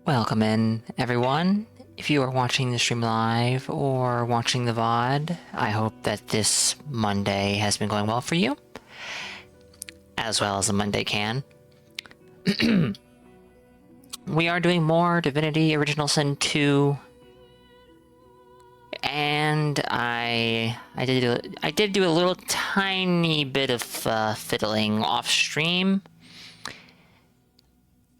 Welcome in, everyone. If you are watching the stream live or watching the VOD, I hope that this Monday has been going well for you, as well as a Monday can. We are doing more Divinity Original Sin 2, and I did do a little tiny bit of fiddling off stream.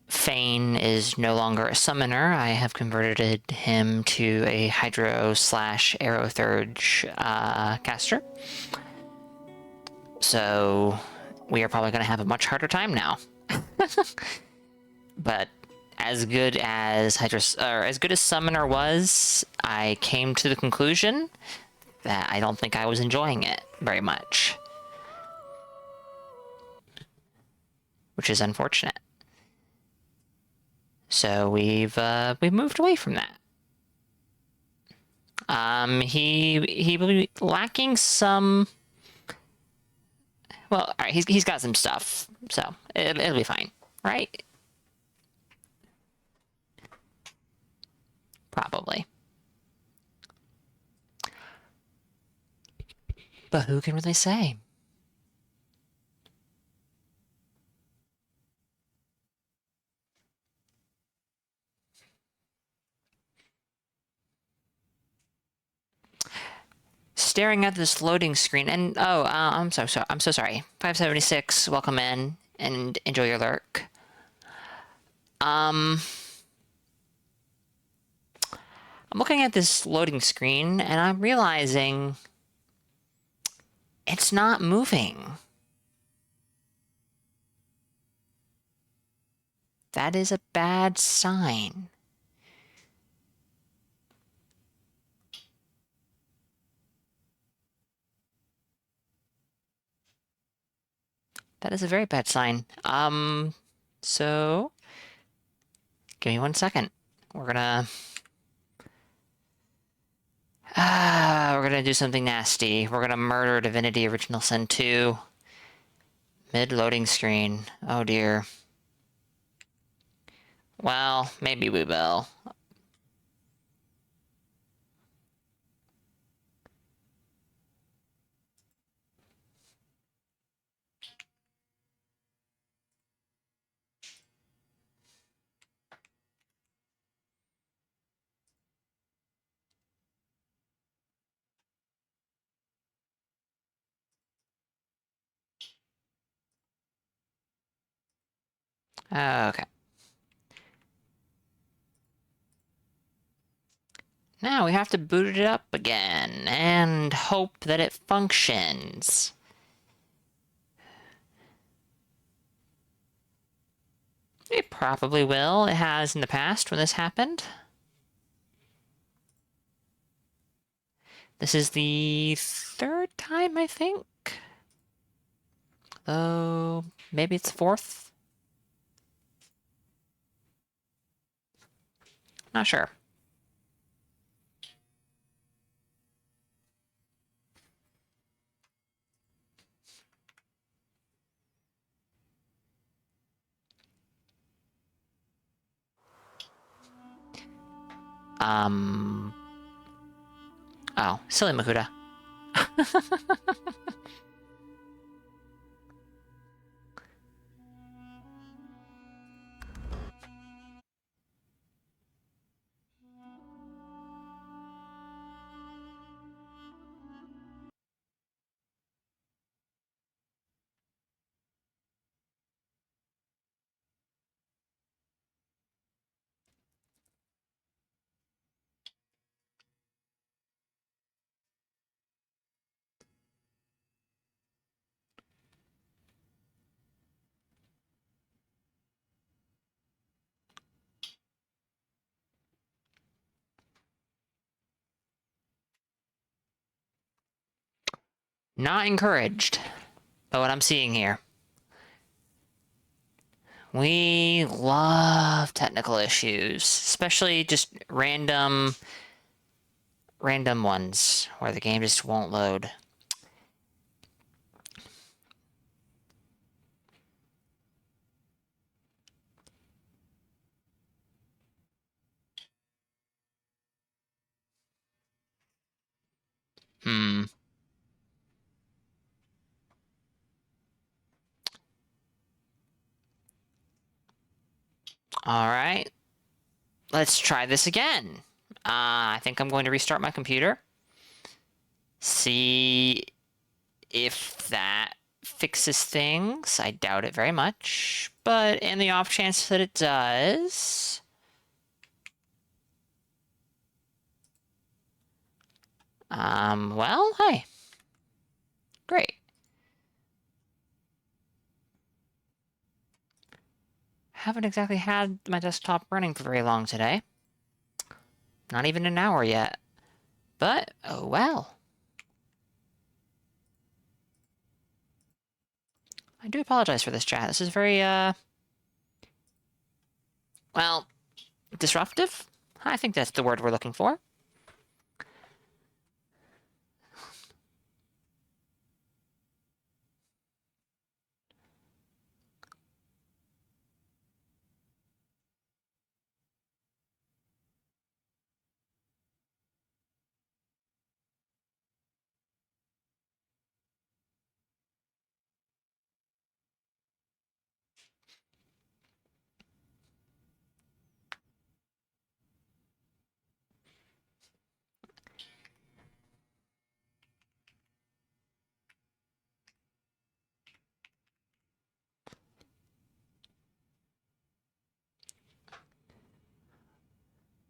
Fane is no longer a summoner. I have converted him to a Hydro / Arrow Thurge caster. So we are probably going to have a much harder time now. But as good as Summoner was, I came to the conclusion that I don't think I was enjoying it very much, which is unfortunate. So we've moved away from that. He will be lacking some. Well, all right, he's got some stuff, so it'll be fine, right? Probably. But who can really say? Staring at this loading screen, and I'm so sorry. 576, welcome in and enjoy your lurk. I'm looking at this loading screen and I'm realizing it's not moving. That is a bad sign. That is a very bad sign. So give me 1 second. We're gonna do something nasty. We're gonna murder Divinity Original Sin 2. Mid-loading screen. Oh dear. Well, maybe we will. Okay. Now we have to boot it up again and hope that it functions. It probably will. It has in the past when this happened. This is the 3rd time, I think. Oh, maybe it's 4th. Not sure. Oh, silly Makuta. Not encouraged by what I'm seeing here. We love technical issues, especially just random ones where the game just won't load. Hmm. All right. Let's try this again. I think I'm going to restart my computer. See if that fixes things. I doubt it very much. But in the off chance that it does... well, hey. Great. Haven't exactly had my desktop running for very long today. Not even an hour yet. But, oh well. I do apologize for this, chat. This is very, well, disruptive? I think that's the word we're looking for.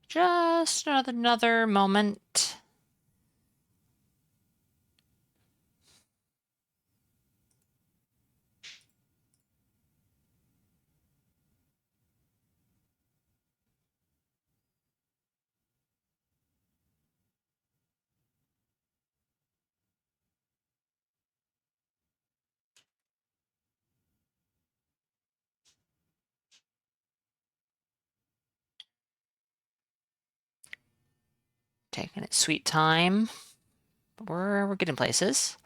Just another moment. Taking its sweet time. We're getting places.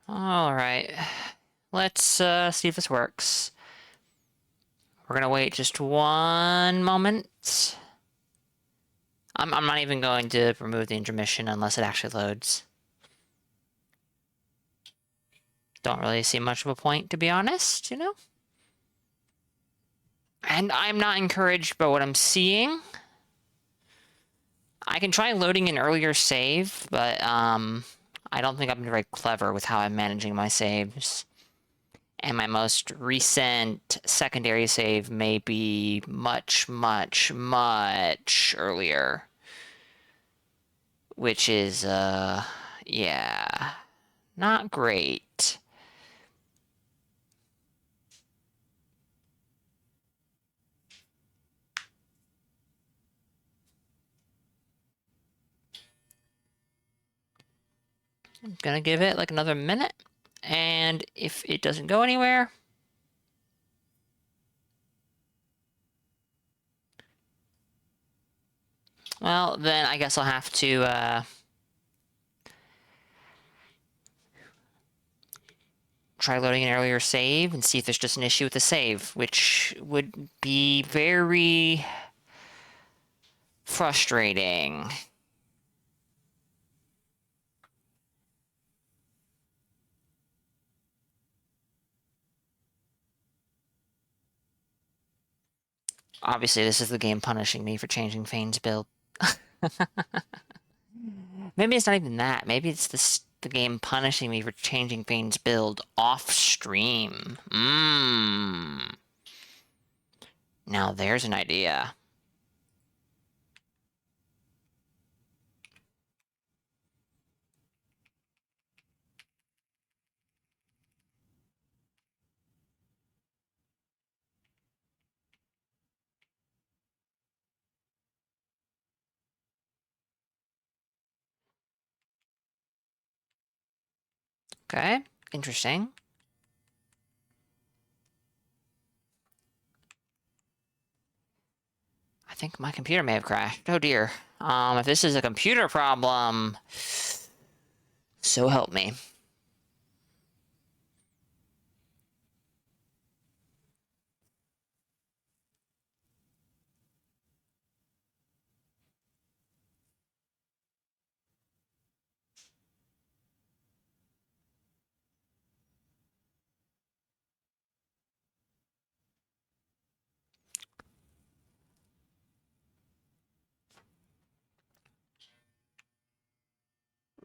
Alright. Let's see if this works. We're gonna wait just one moment. I'm not even going to remove the intermission unless it actually loads. Don't really see much of a point, to be honest, you know? And I'm not encouraged by what I'm seeing. I can try loading an earlier save, but I don't think I'm very clever with how I'm managing my saves. And my most recent secondary save may be much, much, much earlier. Which is, yeah, not great. I'm gonna give it like another minute, and if it doesn't go anywhere, well, then I guess I'll have to, try loading an earlier save and see if there's just an issue with the save, which would be very frustrating. Obviously, this is the game punishing me for changing Fane's build. Maybe it's not even that. Maybe it's the game punishing me for changing Fane's build off stream. Now there's an idea. Okay, interesting. I think my computer may have crashed. Oh dear. If this is a computer problem, so help me.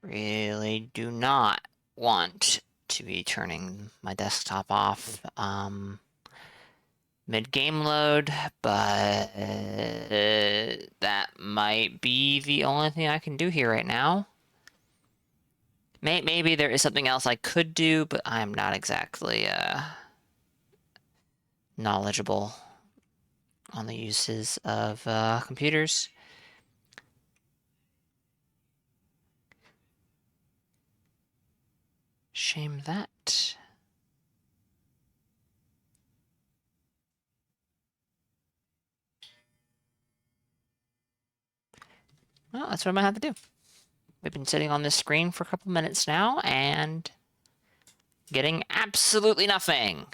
Really do not want to be turning my desktop off mid-game load, but that might be the only thing I can do here right now. Maybe there is something else I could do, but I'm not exactly knowledgeable on the uses of computers. Shame that. Well, that's what I'm gonna have to do. We've been sitting on this screen for a couple minutes now, and getting absolutely nothing.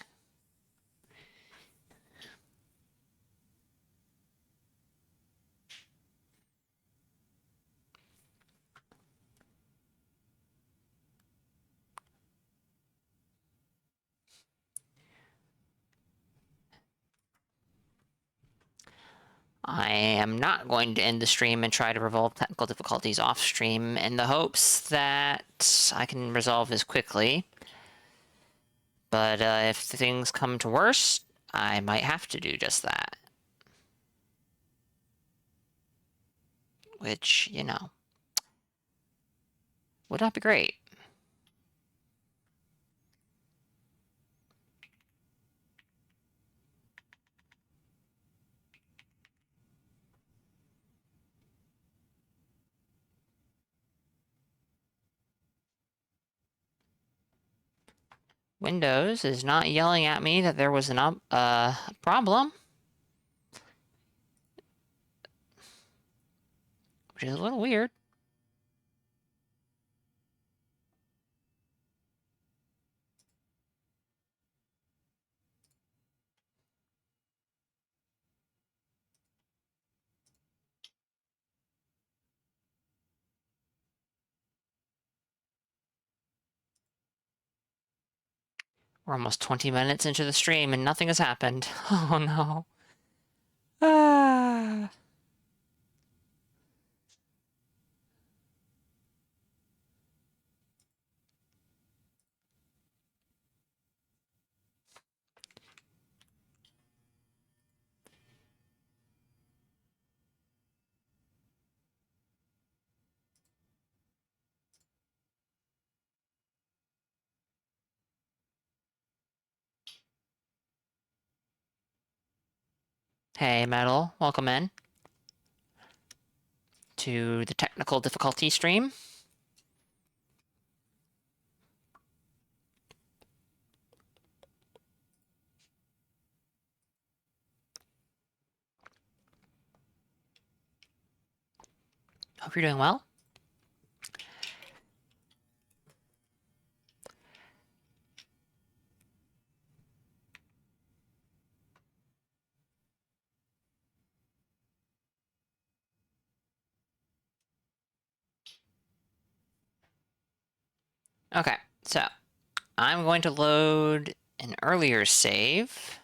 I am not going to end the stream and try to resolve technical difficulties off stream in the hopes that I can resolve this quickly. But if things come to worse, I might have to do just that. Which, you know, would not be great. Windows is not yelling at me that there was an problem, which is a little weird. We're almost 20 minutes into the stream and nothing has happened. Oh no. Ah. Hey, Metal. Welcome in to the technical difficulty stream. Hope you're doing well. Okay, so I'm going to load an earlier save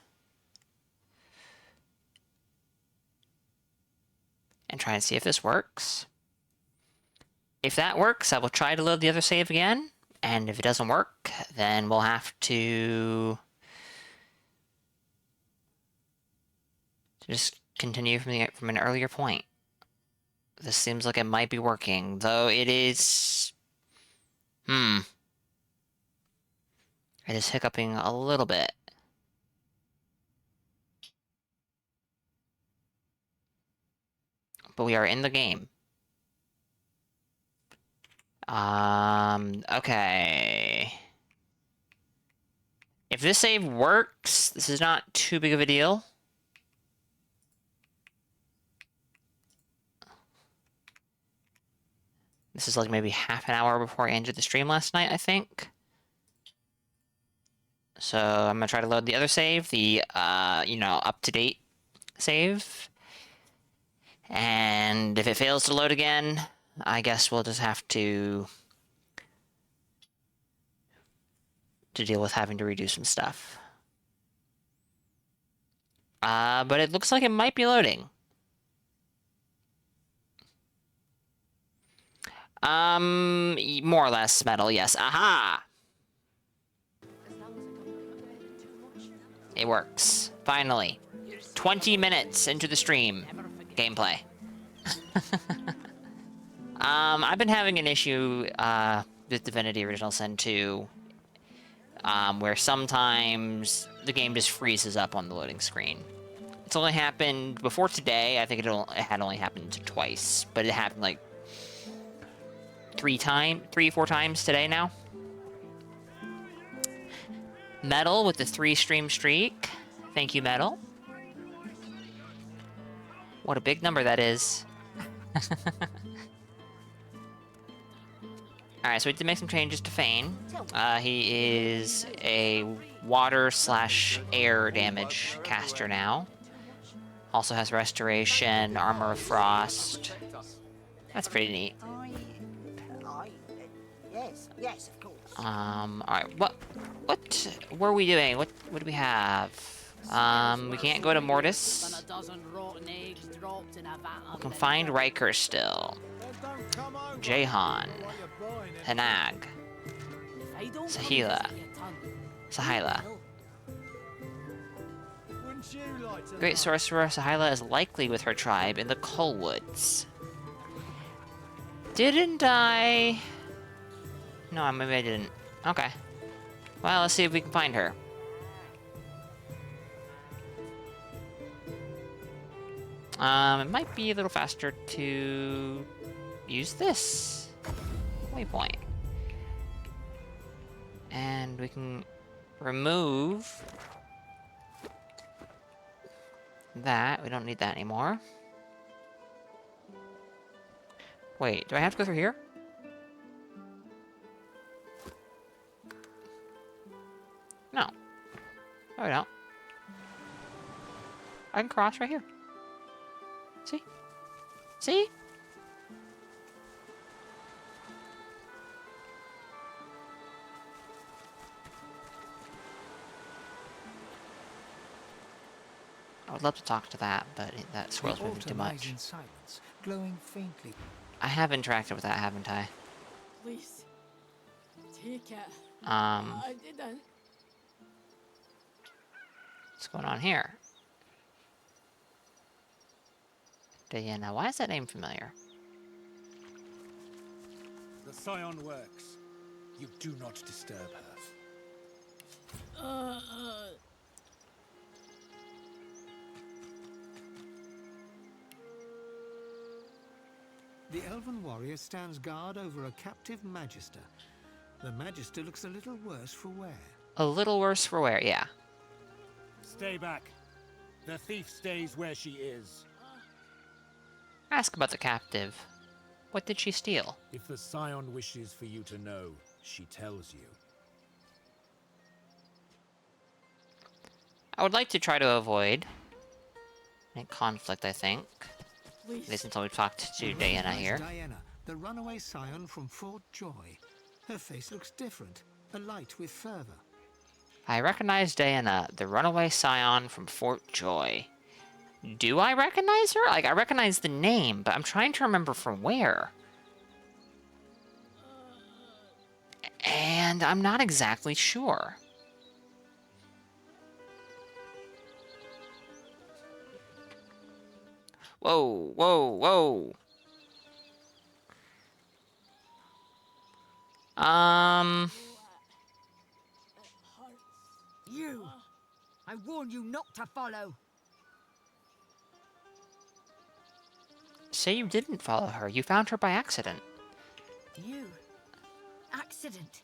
and try and see if this works. if that works, I will try to load the other save again. And if it doesn't work, then we'll have to just continue from an earlier point. This seems like it might be working, though it is... It is hiccuping a little bit. But we are in the game. Okay. If this save works, this is not too big of a deal. This is like maybe half an hour before I ended the stream last night, I think. So I'm gonna try to load the other save, the, up-to-date save. And if it fails to load again, I guess we'll just have to deal with having to redo some stuff. But it looks like it might be loading. More or less metal, yes. Aha! It works. Finally. 20 minutes into the stream. Gameplay. I've been having an issue, with Divinity Original Sin 2, where sometimes the game just freezes up on the loading screen. It's only happened before today. I think it had only happened twice, but it happened like 3 or 4 times today now. Metal with the 3 stream streak. Thank you, Metal. What a big number that is. Alright, so we did make some changes to Fane. He is a water/air damage caster now. Also has Restoration, Armor of Frost. That's pretty neat. Yes, of course. Alright, what were we doing? What do we have? We can't go to Mortis. We can find Riker still. Jahan. Hanag. Sahila. Great Sorcerer Sahila is likely with her tribe in the Colwoods. Didn't I... No, maybe I didn't. Okay. Well, let's see if we can find her. It might be a little faster to use this waypoint. And we can remove that. We don't need that anymore. Wait, do I have to go through here? No. No, I don't. I can cross right here. See? See? I would love to talk to that, but that squirrel's moving too much. In silence, glowing faintly. I have interacted with that, haven't I? Please, take it. I didn't. What's going on here? Diana, why is that name familiar? The scion works. You do not disturb her. The elven warrior stands guard over a captive magister. The magister looks a little worse for wear. A little worse for wear, yeah. Stay back. The thief stays where she is. Ask about the captive. What did she steal? If the scion wishes for you to know, she tells you. I would like to try to avoid any conflict, I think. At least until we've talked to Diana here. Diana, the runaway scion from Fort Joy. Her face looks different, alight with fervor. I recognize Diana, the runaway scion from Fort Joy. Do I recognize her? Like, I recognize the name, but I'm trying to remember from where. And I'm not exactly sure. Whoa, whoa, whoa. You! I warn you not to follow! Say you didn't follow her. You found her by accident. You? Accident?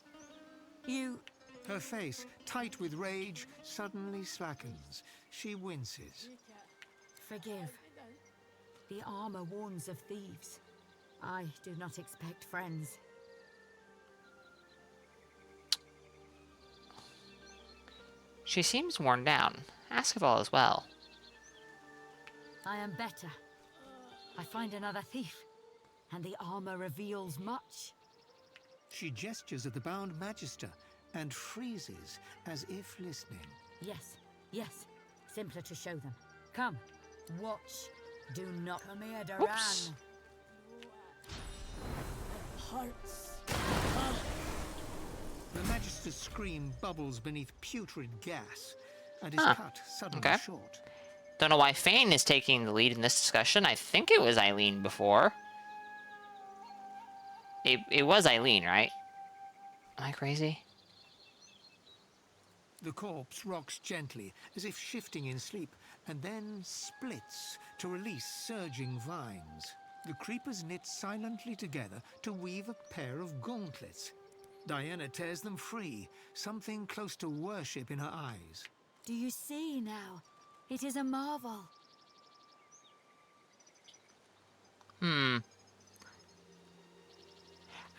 You... Her face, tight with rage, suddenly slackens. She winces. Forgive. The armor warns of thieves. I do not expect friends. She seems worn down. Ask if all is well. I am better. I find another thief, and the armor reveals much. She gestures at the bound Magister and freezes as if listening. Yes, yes. Simpler to show them. Come, watch. Do not come here, Duran. Whoops. Hearts. The Magister's scream bubbles beneath putrid gas and is Huh. cut suddenly Okay. short. Don't know why Fane is taking the lead in this discussion. I think it was Eileen before. It was Eileen, right? Am I crazy? The corpse rocks gently, as if shifting in sleep, and then splits to release surging vines. The creepers knit silently together to weave a pair of gauntlets. Diana tears them free, something close to worship in her eyes. Do you see now? It is a marvel.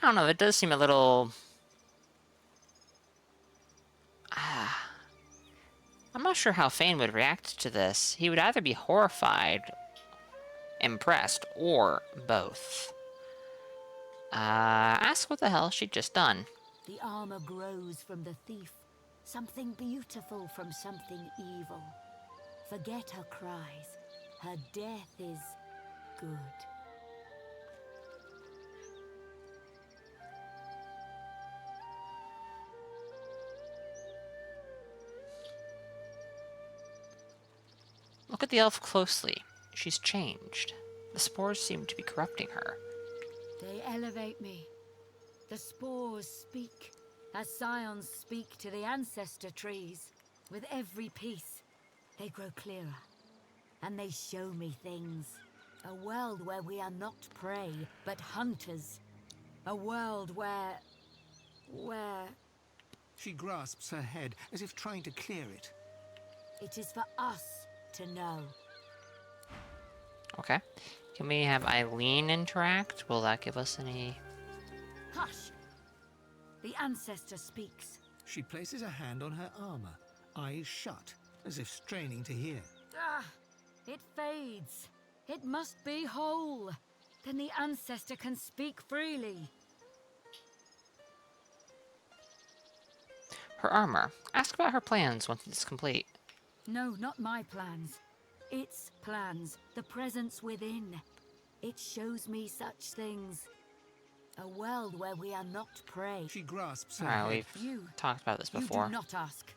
I don't know, it does seem a little... I'm not sure how Fane would react to this. He would either be horrified, impressed, or both. Ask what the hell she'd just done. The armor grows from the thief. Something beautiful from something evil. Forget her cries. Her death is good. Look at the elf closely. She's changed. The spores seem to be corrupting her. They elevate me. The spores speak, as scions speak to the ancestor trees. With every piece, they grow clearer, and they show me things. A world where we are not prey, but hunters. A world where... She grasps her head, as if trying to clear it. it is for us to know. Okay. Can we have Eileen interact? Will that give us any... Hush! The ancestor speaks. She places a hand on her armor, eyes shut, as if straining to hear. Ah! It fades. It must be whole. Then the ancestor can speak freely. Her armor. Ask about her plans once it's complete. No, not my plans. Its plans, the presence within. It shows me such things. A world where we are not prey. She grasps her Alright, head. we've You- talked about this You before. do not ask.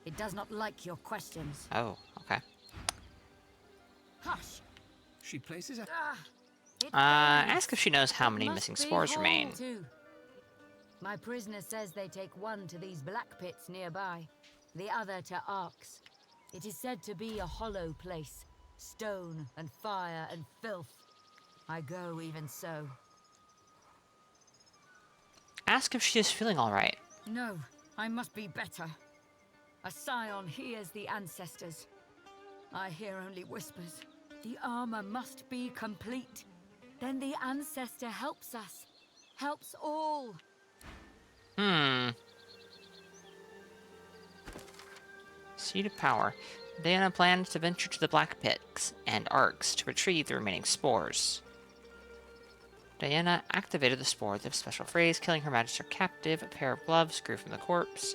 It does not like your questions. Oh, okay. Hush! She places a... Ah! It fades. Ask if she knows how It many must missing be spores whole remain. too. My prisoner says they take one to these black pits nearby, the other to Arks. It is said to be a hollow place, stone and fire and filth. I go even so. Ask if she is feeling alright. No, I must be better. A scion hears the ancestors. I hear only whispers. The armor must be complete. Then the ancestor helps us. Helps all. Seed of Power. Diana plans to venture to the Black Pits and Arks to retrieve the remaining spores. Diana activated the spore with a special phrase, killing her magister captive. A pair of gloves grew from the corpse.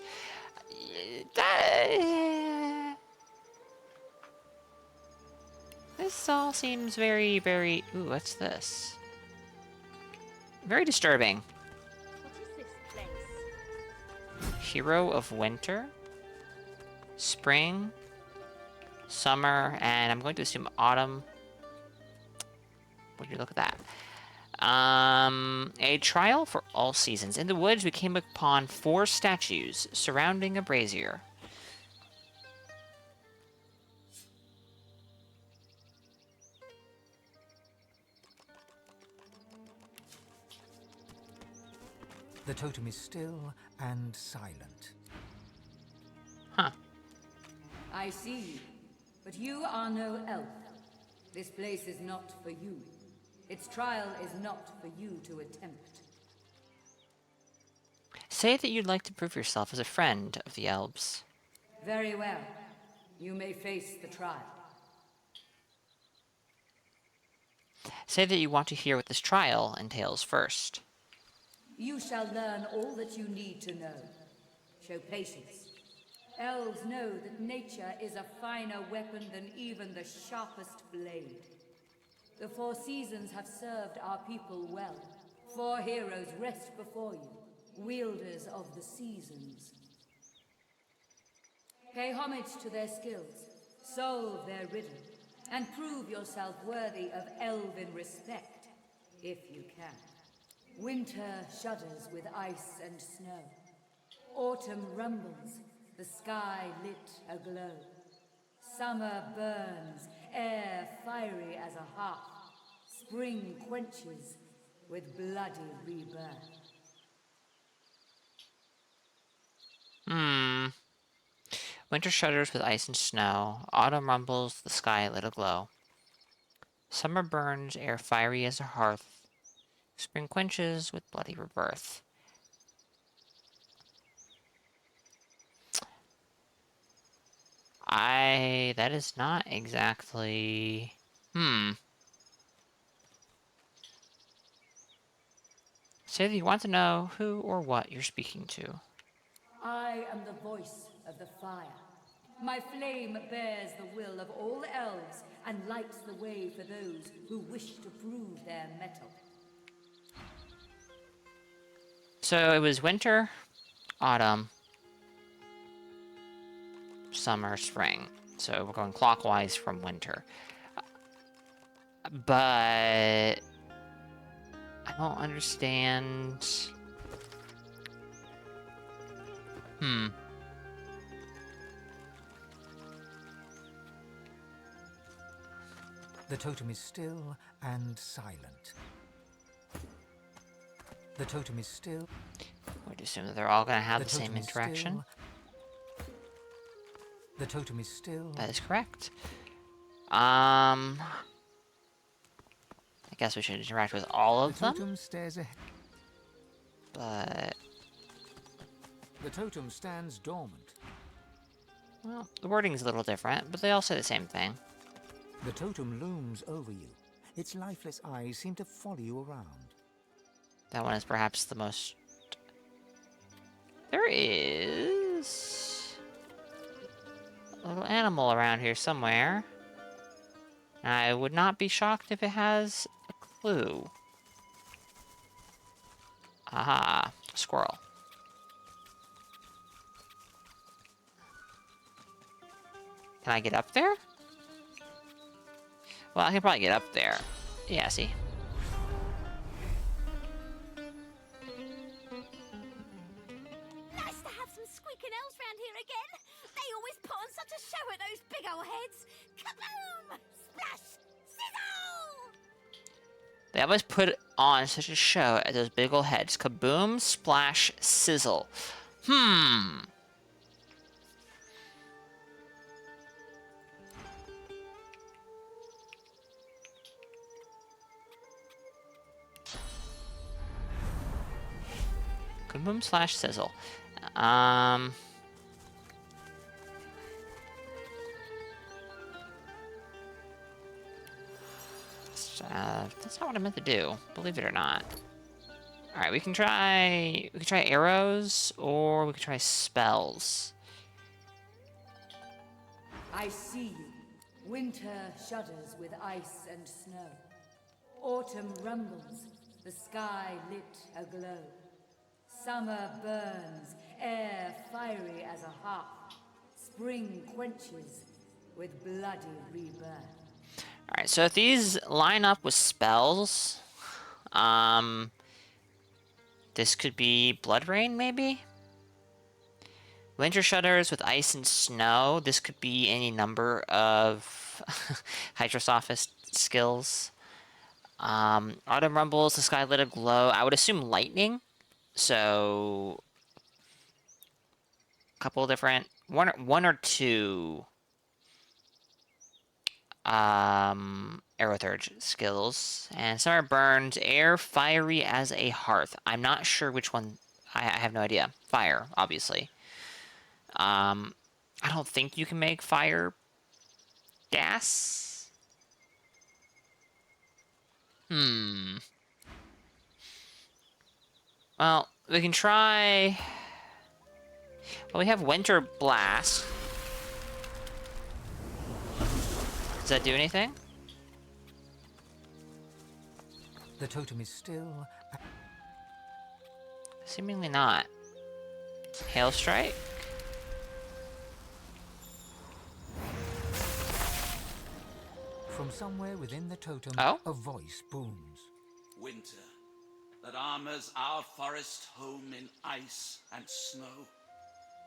This all seems very, very... Ooh, what's this? Very disturbing. What is this place? Hero of winter, spring, summer, and I'm going to assume autumn. Would you look at that? A trial for all seasons. In the woods, we came upon 4 statues surrounding a brazier. The totem is still and silent. Huh. I see you, but you are no elf. This place is not for you. Its trial is not for you to attempt. Say that you'd like to prove yourself as a friend of the elves. Very well. You may face the trial. Say that you want to hear what this trial entails first. You shall learn all that you need to know. Show patience. Elves know that nature is a finer weapon than even the sharpest blade. The 4 seasons have served our people well. 4 heroes rest before you, wielders of the seasons. Pay homage to their skills, solve their riddle, and prove yourself worthy of elven respect, if you can. Winter shudders with ice and snow. Autumn rumbles, the sky lit aglow. Summer burns, air fiery as a hearth. Spring quenches with bloody rebirth. Winter shudders with ice and snow. Autumn rumbles, the sky lit aglow. Summer burns, air fiery as a hearth. Spring quenches with bloody rebirth. That is not exactly... Say that you want to know who or what you're speaking to. I am the voice of the fire. My flame bears the will of all elves and lights the way for those who wish to prove their mettle. So it was winter, autumn, summer, spring. So we're going clockwise from winter. But I don't understand. The totem is still and silent. The totem is still. We'd assume that they're all going to have the same totem is interaction. The totem is still. That is correct. I guess we should interact with all of The them. totem stares ahead. But, The totem stands dormant. well, the wording's a little different, but they all say the same thing. The totem looms over you. Its lifeless eyes seem to follow you around. That one is perhaps the most... There is... a little animal around here somewhere. I would not be shocked if it has a clue. Aha, a squirrel. Can I get up there? Well, I can probably get up there. Yeah, see? Nice to have some squeaking elves round here again. They always put on such a show at those big old heads. Kaboom! Splash! Sizzle! They always put on such a show at those big ol' heads. Kaboom, splash, sizzle. Kaboom, slash, sizzle. That's not what I meant to do, believe it or not. Alright, we can try arrows, or we can try spells. I see you. Winter shudders with ice and snow. Autumn rumbles, the sky lit aglow. Summer burns, air fiery as a hearth. Spring quenches with bloody rebirth. Alright, so if these line up with spells, this could be Blood Rain, maybe? Winter Shudders with ice and snow. This could be any number of Hydrosophist skills. Autumn Rumbles, the sky lit aglow. I would assume lightning. So, a couple different, one or two Aerothurge skills. And Summer Burns, air fiery as a hearth. I'm not sure which one. I have no idea. Fire, obviously. I don't think you can make fire gas. Well, we can try... Well, we have Winter Blast. Does that do anything? The totem is still... Seemingly not. Hail Strike? From somewhere within the totem, Oh? a voice booms. Winter, that armors our forest home in ice and snow.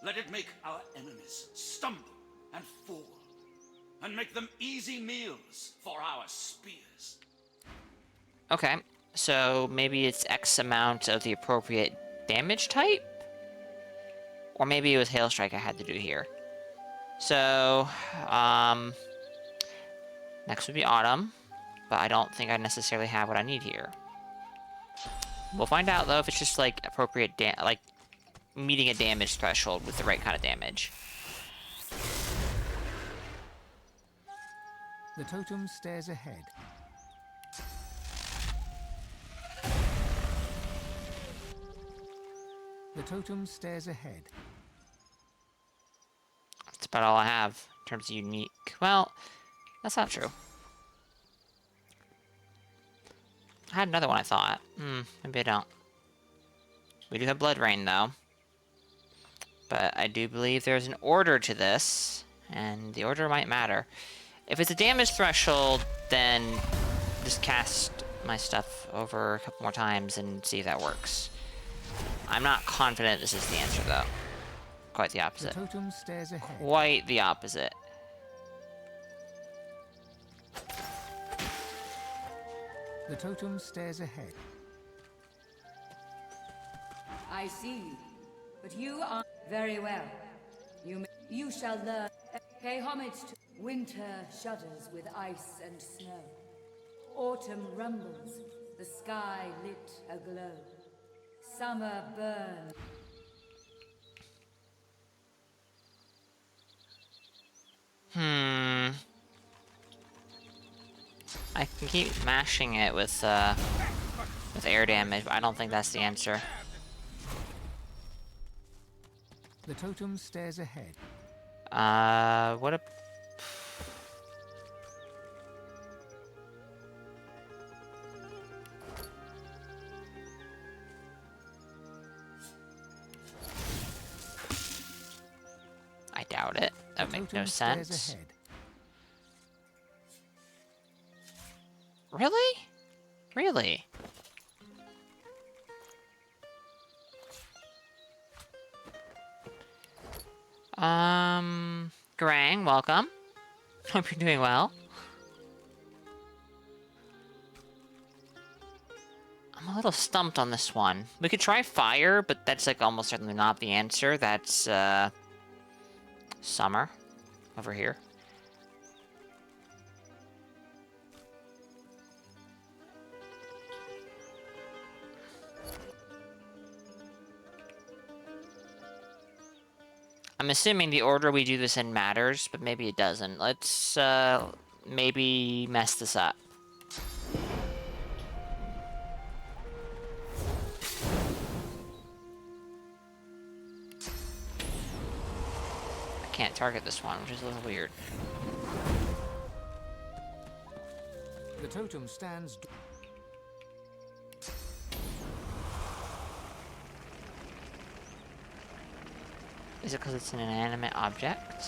Let it make our enemies stumble and fall, and make them easy meals for our spears. Okay, so maybe it's X amount of the appropriate damage type? Or maybe it was Hail Strike I had to do here. So, next would be Autumn, but I don't think I necessarily have what I need here. We'll find out, though, if it's just, like, appropriate like, meeting a damage threshold with the right kind of damage. The totem stares ahead. The totem stares ahead. That's about all I have in terms of unique. Well, that's not true. I had another one, I thought. Maybe I don't. We do have Blood Rain, though. But I do believe there's an order to this, and the order might matter. If it's a damage threshold, then just cast my stuff over a couple more times and see if that works. I'm not confident this is the answer, though. Quite the The opposite. totem stares ahead. Quite the opposite. The totem stares ahead. I see, but you are very well. You shall learn. Pay homage to winter shudders with ice and snow. Autumn rumbles, the sky lit aglow. Summer burns. I can keep mashing it with air damage, but I don't think that's the answer. The totem stares ahead. What a... I doubt it. That would make no sense. Ahead. Really? Really? Garang, welcome. Hope you're doing well. I'm a little stumped on this one. We could try fire, but that's like almost certainly not the answer. That's summer over here. I'm assuming the order we do this in matters, but maybe it doesn't. Let's, maybe mess this up. I can't target this one, which is a little weird. The totem stands. Is it because it's an inanimate object?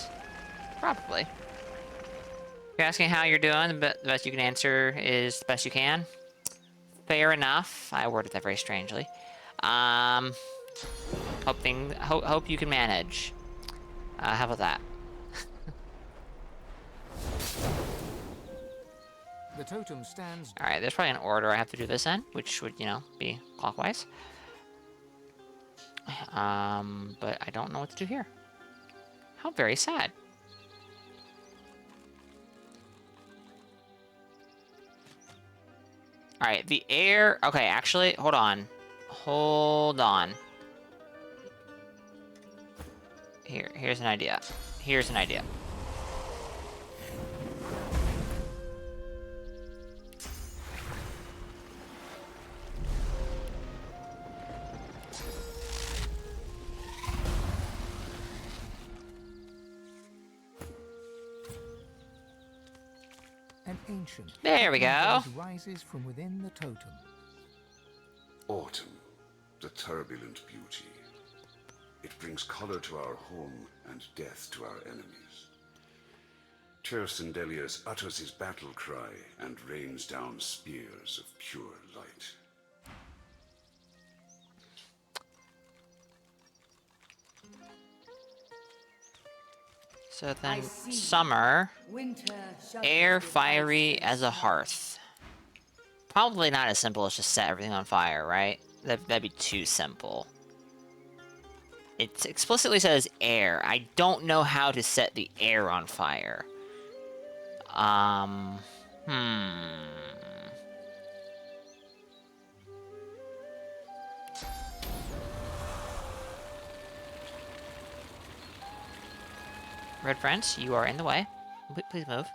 Probably. If you're asking how you're doing, the best you can answer is the best you can. Fair enough. I worded that very strangely. Hope you can manage. How about that? The totem stands. Alright, there's probably an order I have to do this in, which would, you know, be clockwise. But I don't know what to do here. How very sad. Alright, the air... Okay, actually, hold on. Hold on. Here's an idea. Here's an idea. An ancient. There we go. Rises from within the totem. Autumn, the turbulent beauty. It brings color to our home and death to our enemies. Tersendelius utters his battle cry and rains down spears of pure light. So then, summer, air fiery as a hearth. Probably not as simple as just set everything on fire, right? That'd be too simple. It explicitly says air. I don't know how to set the air on fire. Red friends, you are in the way. Please move.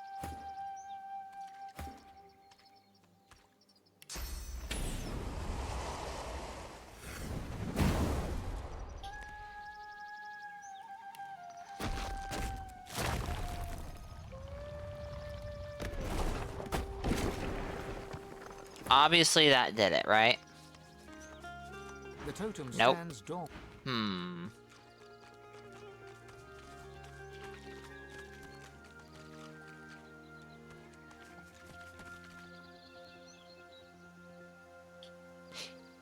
Obviously that did it, right? The totem Nope. stands dormant.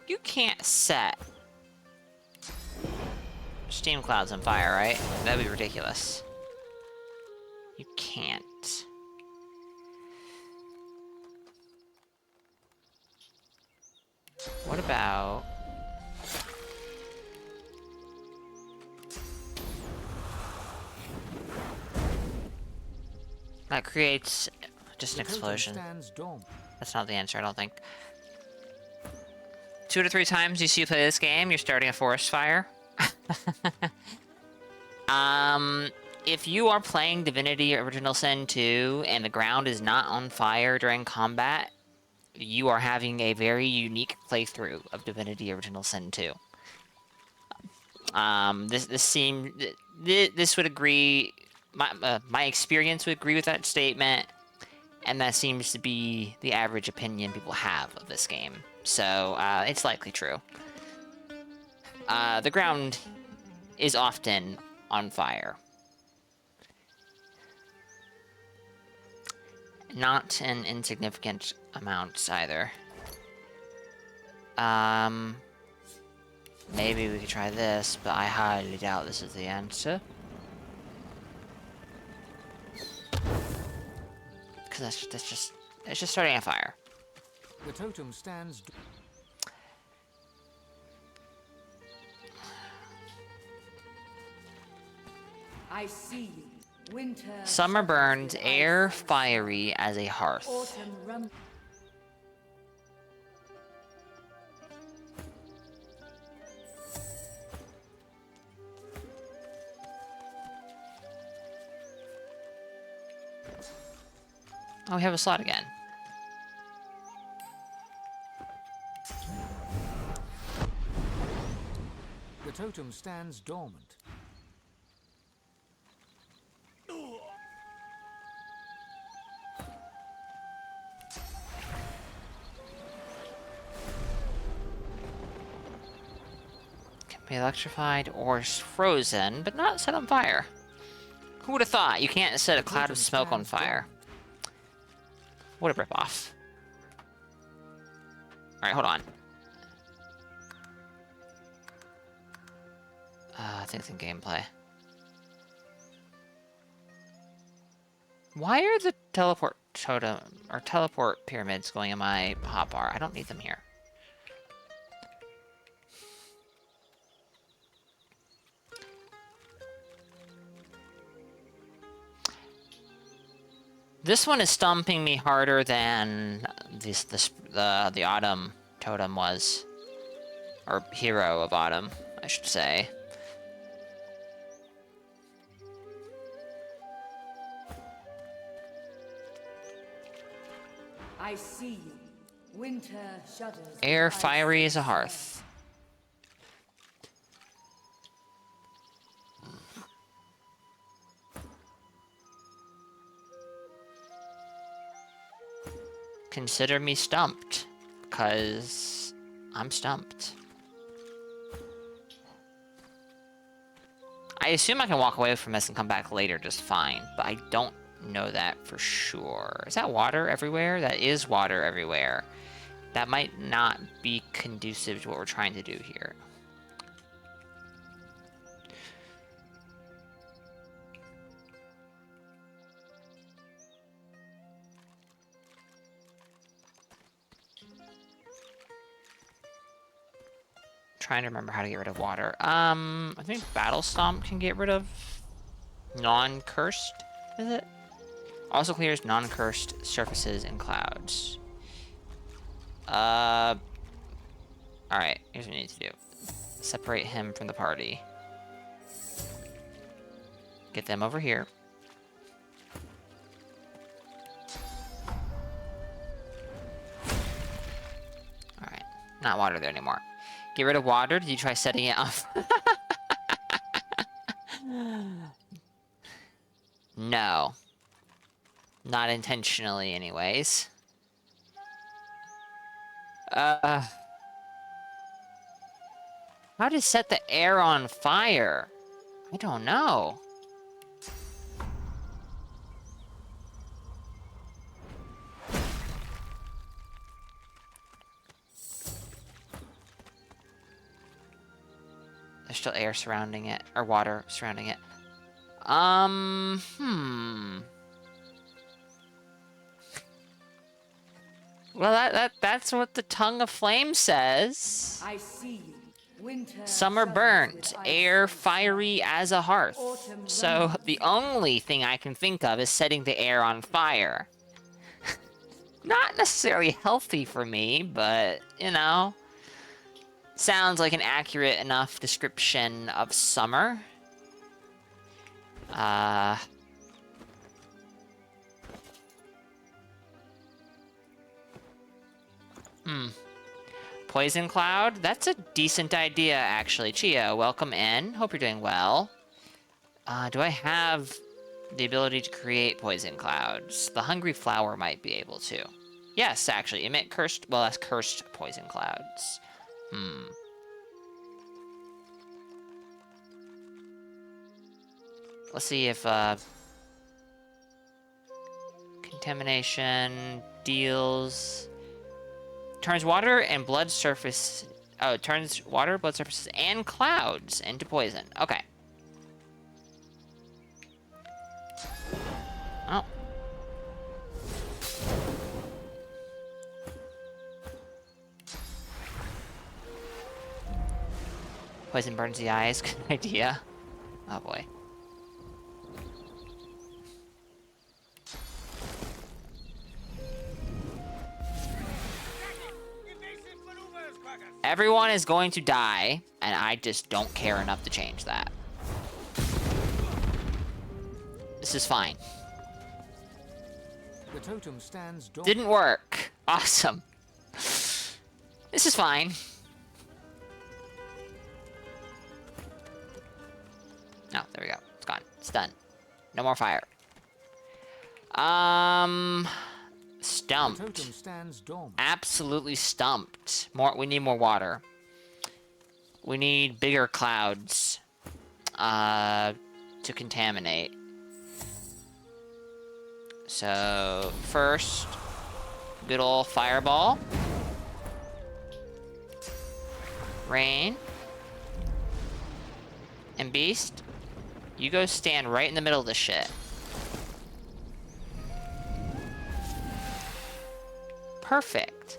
You can't set steam clouds on fire, right? That'd be ridiculous. You can't. What about... That creates just an explosion. Stands dormant. That's not the answer, I don't think. 2 to 3 times you see you play this game, you're starting a forest fire. If you are playing Divinity Original Sin 2 and the ground is not on fire during combat, you are having a very unique playthrough of Divinity Original Sin 2. This would agree. My experience would agree with that statement, and that seems to be the average opinion people have of this game. So it's likely true. The ground is often on fire. Not in insignificant amounts either. Maybe we could try this, but I highly doubt this is the answer. Because it's just starting a fire. The totem stands. I see you. Winter. Summer burns, air fiery as a hearth. Autumn rum. Oh, we have a slot again. The totem stands dormant. Be electrified or frozen, but not set on fire. Who would have thought? You can't set a cloud of smoke on fire. What a ripoff. Alright, hold on. I think it's in gameplay. Why are the teleport totem or teleport pyramids going in my hotbar? I don't need them here. This one is stumping me harder than the autumn totem was, or hero of autumn, I should say. I see you. Winter shudders. Air fiery as a hearth. Consider me stumped, because I'm stumped. I assume I can walk away from this and come back later just fine, but I don't know that for sure. Is that water everywhere? That is water everywhere. That might not be conducive to what we're trying to do here. Trying to remember how to get rid of water. I think Battle Stomp can get rid of non-cursed, is it? Also clears non-cursed surfaces and clouds. Alright, here's what we need to do. Separate him from the party. Get them over here. Alright, not water there anymore. Get rid of water. Did you try setting it off? No. Not intentionally, anyways. How to set the air on fire? I don't know. There's still air surrounding it, or water surrounding it. Well, that's what the Tongue of Flame says. I see you. Winter Summer burnt, air fiery as a hearth. So the only thing I can think of is setting the air on fire. Not necessarily healthy for me, but, you know, sounds like an accurate enough description of summer. Poison Cloud? That's a decent idea, actually. Chia, welcome in. Hope you're doing well. Do I have the ability to create Poison Clouds? The Hungry Flower might be able to. Yes, actually. Emit cursed... Well, that's cursed Poison Clouds. Let's see if, Contamination deals... Turns water and blood surface... Oh, it turns water, blood surfaces, and clouds into poison. Okay. Oh. Poison burns the eyes. Good idea. Oh boy. Everyone is going to die, and I just don't care enough to change that. This is fine. The totem stands Didn't work. Awesome. This is fine. No, there we go. It's gone. It's done. No more fire. Stumped. The totem stands dormant. Absolutely stumped. More. We need more water. we need bigger clouds to contaminate. So first, good old fireball. Rain. And Beast, you go stand right in the middle of this shit. Perfect.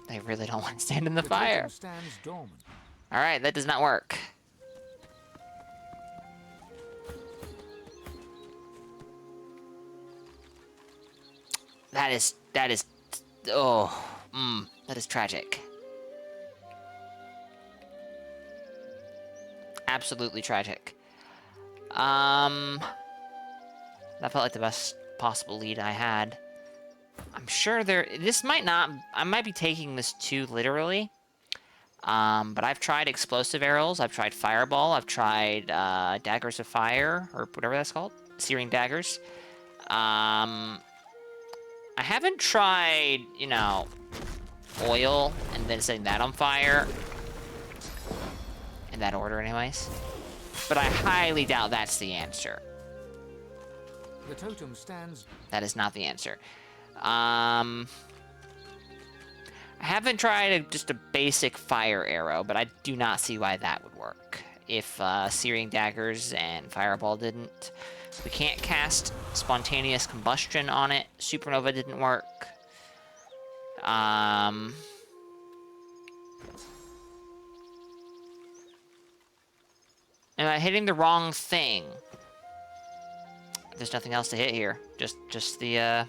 They really don't want to stand in the fire. totem stands dormant. Alright, that does not work. That is, that is tragic. Absolutely tragic. That felt like the best possible lead I had. I'm sure this might not, I might be taking this too literally. But I've tried explosive arrows, I've tried fireball, I've tried, daggers of fire, or whatever that's called. Searing daggers. I haven't tried, you know, oil and then setting that on fire. In that order, anyways. But I highly doubt that's the answer. The totem stands. That is not the answer. I haven't tried just a basic fire arrow, but I do not see why that would work. If searing daggers and fireball didn't. We can't cast spontaneous combustion on it. Supernova didn't work. Am I hitting the wrong thing? There's nothing else to hit here. Just the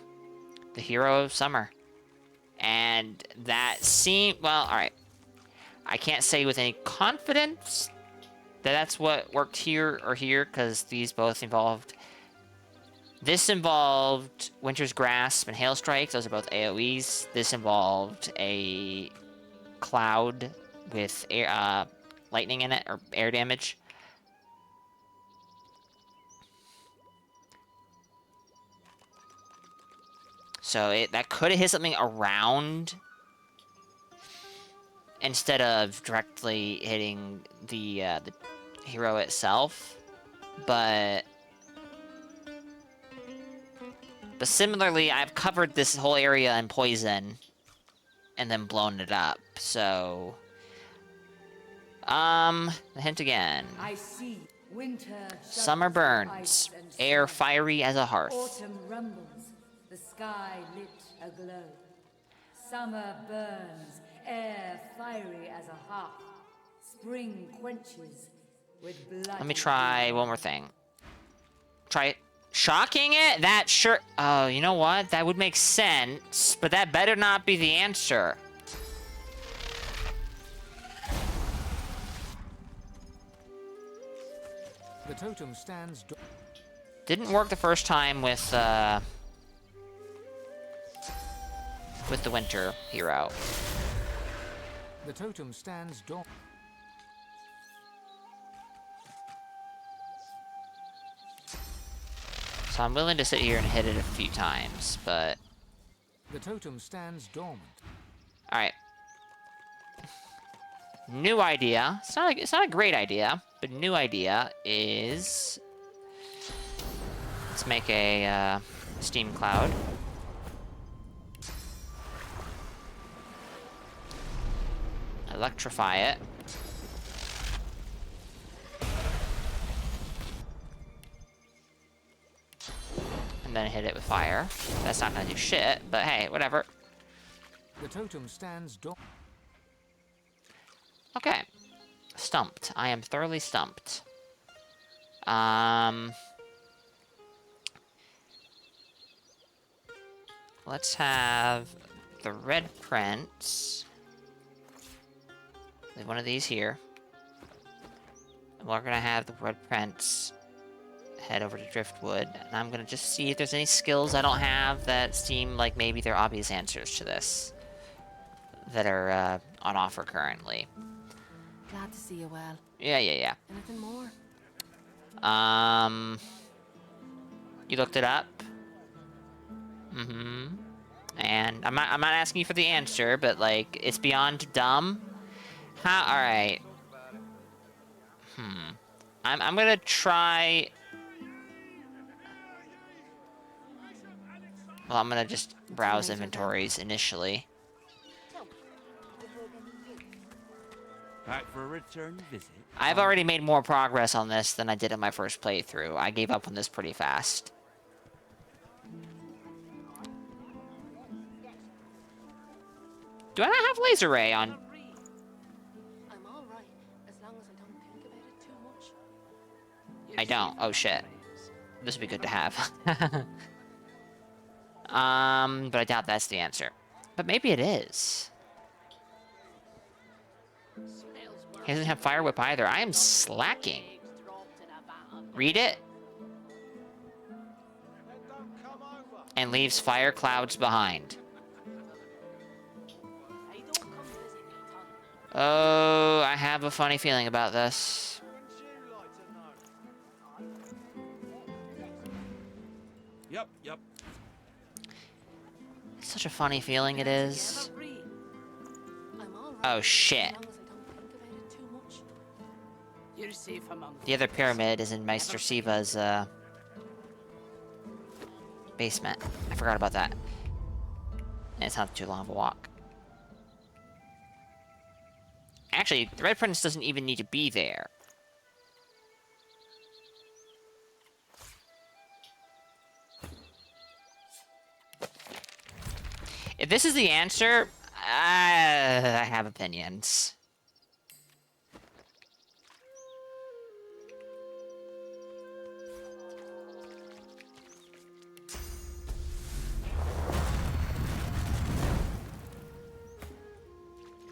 hero of summer. And that seemed, well, alright. I can't say with any confidence that that's what worked here or here, because these both involved... This involved Winter's Grasp and Hail Strike. Those are both AoEs. This involved a cloud with air, lightning in it, or air damage. So that could have hit something around instead of directly hitting the hero itself. But similarly, I've covered this whole area in poison and then blown it up. So the hint again. I see winter. Summer burns, air fiery as a hearth. Autumn rumbles, the sky lit aglow. Summer burns, air fiery as a hearth. Spring quenches with blood. Let me try one more thing. Try it. Shocking it? That sure... Oh, you know what? That would make sense, but that better not be the answer. The totem stands. Didn't work the first time with the winter hero. The totem stands dormant. So I'm willing to sit here and hit it a few times, but... The totem stands dormant. Alright. New idea. It's not a great idea, but new idea is... Let's make a steam cloud. Electrify it. And then hit it with fire. That's not gonna do shit, but hey, whatever. The totem stands dormant. Okay. Stumped. I am thoroughly stumped. Let's have the Red Prince. There's one of these here. And we're gonna have the Red Prince head over to Driftwood, and I'm gonna just see if there's any skills I don't have that seem like maybe they're obvious answers to this that are on offer currently. Glad to see you well. Yeah. Anything more? You looked it up? Mm-hmm. And I'm not asking you for the answer, but like, it's beyond dumb. How? All right. I'm gonna try. Well, I'm gonna just browse inventories initially. Back for a return visit. I've already made more progress on this than I did in my first playthrough. I gave up on this pretty fast. Do I not have laser ray on? I'm all right as long as I don't think about it too much. I don't. Oh shit. This would be good to have. But I doubt that's the answer. But maybe it is. He doesn't have Fire Whip either. I am slacking. Read it. And leaves fire clouds behind. Oh, I have a funny feeling about this. Yep. Such a funny feeling it is. Oh shit. You're safe among The other pyramid is in Meister Siva's basement. I forgot about that. And it's not too long of a walk. Actually, the Red Prince doesn't even need to be there. If this is the answer, I have opinions.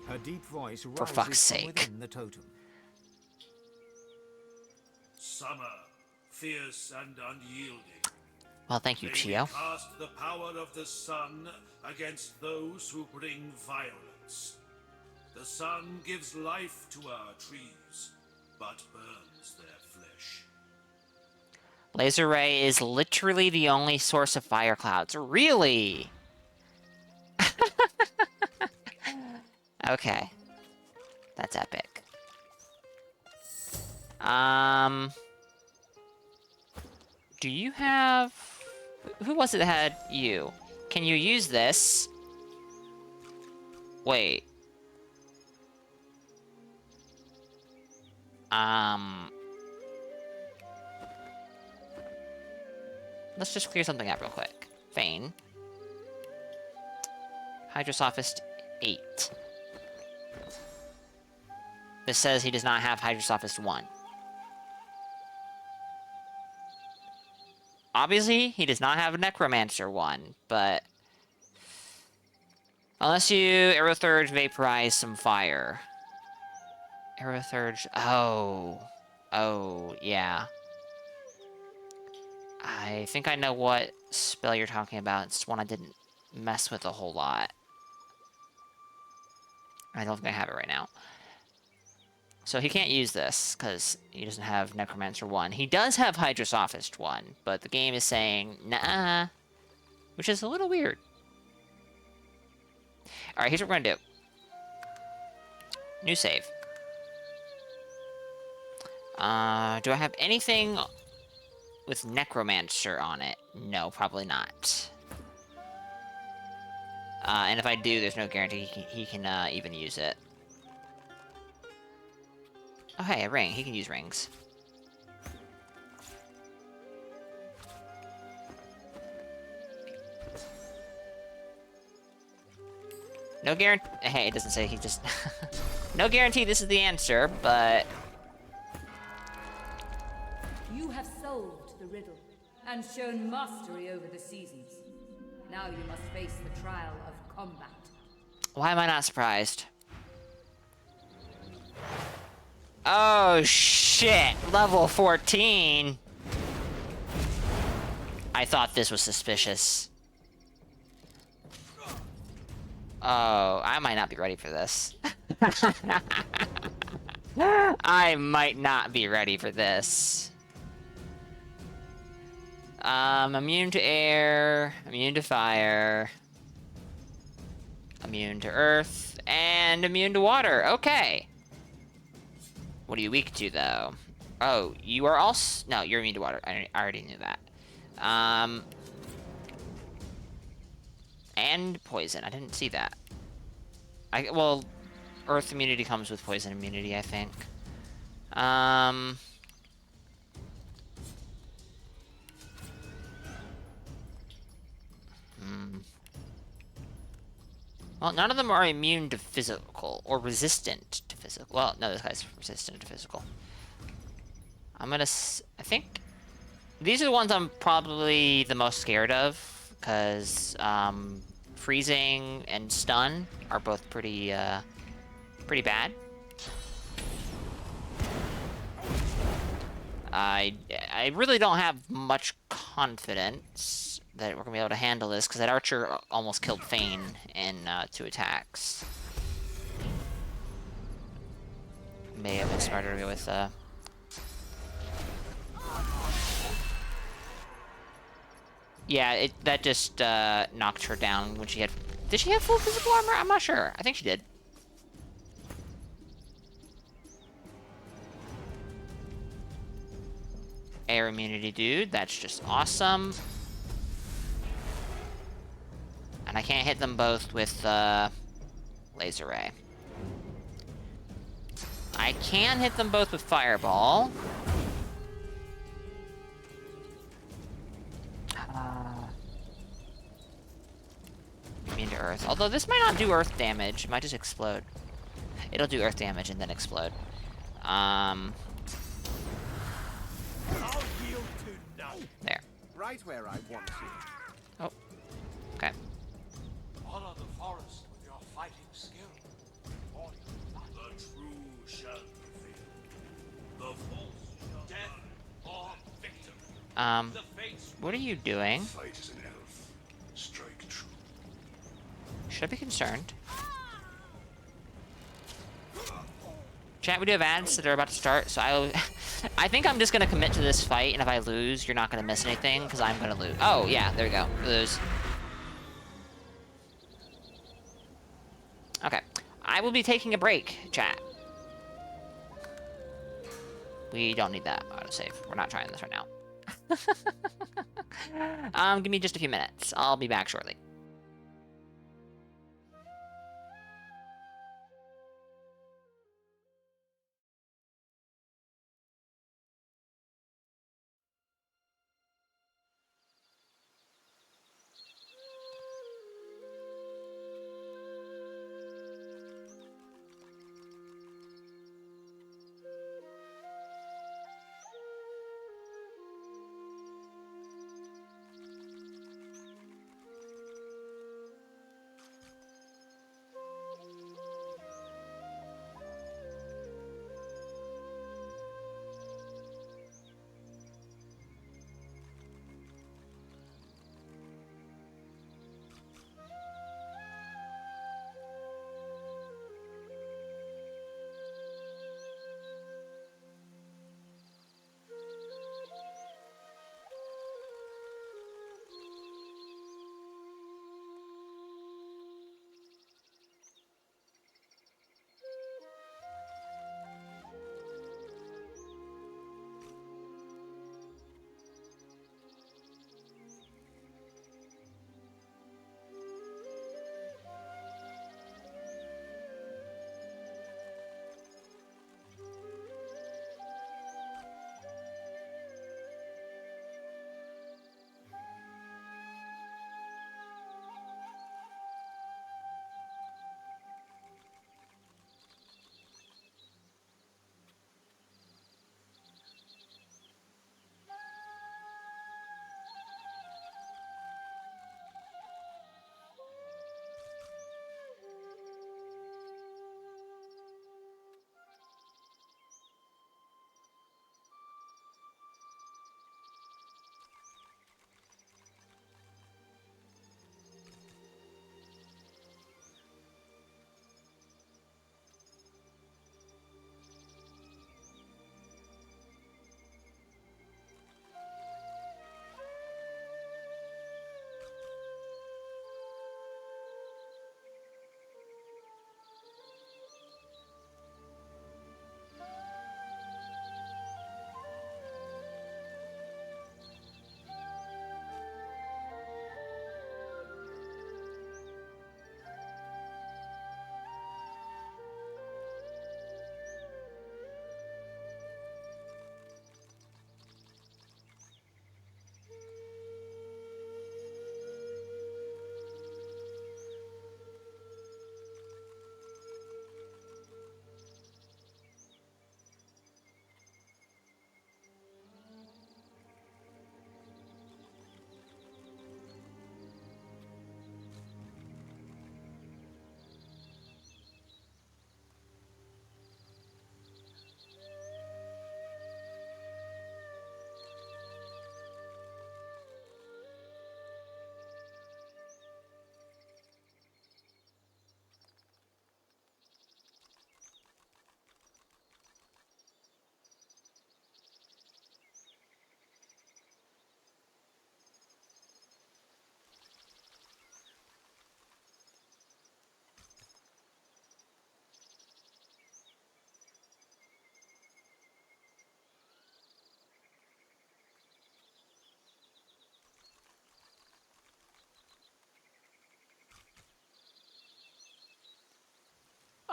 Her deep voice For rises fuck's from sake. within the totem. Summer, fierce and unyielding. Well, thank you, May Chio. we cast the power of the sun against those who bring violence. The sun gives life to our trees, but burns their flesh. Laser ray is literally the only source of fire clouds. Really? Okay. That's epic. Do you have... Who was it that had you? Can you use this? Wait. Let's just clear something up real quick. Fane. Hydrosophist 8. This says he does not have Hydrosophist 1. Obviously, he does not have a Necromancer 1, but... Unless you Aerothurge vaporize some fire. Aerothurge... Oh, yeah. I think I know what spell you're talking about. It's one I didn't mess with a whole lot. I don't think I have it right now. So he can't use this, because he doesn't have Necromancer 1. He does have Hydrosophist 1, but the game is saying, nah. Which is a little weird. Alright, here's what we're gonna do. New save. Do I have anything with Necromancer on it? No, probably not. And if I do, there's no guarantee he can even use it. Oh, hey, a ring. He can use rings. No guarantee. Hey, it doesn't say he just... No guarantee this is the answer, but... You have solved the riddle and shown mastery over the seasons. Now you must face the trial of combat. Why am I not surprised? Oh, shit! Level 14! I thought this was suspicious. Oh, I might not be ready for this. I might not be ready for this. Immune to air, immune to fire, immune to earth, and immune to water. Okay. What are you weak to, though? Oh, you are also... No, you're immune to water. I already knew that. And poison. I didn't see that. Well, earth immunity comes with poison immunity, I think. Well, none of them are immune to physical, or resistant to physical. Well, no, this guy's resistant to physical. I'm gonna... I think... These are the ones I'm probably the most scared of, because, freezing and stun are both pretty, pretty bad. I really don't have much confidence that we're gonna be able to handle this, because that archer almost killed Fane in 2 attacks. May have been smarter to go with yeah, that just knocked her down when she had... Did she have full physical armor? I'm not sure. I think she did. Air immunity, dude. That's just awesome. And I can't hit them both with laser ray. I can hit them both with fireball. Immune to earth. Although this might not do earth damage. It might just explode. It'll do earth damage and then explode. There. Right where I want you. Oh. Okay. Honor the forest with your fighting skill. Or the true shall prevail. The false shall death or victim. The fates what are you doing? Fight is an elf. Strike true. Should I be concerned? Chat, we do have ads that are about to start, so I think I'm just gonna commit to this fight, and if I lose, you're not gonna miss anything, because I'm gonna lose. Oh, yeah, there we go. Lose. Okay. I will be taking a break, chat. We don't need that autosave. We're not trying this right now. Give me just a few minutes. I'll be back shortly.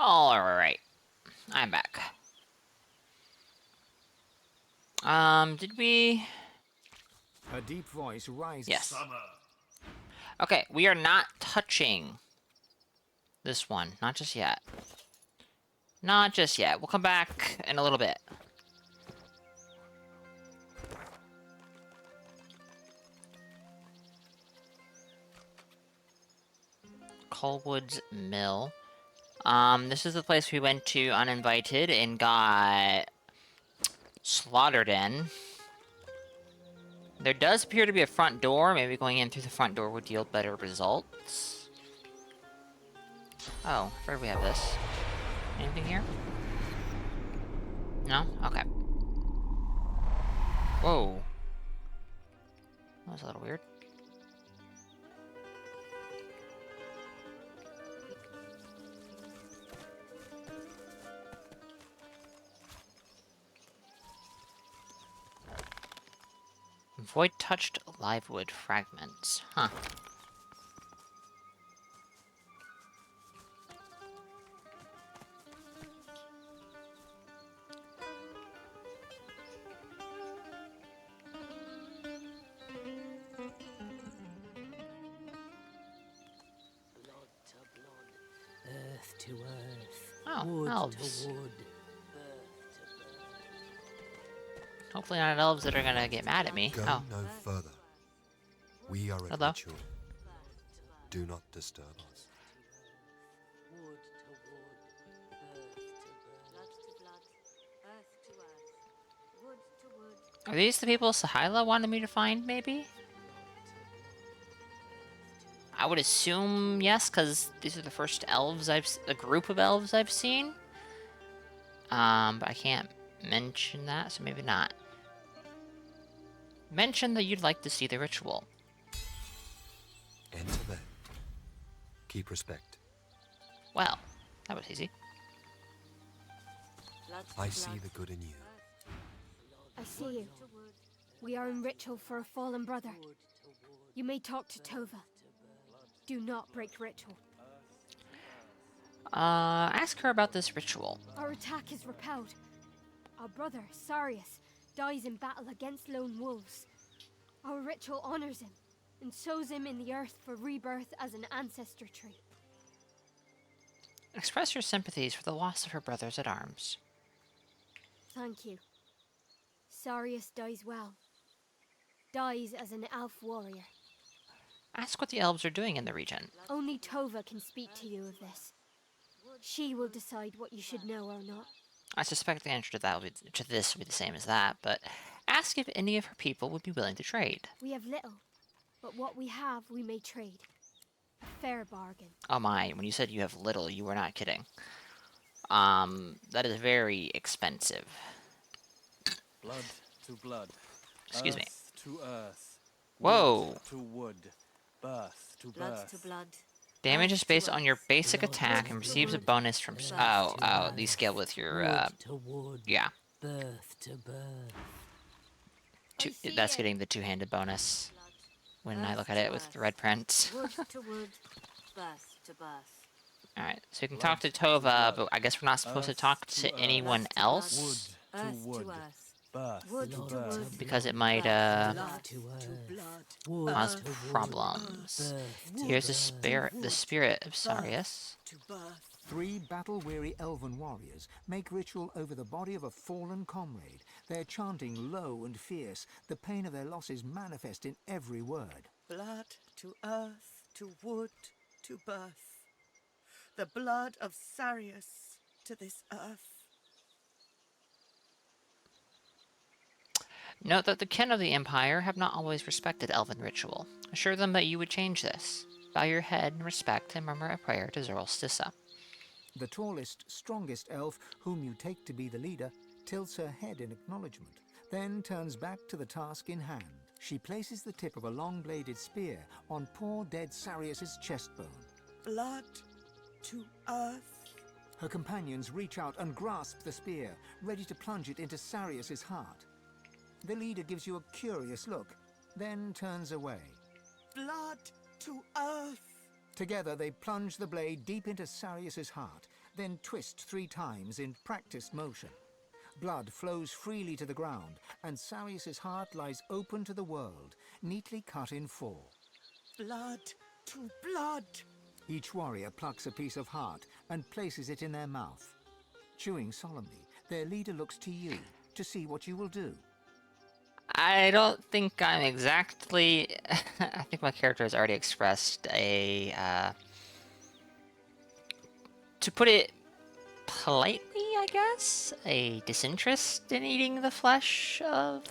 Alright. I'm back. Did we... A deep voice rises. Yes. Okay, we are not touching this one. Not just yet. Not just yet. We'll come back in a little bit. Colwood's Mill. This is the place we went to uninvited and got slaughtered in. There does appear to be a front door. Maybe going in through the front door would yield better results. Oh, I heard we have this. Anything here? No? Okay. Whoa. That was a little weird. Void touched livewood fragments. Huh. Earth to earth. Oh, wood elves. to wood. Hopefully not elves that are gonna get mad at me. Go Oh. no further. We are at Hello. ritual. Do not disturb us. Wood to wood. Earth to Blood to blood, earth to earth, wood to wood. Are these the people Sahila wanted me to find, maybe? I would assume yes, because these are the first elves a group of elves I've seen. But I can't mention that, so maybe not. Mention that you'd like to see the ritual. Enter then. Keep respect. Well, that was easy. Blood to I blood, see the good in you. I see you. We are in ritual for a fallen brother. You may talk to Tova. Do not break ritual. Ask her about this ritual. Our attack is repelled. Our brother, Sarius, dies in battle against lone wolves. Our ritual honors him and sows him in the earth for rebirth as an ancestor tree. Express your sympathies for the loss of her brothers at arms. Thank you. Sarius dies well. Dies as an elf warrior. Ask what the elves are doing in the region. Only Tova can speak to you of this. She will decide what you should know or not. I suspect the answer to this will be the same as that, but ask if any of her people would be willing to trade. We have little, but what we have we may trade. A fair bargain. Oh my, when you said you have little, you were not kidding. That is very expensive. Blood to blood. Excuse me. Earth to earth. Whoa. Wood to wood. Birth to blood birth. to blood. Damage is based on your basic attack and receives a bonus from... Oh, these scale with your, wood to wood. yeah. Birth to birth. That's getting the two-handed bonus when I look at it with the red print. Wood to wood, birth to birth. Alright, so you can talk to Tova, but I guess we're not supposed to talk to anyone else, Wood to Earth wood. to earth. Birth Wood to to birth. wood. because it might, Blood to earth. Wood cause to wood. problems. Birth to Here's birth. the spirit of Sarius. 3 battle-weary elven warriors make ritual over the body of a fallen comrade. They're chanting low and fierce. The pain of their loss is manifest in every word. Blood to earth, to wood, to birth. The blood of Sarius to this earth. Note that the kin of the Empire have not always respected elven ritual. Assure them that you would change this. Bow your head in respect and murmur a prayer to Zerl Stissa. The tallest, strongest elf, whom you take to be the leader, tilts her head in acknowledgement, then turns back to the task in hand. She places the tip of a long-bladed spear on poor dead Sarius's chestbone. Blood to earth. Her companions reach out and grasp the spear, ready to plunge it into Sarius's heart. The leader gives you a curious look, then turns away. Blood to earth. Together they plunge the blade deep into Sarius's heart then twist 3 times in practiced motion. Blood flows freely to the ground, and Sarius's heart lies open to the world, neatly cut in 4. Blood to blood. Each warrior plucks a piece of heart and places it in their mouth. Chewing solemnly, their leader looks to you to see what you will do. I don't think I'm exactly... I think my character has already expressed a... to put it politely, I guess? A disinterest in eating the flesh of,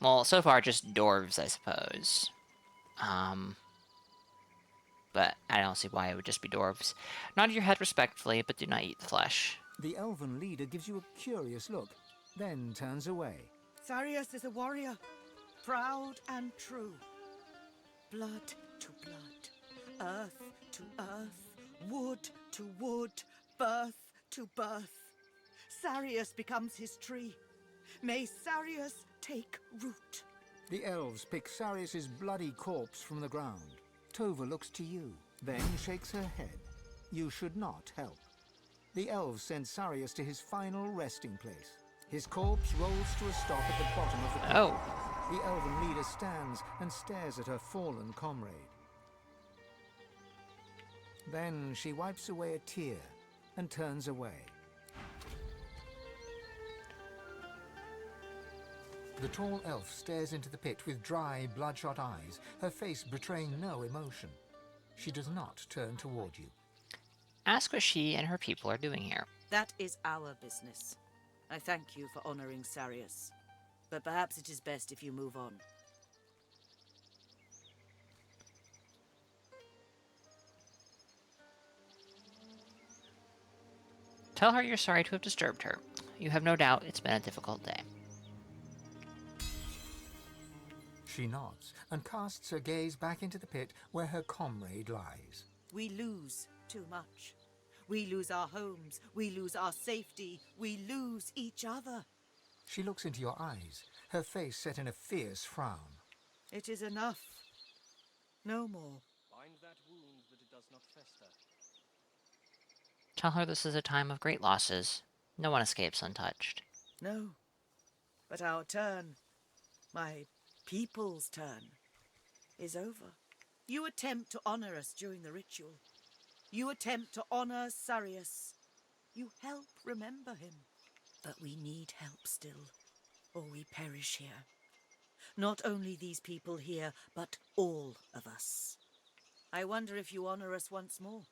well, so far just dwarves, I suppose. But I don't see why it would just be dwarves. Nod your head respectfully, but do not eat the flesh. The elven leader gives you a curious look, then turns away. Sarius is a warrior, proud and true. Blood to blood, earth to earth, wood to wood, birth to birth. Sarius becomes his tree. May Sarius take root. The elves pick Sarius's bloody corpse from the ground. Tova looks to you, then shakes her head. You should not help. The elves send Sarius to his final resting place. His corpse rolls to a stop at the bottom of the pit. Oh. The elven leader stands and stares at her fallen comrade. Then she wipes away a tear and turns away. The tall elf stares into the pit with dry, bloodshot eyes, her face betraying no emotion. She does not turn toward you. Ask what she and her people are doing here. That is our business. I thank you for honoring Sarius, but perhaps it is best if you move on. Tell her you're sorry to have disturbed her. You have no doubt it's been a difficult day. She nods and casts her gaze back into the pit where her comrade lies. We lose too much. We lose our homes, we lose our safety, we lose each other. She looks into your eyes, her face set in a fierce frown. It is enough. No more. Bind that wound that it does not fester. Tell her this is a time of great losses. No one escapes untouched. No. But our turn, my people's turn, is over. You attempt to honor us during the ritual. You attempt to honor Sarius. You help remember him. But we need help still, or we perish here. Not only these people here, but all of us. I wonder if you honor us once more.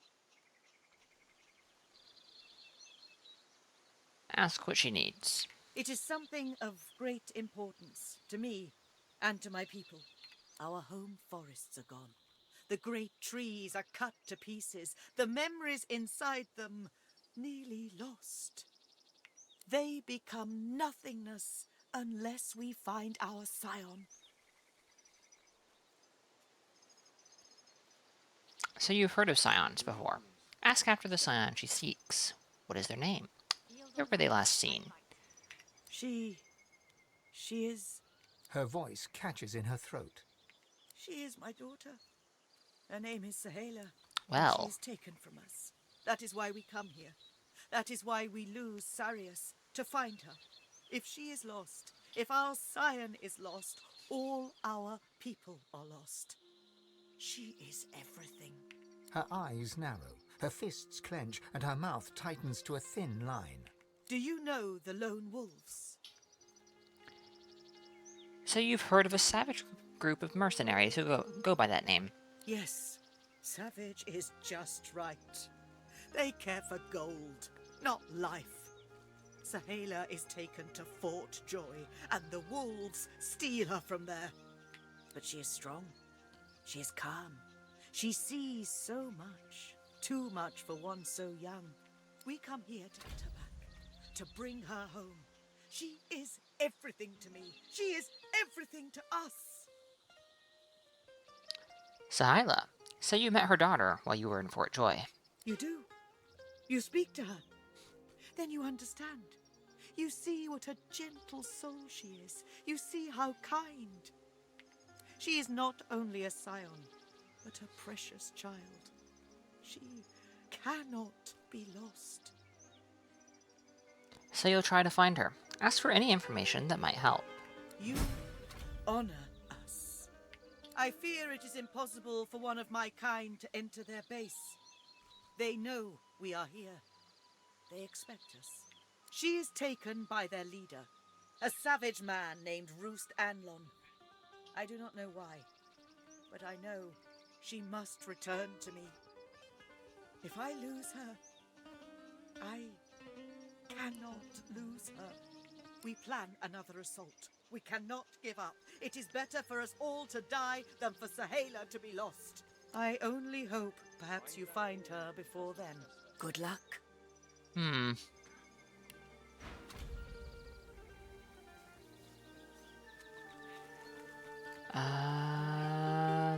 Ask what she needs. It is something of great importance to me and to my people. Our home forests are gone. The great trees are cut to pieces. The memories inside them nearly lost. They become nothingness unless we find our scion. So you've heard of scions before. Ask after the scion she seeks. What is their name? Where were they last seen? She is... Her voice catches in her throat. She is my daughter. Her name is Sahela. Well. She is taken from us. That is why we come here. That is why we lose Sarius, to find her. If she is lost, if our scion is lost, all our people are lost. She is everything. Her eyes narrow, her fists clench, and her mouth tightens to a thin line. Do you know the lone wolves? So you've heard of a savage group of mercenaries who go by that name. Yes, savage is just right. They care for gold, not life. Sahela is taken to Fort Joy, and the wolves steal her from there. But she is strong. She is calm. She sees so much, too much for one so young. We come here to get her back, to bring her home. She is everything to me. She is everything to us. Sahila, so you met her daughter while you were in Fort Joy. You do. You speak to her. Then you understand. You see what a gentle soul she is. You see how kind. She is not only a scion, but a precious child. cannot be lost. So you'll try to find her. Ask for any information that might help. You honor us. I fear it is impossible for one of my kind to enter their base. They know we are here. They expect us. She is taken by their leader, a savage man named Roost Anlon. I do not know why, but I know she must return to me. If I lose her, I cannot lose her. We plan another assault. We cannot give up. It is better for us all to die than for Sahela to be lost. I only hope perhaps you find her before then. Good luck.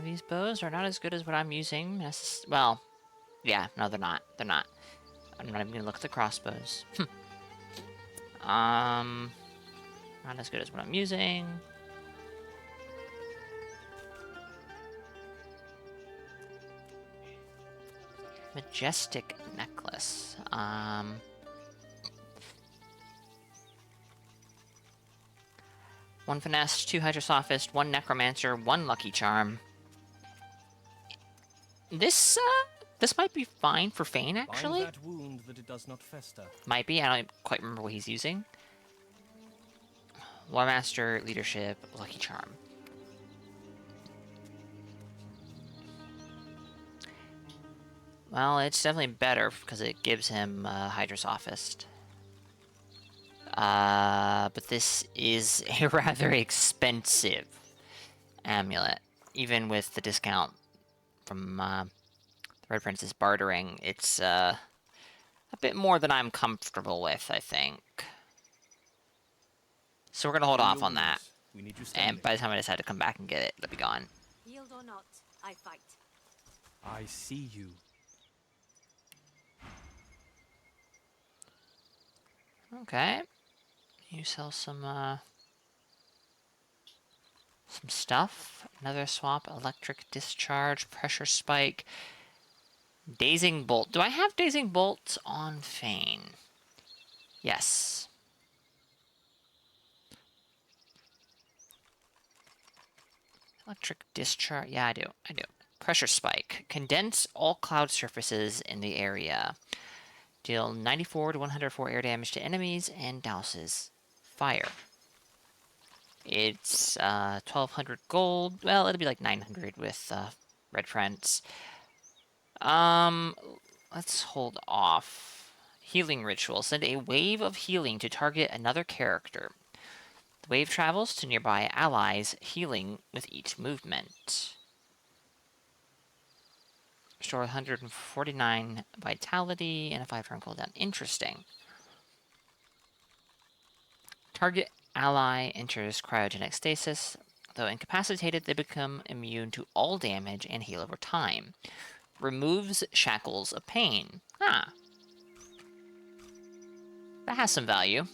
These bows are not as good as what I'm using. Well, yeah, no, they're not. They're not. I'm not even gonna look at the crossbows. Not as good as what I'm using. Majestic necklace. One finesse, 2 hydrosophist, 1 necromancer, 1 lucky charm. This might be fine for Fane, actually. Bind that wound that it does not fester. Might be. I don't quite remember what he's using. War Master, leadership, lucky charm. Well, it's definitely better because it gives him hydrosophist. But this is a rather expensive amulet. Even with the discount from the Red Princess bartering, it's a bit more than I'm comfortable with, I think. So we're going to hold off on that. And by the time I decide to come back and get it, it'll be gone. Yield or not, I fight. I see you. Okay. You sell some stuff. Another swap. Electric discharge. Pressure spike. Dazing bolt. Do I have dazing bolts on Fane? Yes. Electric discharge. Yeah, I do. I do. Pressure spike. Condense all cloud surfaces in the area. Deal 94 to 104 air damage to enemies and douses fire. It's 1,200 gold. Well, it'll be like 900 with Red Friends. Let's hold off. Healing ritual. Send a wave of healing to target another character. The wave travels to nearby allies, healing with each movement. Restore 149 vitality and a 5-turn cooldown. Interesting. Target ally enters cryogenic stasis. Though incapacitated, they become immune to all damage and heal over time. Removes shackles of pain. Ah. That has some value.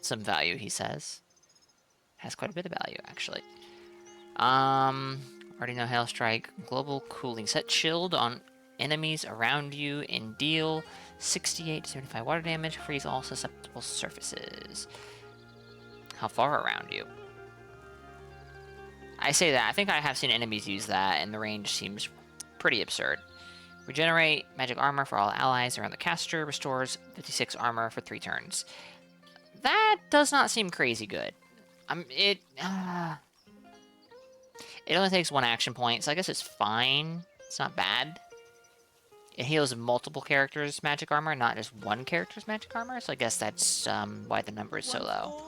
Some value, he says. Has quite a bit of value, actually. Already know Hail Strike. Global cooling. Set shield on enemies around you and deal 68 to 75 water damage. Freeze all susceptible surfaces. How far around you? I say that. I think I have seen enemies use that, and the range seems pretty absurd. Regenerate magic armor for all allies around the caster. Restores 56 armor for 3 turns. That does not seem crazy good. It only takes 1 action point, so I guess it's fine. It's not bad. It heals multiple characters' magic armor, not just one character's magic armor, so I guess that's why the number is so low.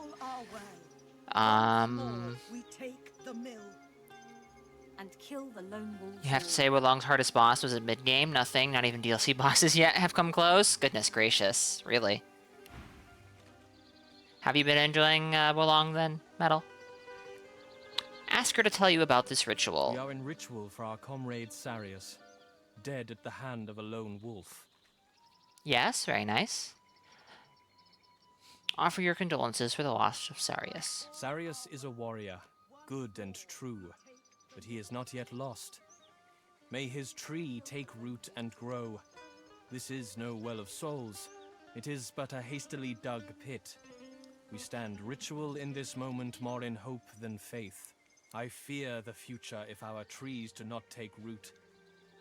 We take the mill. And kill the lone wolf. You have to say Wolong's hardest boss was at mid-game. Nothing, not even DLC bosses yet have come close. Goodness gracious, really. Have you been enjoying Wolong then, Metal? Ask her to tell you about this ritual. We are in ritual for our comrade Sarius, dead at the hand of a lone wolf. Yes, very nice. Offer your condolences for the loss of Sarius. Sarius is a warrior, good and true, but he is not yet lost. May his tree take root and grow. This is no well of souls. It is but a hastily dug pit. We stand ritual in this moment more in hope than faith. I fear the future if our trees do not take root.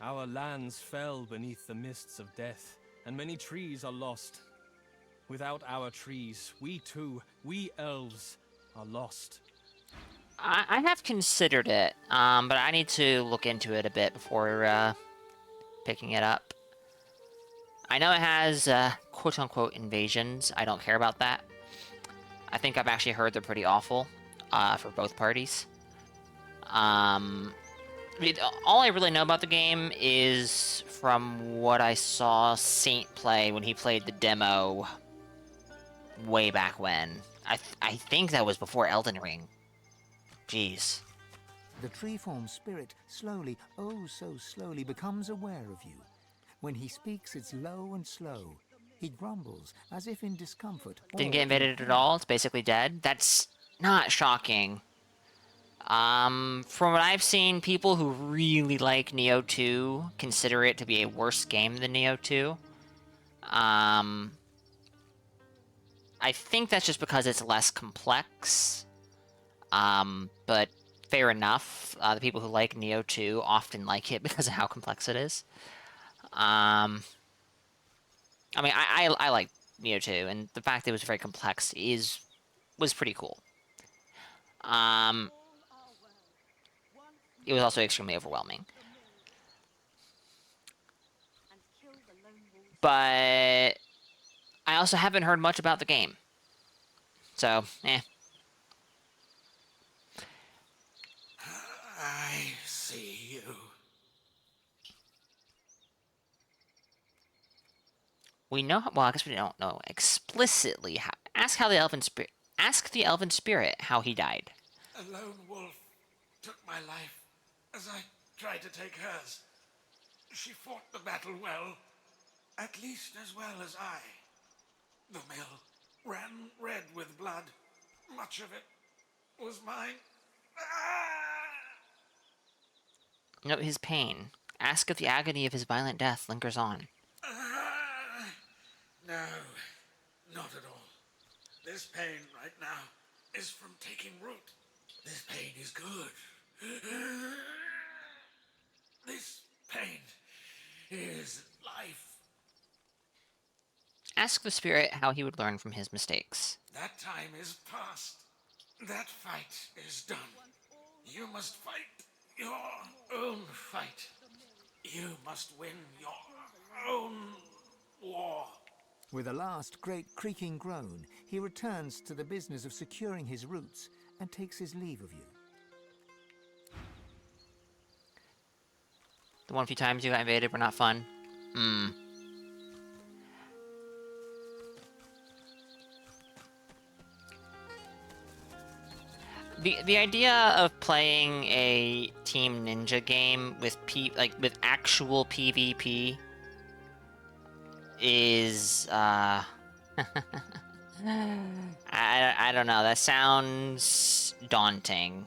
Our lands fell beneath the mists of death, and many trees are lost. Without our trees, we too, we elves, are lost. I have considered it, but I need to look into it a bit before picking it up. I know it has quote-unquote invasions. I don't care about that. I think I've actually heard they're pretty awful for both parties. I mean, all I really know about the game is from what I saw Saint play when he played the demo way back when. I think that was before Elden Ring. Jeez. The tree-form spirit slowly, oh so slowly, becomes aware of you. When he speaks, it's low and slow. He grumbles, as if in discomfort. Didn't get invaded at all. It's basically dead. That's not shocking. From what I've seen, people who really like Nioh 2 consider it to be a worse game than Nioh 2. I think that's just because it's less complex. But fair enough. The people who like Nioh 2 often like it because of how complex it is. I mean, I like Nioh 2, and the fact that it was very complex was pretty cool. It was also extremely overwhelming. But I also haven't heard much about the game. So, eh. I see you. We know, well, I guess we don't know explicitly how. Ask the elven spirit how he died. A lone wolf took my life as I tried to take hers. She fought the battle well, at least as well as I. The mill ran red with blood. Much of it was mine. Note his pain. Ask if the agony of his violent death lingers on. No, not at all. This pain right now is from taking root. This pain is good. This pain is life. Ask the spirit how he would learn from his mistakes. That time is past. That fight is done. You must fight your own fight. You must win your own war. With a last great creaking groan, he returns to the business of securing his roots and takes his leave of you. The one few times you got invaded were not fun. The idea of playing a Team Ninja game with with actual PvP is I don't know. That sounds daunting.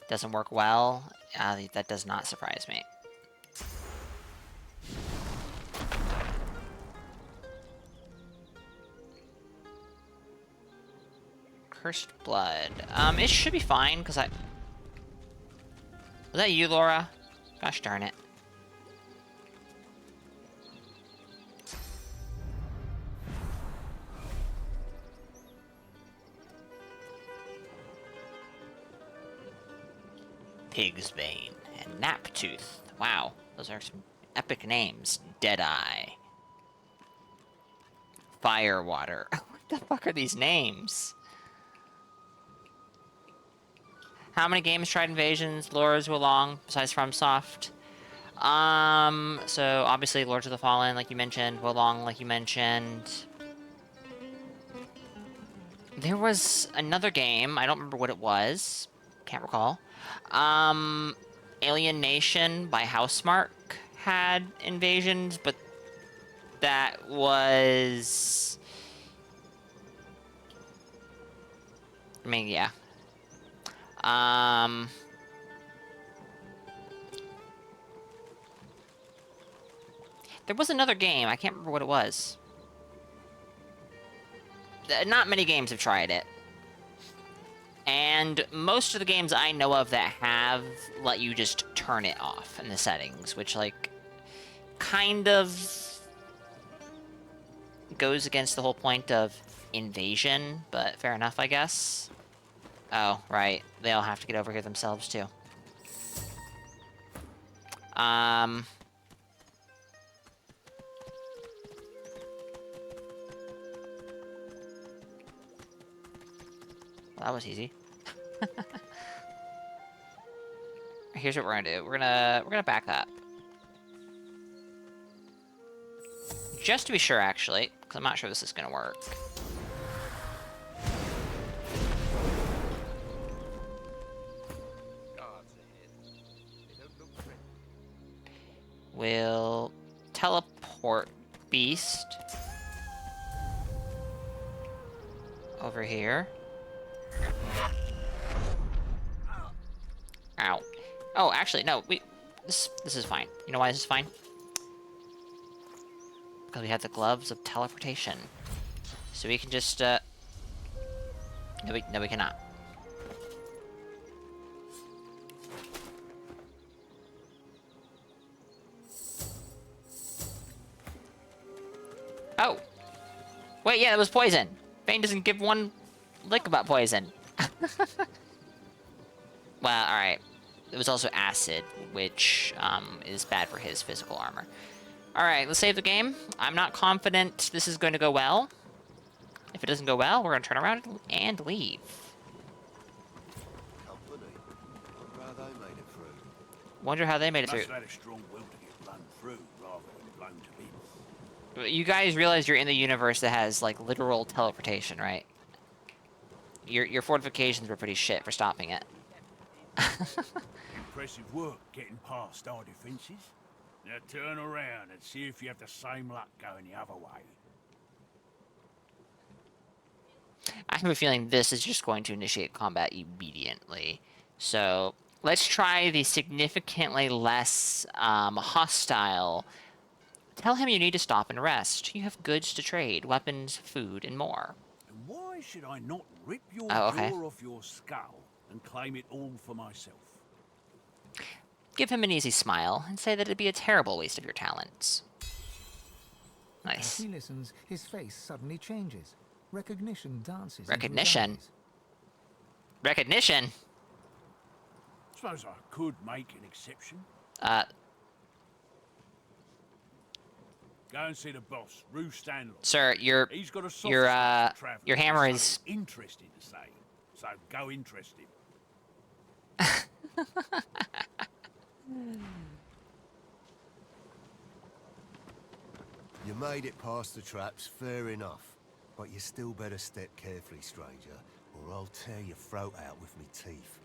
Doesn't work well. That does not surprise me. Cursed blood. It should be fine, because was that you, Laura? Gosh darn it. Pig's Bane and Naptooth. Wow, those are some epic names. Deadeye. Firewater. What the fuck are these names? How many games tried invasions? Laura's Wolong, besides FromSoft? So obviously Lords of the Fallen, like you mentioned, Wolong, like you mentioned. There was another game, I don't remember what it was. Can't recall. Alien Nation by Housemarque had invasions, but that was mean, yeah. There was another game. I can't remember what it was. Not many games have tried it. And most of the games I know of that have let you just turn it off in the settings, which, like, kind of goes against the whole point of invasion, but fair enough, I guess. Oh, right. They all have to get over here themselves, too. Well, that was easy. Here's what we're gonna do. We're gonna back up. Just to be sure, actually, because I'm not sure this is gonna work. We'll teleport Beast over here. Ow. Oh, actually, no. This is fine. You know why this is fine? Because we have the gloves of teleportation, so we can just no, we cannot. Oh, wait, yeah, it was poison. Bane doesn't give one lick about poison. Well, all right. It was also acid, which is bad for his physical armor. All right, let's save the game. I'm not confident this is going to go well. If it doesn't go well, we're going to turn around and leave. Wonder how they made it through. Must have had a strong will to get blown through rather than blown to bits. You guys realize you're in the universe that has, like, literal teleportation, right? Your fortifications were pretty shit for stopping it. Impressive work getting past our defences. Now turn around and see if you have the same luck going the other way. I have a feeling this is just going to initiate combat immediately. So let's try the significantly less hostile. Tell him you need to stop and rest. You have goods to trade, weapons, food, and more. And why should I not rip your jaw off your skull and claim it all for myself? Give him an easy smile and say that it'd be a terrible waste of your talents. Nice. As he listens, his face suddenly changes. Recognition dances. Recognition? Recognition? Suppose I could make an exception. Go and see the boss, Roost Stanley. Sir, your hammer is interesting to say. So go interest him. You made it past the traps, fair enough. But you still better step carefully, stranger, or I'll tear your throat out with me teeth.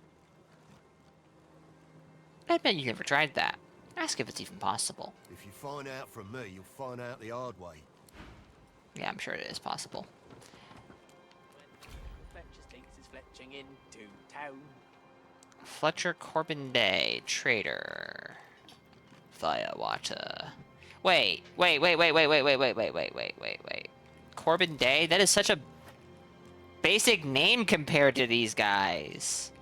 I bet you never tried that. Ask if it's even possible. If you find out from me, you'll find out the hard way. Yeah, I'm sure it is possible. Into town. Fletcher Corbin Day, trader. Firewater. Wait. Corbin Day? That is such a basic name compared to these guys.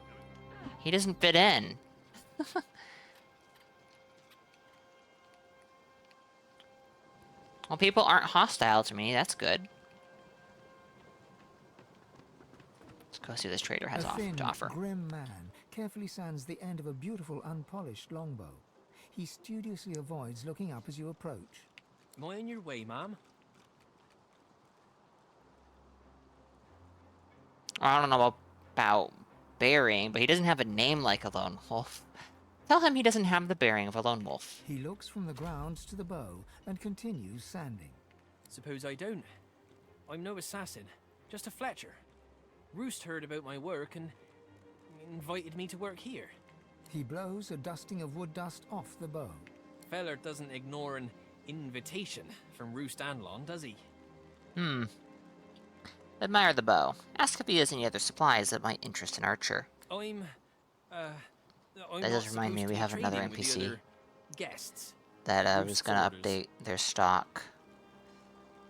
He doesn't fit in. Well, people aren't hostile to me. That's good. Let's go see what this trader has to offer. Grim man carefully sands the end of a beautiful unpolished longbow. He studiously avoids looking up as you approach. Am I on your way, ma'am? I don't know about bearing, but he doesn't have a name like a lone wolf. Tell him he doesn't have the bearing of a lone wolf. He looks from the ground to the bow and continues sanding. Suppose I don't. I'm no assassin, just a Fletcher. Roost heard about my work and invited me to work here. He blows a dusting of wood dust off the bow. Feller doesn't ignore an invitation from Roost Anlon, does he? That Admire the bow. Ask if he has any other supplies that might interest an archer. I'm That does remind me, we have another NPC that was gonna update their stock,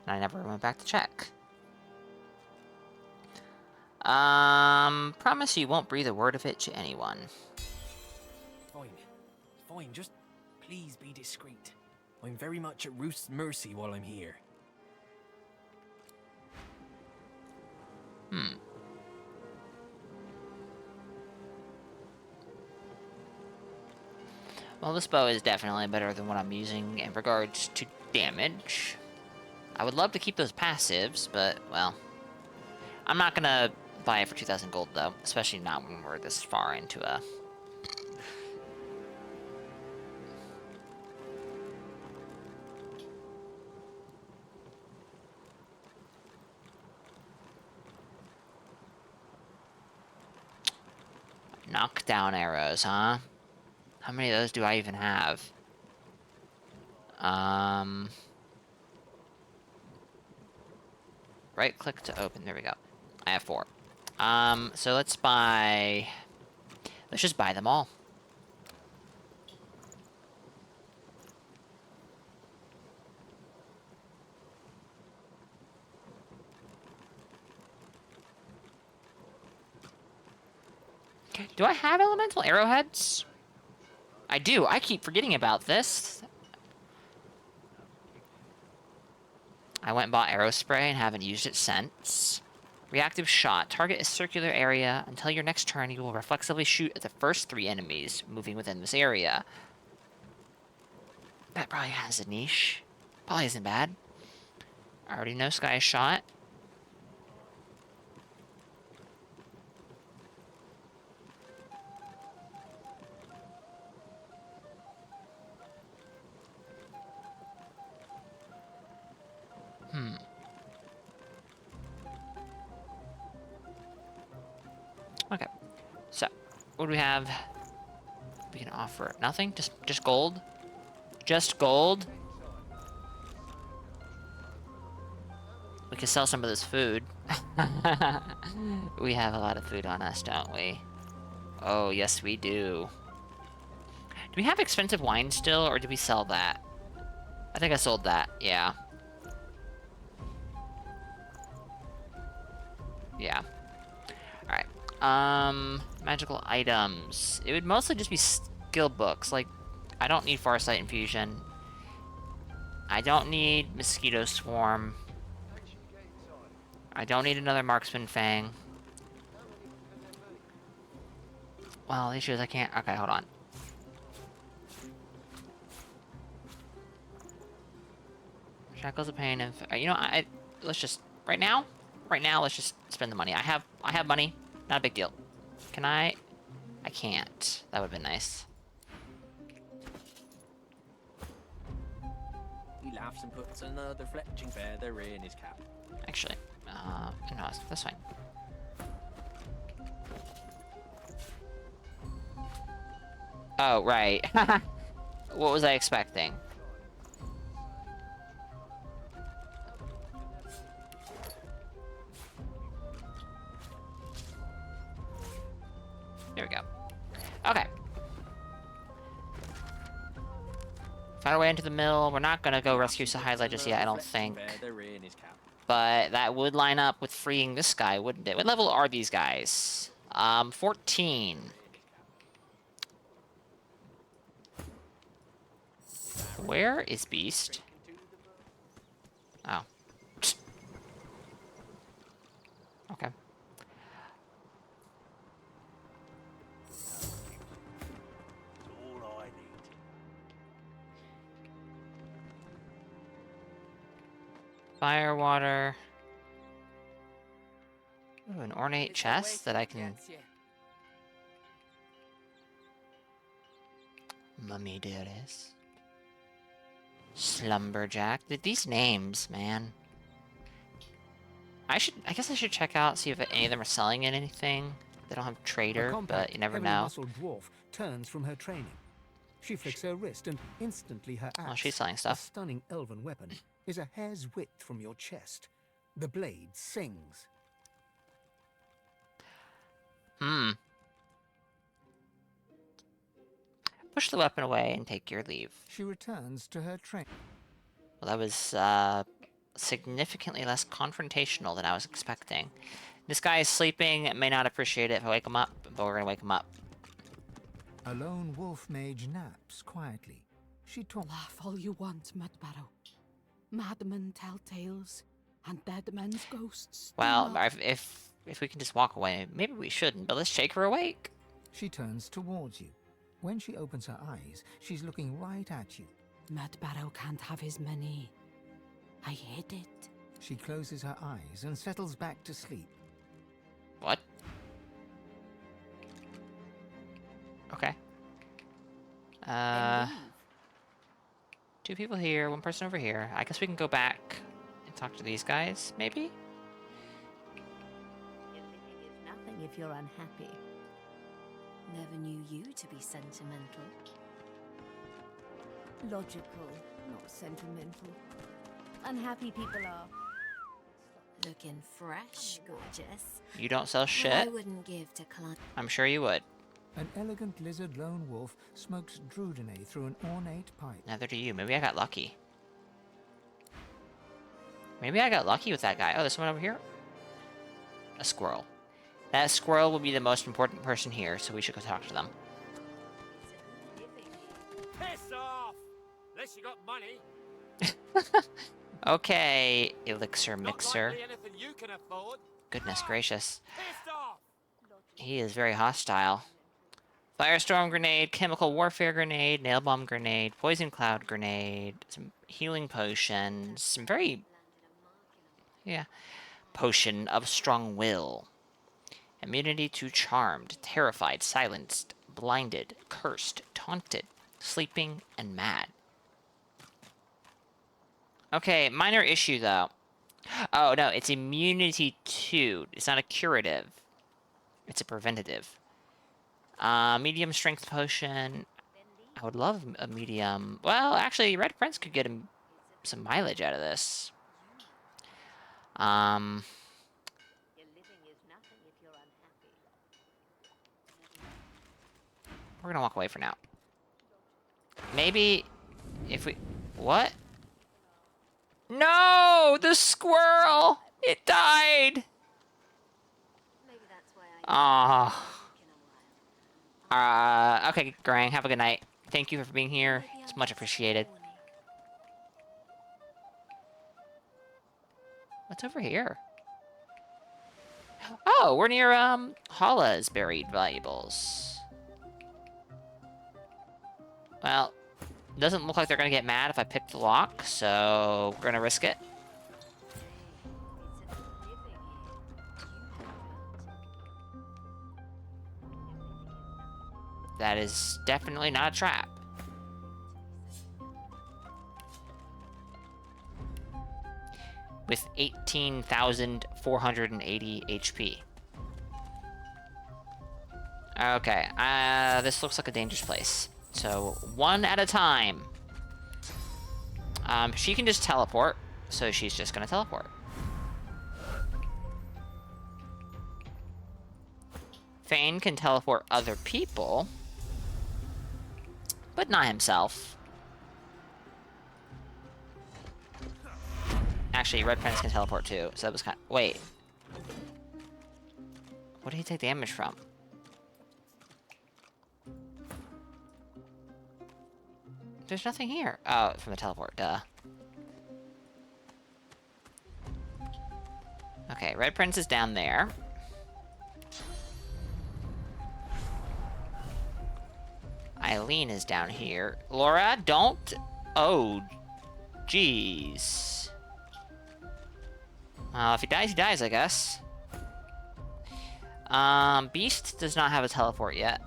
and I never went back to check. Promise you won't breathe a word of it to anyone. Fine. Fine, just please be discreet. I'm very much at Ruth's mercy while I'm here. Well, this bow is definitely better than what I'm using in regards to damage. I would love to keep those passives, but, well, I'm not gonna buy it for 2,000 gold, though, especially not when we're this far into a... knockdown arrows, huh? How many of those do I even have? Right click to open. There we go. I have 4. So let's buy... Let's just buy them all. Do I have elemental arrowheads? I do. I keep forgetting about this. I went and bought arrow spray and haven't used it since. Reactive shot. Target a circular area. Until your next turn, you will reflexively shoot at the first 3 enemies moving within this area. That probably has a niche. Probably isn't bad. I already know Sky Shot. Okay. So, what do we have? We can offer nothing. Just gold. Just gold. We can sell some of this food. We have a lot of food on us, don't we? Oh, yes, we do. Do we have expensive wine still, or did we sell that? I think I sold that, yeah. Yeah. Alright. Magical items. It would mostly just be skill books. Like, I don't need Farsight Infusion. I don't need Mosquito Swarm. I don't need another Marksman Fang. Well, the issue is I can't... Okay, hold on. Shackles of Pain and... You know, let's just... Right now, let's just spend the money. I have money. Not a big deal. Can I? I can't. That would have been nice. He laughs and puts another fletching feather in his cap. Actually, no, that's fine. Oh, right. What was I expecting? There we go. Okay. Found our way into the mill. We're not gonna go rescue Sahila just yet, I don't think. But that would line up with freeing this guy, wouldn't it? What level are these guys? 14. Where is Beast? Oh. Okay. All I need. Fire, water. Ooh, an ornate chest that I can... Mummy dearest. Slumberjack. These names, man. I guess I should check out, see if any of them are selling anything. They don't have trader, but you never know. Muscled dwarf turns from her training. She flicks her wrist, and instantly her axe, she's selling stuff. a stunning elven weapon, is a hair's width from your chest. The blade sings, Push the weapon away and take your leave. She returns to her train. Well, that was significantly less confrontational than I was expecting. This guy is sleeping. May not appreciate it if I wake him up, but we're gonna wake him up. A lone wolf mage naps quietly. She talks. Laugh all you want, Mudbarrow. Madmen tell tales, and dead men's ghosts. Well, if we can just walk away, maybe we shouldn't, but let's shake her awake. She turns towards you. When she opens her eyes, she's looking right at you. Mudbarrow can't have his money. I hid it. She closes her eyes and settles back to sleep. What? Okay. Two people here, one person over here. I guess we can go back and talk to these guys, maybe? Everything is nothing if you're unhappy. Never knew you to be sentimental. Logical, not sentimental. Unhappy people are looking fresh, gorgeous. You don't sell I shit? wouldn't give to climb. I'm sure you would. An elegant lizard lone wolf smokes Druidine through an ornate pipe. Neither do you. Maybe I got lucky. Maybe I got lucky with that guy. Oh, there's someone over here. A squirrel. That squirrel will be the most important person here, so we should go talk to them. Piss off! Unless you got money. Okay, elixir mixer. Not likely anything you can afford. Goodness gracious. Pissed off! He is very hostile. Firestorm grenade, chemical warfare grenade, nail bomb grenade, poison cloud grenade, some healing potions, some very... yeah. Potion of strong will. Immunity to charmed, terrified, silenced, blinded, cursed, taunted, sleeping, and mad. Okay, minor issue though. Oh no, it's immunity to. It's not a curative. It's a preventative. Medium strength potion. I would love a medium. Well, actually, Red Prince could get him some mileage out of this. We're gonna walk away for now. Maybe if we... What? No! The squirrel! It died! Ah. Okay, Grang, have a good night. Thank you for being here. It's much appreciated. What's over here? Oh, we're near, Hala's buried valuables. Well, doesn't look like they're gonna get mad if I pick the lock, so we're gonna risk it. That is definitely not a trap. With 18,480 HP. Okay, this looks like a dangerous place. So, one at a time. She can just teleport, so she's just gonna teleport. Fane can teleport other people, but not himself. Actually, Red Prince can teleport too, so that was kind of... Wait. What did he take damage from? There's nothing here. Oh, from the teleport, duh. Okay, Red Prince is down there. Eileen is down here. Laura, don't... Oh, jeez. If he dies, I guess. Beast does not have a teleport yet.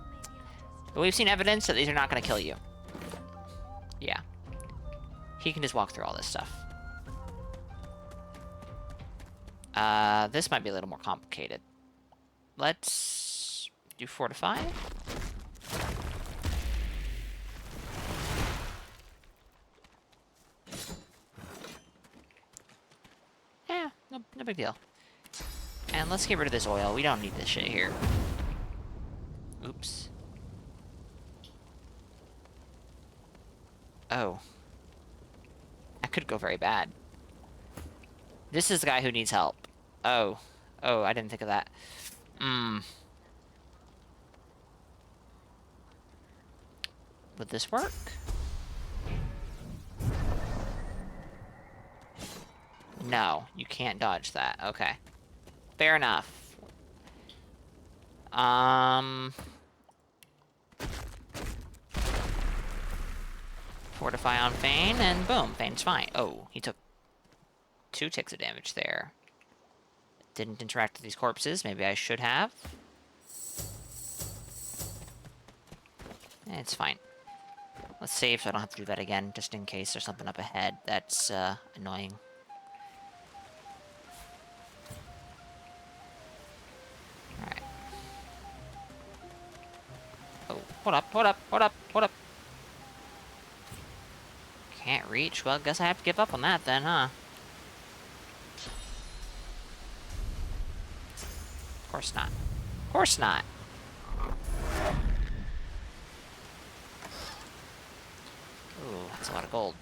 But we've seen evidence that these are not going to kill you. Yeah. He can just walk through all this stuff. This might be a little more complicated. Let's do fortify. Yeah, no big deal. And let's get rid of this oil. We don't need this shit here. Oops. Oh. That could go very bad. This is the guy who needs help. Oh. Oh, I didn't think of that. Would this work? No, you can't dodge that. Okay. Fair enough. Fortify on Fane, and boom, Fane's fine. Oh, he took 2 ticks of damage there. Didn't interact with these corpses. Maybe I should have. It's fine. Let's save so I don't have to do that again, just in case there's something up ahead that's annoying. Alright. Oh, hold up, hold up, hold up, hold up. Can't reach? Well, I guess I have to give up on that then, huh? Of course not. Of course not. Ooh, that's a lot of gold.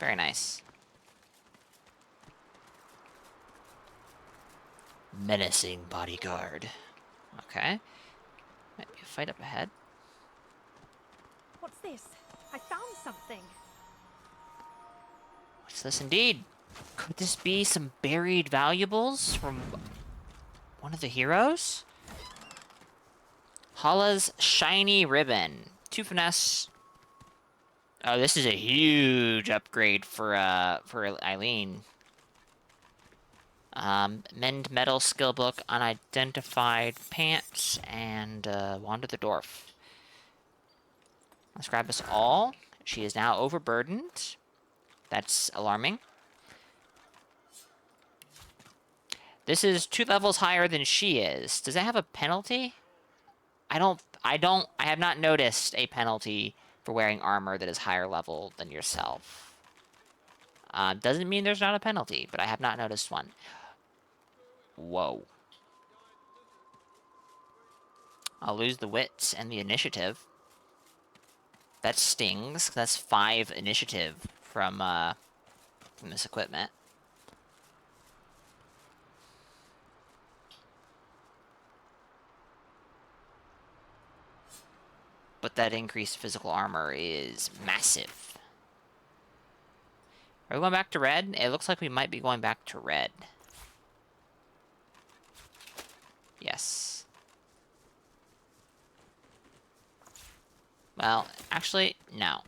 Very nice. Menacing bodyguard. Okay. Might be a fight up ahead. What's this? I found something. What's this indeed? Could this be some buried valuables from one of the heroes? Hala's shiny ribbon. 2 finesse. Oh, this is a huge upgrade for Eileen. Mend metal skill book, unidentified pants, and wand of the dwarf. Let's grab us all. She is now overburdened. That's alarming. This is 2 levels higher than she is. Does that have a penalty? I have not noticed a penalty for wearing armor that is higher level than yourself. Doesn't mean there's not a penalty, but I have not noticed one. Whoa. I'll lose the wits and the initiative. That stings. That's 5 initiative from this equipment. But that increased physical armor is massive. Are we going back to red? It looks like we might be going back to red. Yes. Well, actually, no.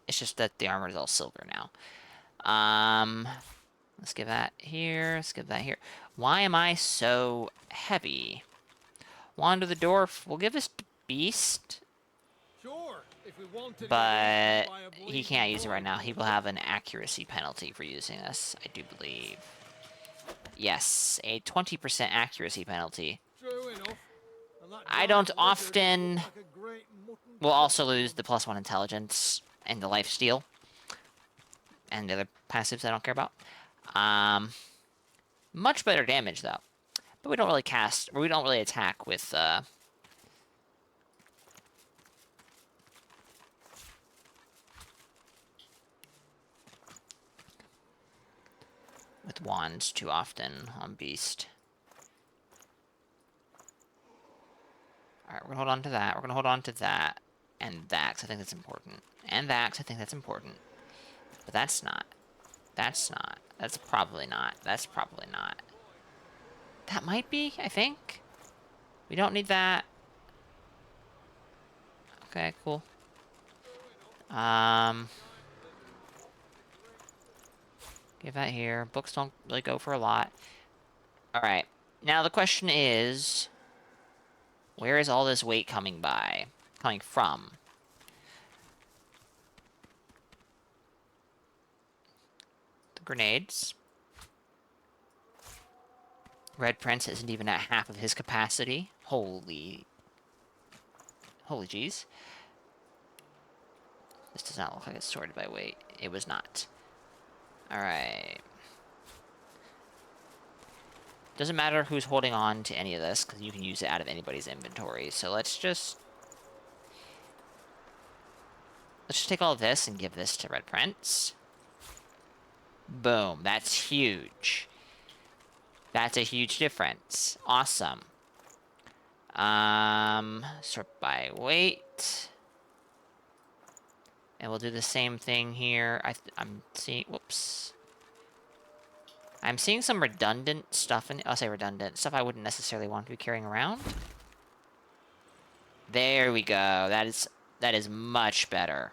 It's just that the armor is all silver now. Let's give that here. Let's give that here. Why am I so heavy? Wand of the Dwarf will give us Beast. Sure, if we wanted But he can't use it right now. He will have an accuracy penalty for using this, I do believe. Yes, a 20% accuracy penalty. True enough. I don't often... We'll also lose the +1 intelligence and the life steal. And the other passives I don't care about. Much better damage, though. But we don't really cast... Or we don't really attack with... with wands too often on Beast. Alright, we're gonna hold on to that. We're gonna hold on to that. And that, 'cause I think that's important. And that, 'cause I think that's important. But that's not. That's not. That's probably not. That's probably not. That might be, I think. We don't need that. Okay, cool. Give that here. Books don't really go for a lot. Alright. Now the question is... where is all this weight coming from? The grenades. Red Prince isn't even at half of his capacity. Holy jeez. This does not look like it's sorted by weight. It was not. Alright. Doesn't matter who's holding on to any of this, because you can use it out of anybody's inventory. So let's just Let's just take all this and give this to Red Prince. Boom. That's huge. That's a huge difference. Awesome. Sort by weight. And we'll do the same thing here. I'm seeing... Whoops. I'm seeing some redundant stuff in... I'll say redundant. Stuff I wouldn't necessarily want to be carrying around. There we go. That is much better.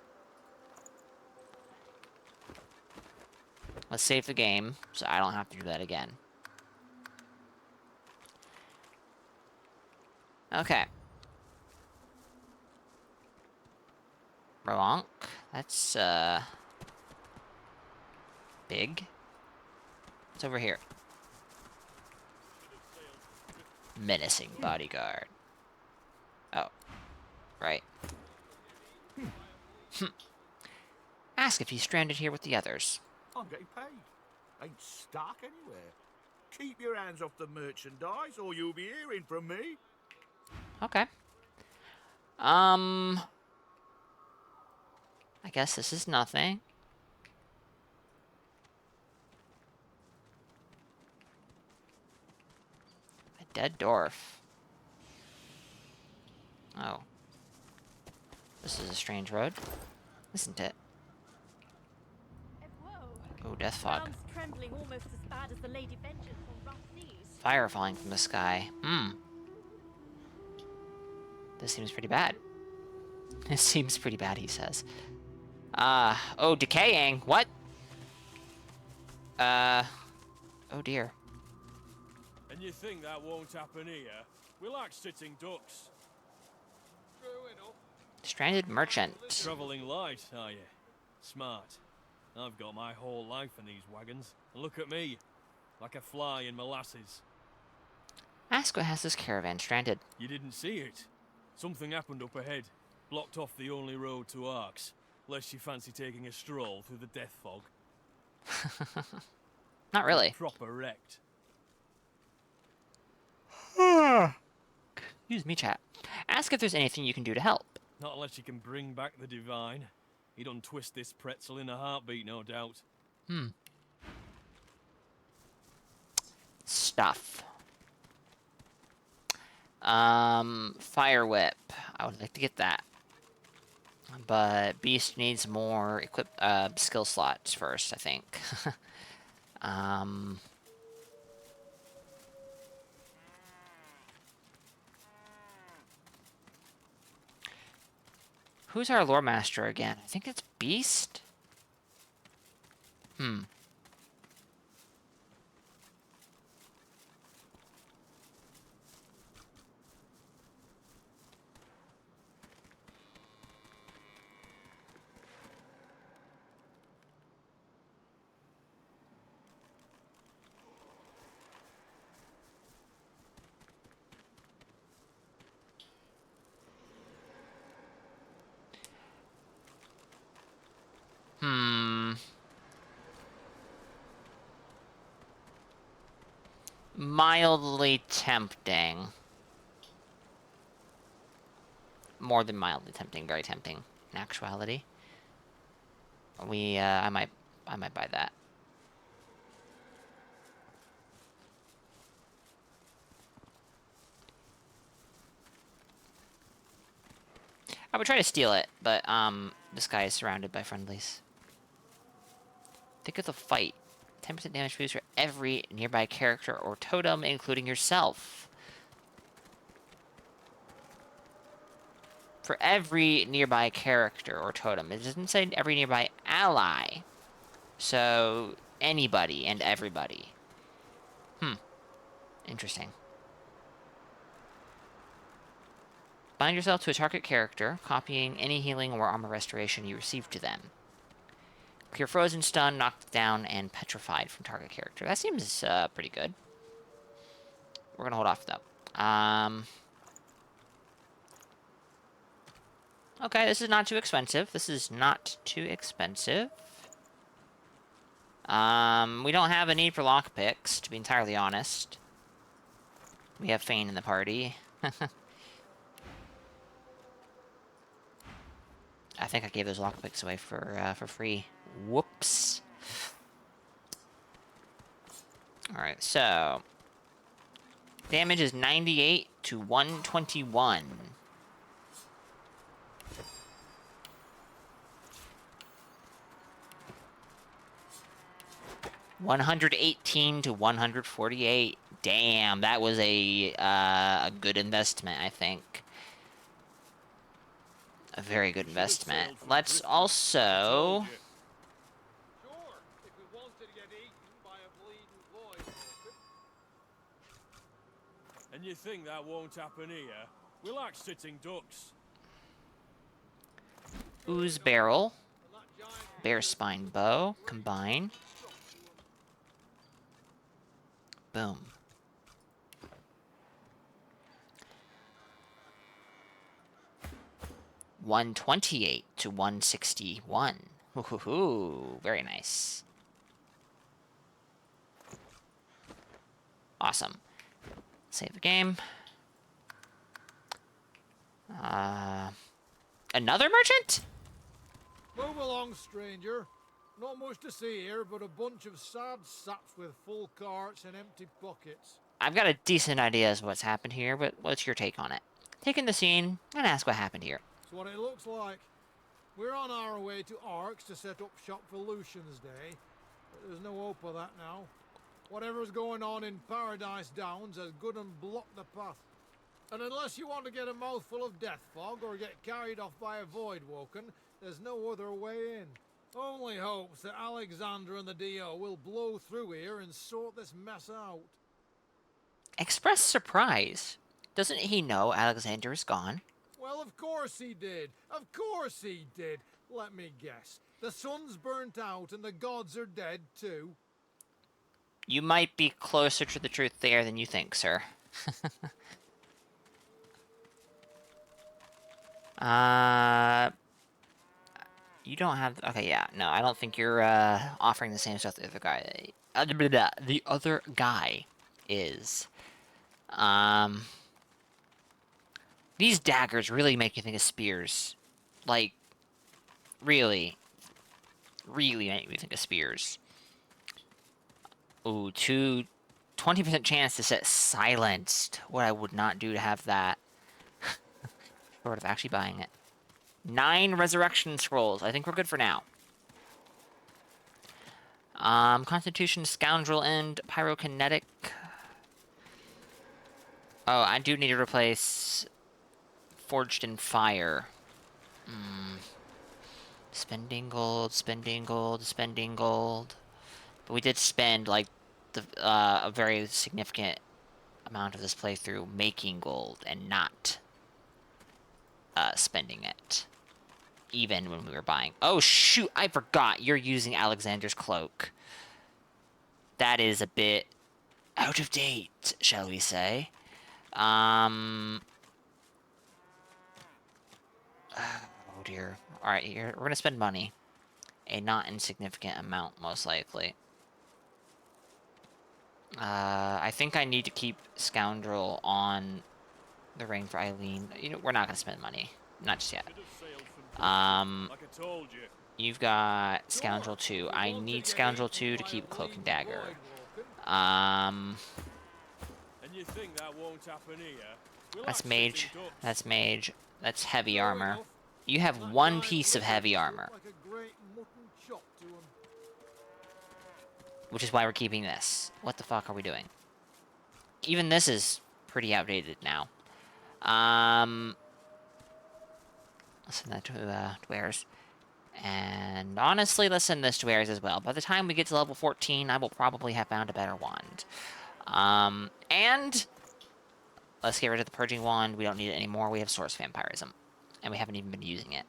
Let's save the game, so I don't have to do that again. Okay. Bronk. That's, big. What's over here? Menacing bodyguard. Oh. Right. Ask if he's stranded here with the others. I'm getting paid. Ain't stuck anywhere. Keep your hands off the merchandise, or you'll be hearing from me. Okay. I guess this is nothing. A dead dwarf. Oh. This is a strange road, isn't it? Oh, death fog. Ground's trembling almost as bad as the Lady Vengeance on rough seas. Fire falling from the sky. This seems pretty bad. This seems pretty bad, he says. Oh, decaying. What? Oh dear. And you think that won't happen here? We're like sitting ducks. Stranded merchant. Traveling light, are you? Smart. I've got my whole life in these wagons. And look at me. Like a fly in molasses. Ask what has this caravan stranded. You didn't see it. Something happened up ahead. Blocked off the only road to Arx. Lest you fancy taking a stroll through the death fog. Not really. Proper wrecked. Excuse me, chat. Ask if there's anything you can do to help. Not unless you can bring back the divine. He'd untwist this pretzel in a heartbeat, no doubt. Stuff. Fire whip. I would like to get that. But Beast needs more skill slots first, I think. Who's our lore master again? I think it's Beast? Mildly tempting. More than mildly tempting, very tempting in actuality. I might buy that. I would try to steal it, but this guy is surrounded by friendlies. Think of the fight. 10% damage boost for every nearby character or totem, including yourself. For every nearby character or totem. It doesn't say every nearby ally. So, anybody and everybody. Interesting. Bind yourself to a target character, copying any healing or armor restoration you receive to them. Clear frozen, stun, knocked down, and petrified from target character. That seems pretty good. We're gonna hold off though. Okay, this is not too expensive. This is not too expensive. We don't have a need for lockpicks, to be entirely honest. We have Fane in the party. I think I gave those lockpicks away for free. Whoops. Alright, so... damage is 98 to 121. $118 to 148. Damn, that was a good investment, I think. A very good investment. Let's also... And you think that won't happen here? We like sitting ducks. Ooze barrel. Bear spine bow. Combine. Boom. $128 to 161. Hoo-hoo-hoo. Very nice. Awesome. Save the game. Another merchant? Move along, stranger. Not much to see here, but a bunch of sad saps with full carts and empty pockets. I've got a decent idea as to what's happened here, but what's your take on it? Take in the scene and ask what happened here. That's what it looks like. We're on our way to Arx to set up shop for Lucian's Day, but there's no hope of that now. Whatever's going on in Paradise Downs has good and blocked the path. And unless you want to get a mouthful of death fog or get carried off by a void woken, there's no other way in. Only hopes that Alexander and the D.O. will blow through here and sort this mess out. Express surprise. Doesn't he know Alexander is gone? Well, of course he did. Of course he did. Let me guess. The sun's burnt out and the gods are dead too. You might be closer to the truth there than you think, sir. You don't have... okay, yeah. No, I don't think you're offering the same stuff the other guy... the other guy is. These daggers really make you think of spears. Like, really. Really make me think of spears. Ooh, 20% chance to set silenced. What I would not do to have that. Short of actually buying it. 9 resurrection scrolls. I think we're good for now. Constitution, Scoundrel End, Pyrokinetic. Oh, I do need to replace Forged in Fire. Spending gold, spending gold, spending gold. But we did spend, like, a very significant amount of this playthrough making gold and not spending it. Even when we were buying. Oh, shoot! I forgot you're using Alexander's cloak. That is a bit out of date, shall we say. Oh, dear. Alright, we're gonna spend money. A not insignificant amount, most likely. I think I need to keep Scoundrel on the ring for Eileen. You know, we're not gonna spend money. Not just yet. You've got Scoundrel 2. I need Scoundrel 2 to keep Cloak and Dagger. That's Mage. That's Mage. That's Heavy Armor. You have one piece of Heavy Armor. Which is why we're keeping this. What the fuck are we doing? Even this is pretty outdated now. Let's send that to Wares. And honestly, let's send this to Wares as well. By the time we get to level 14, I will probably have found a better wand. And let's get rid of the Purging Wand. We don't need it anymore. We have Source Vampirism. And we haven't even been using it.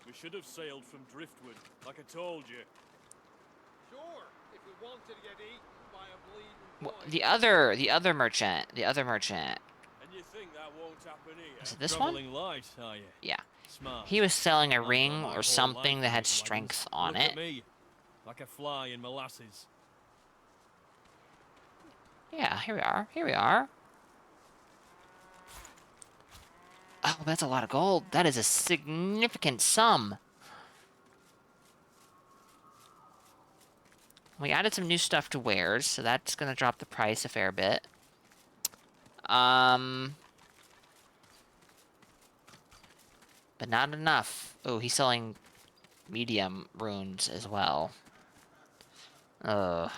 We should have sailed from Driftwood, like I told you. Sure, if we wanted to get eaten by a bleeding Well, the other merchant. And you think that won't happen here? Is it this one? Light, are you? Yeah. Smart. He was selling a ring or something that had strength on Look it. at me, like a fly in molasses. Yeah, here we are. Here we are. Wow, that's a lot of gold. That is a significant sum. We added some new stuff to wares, so that's going to drop the price a fair bit. But not enough. Oh, he's selling medium runes as well. Ugh.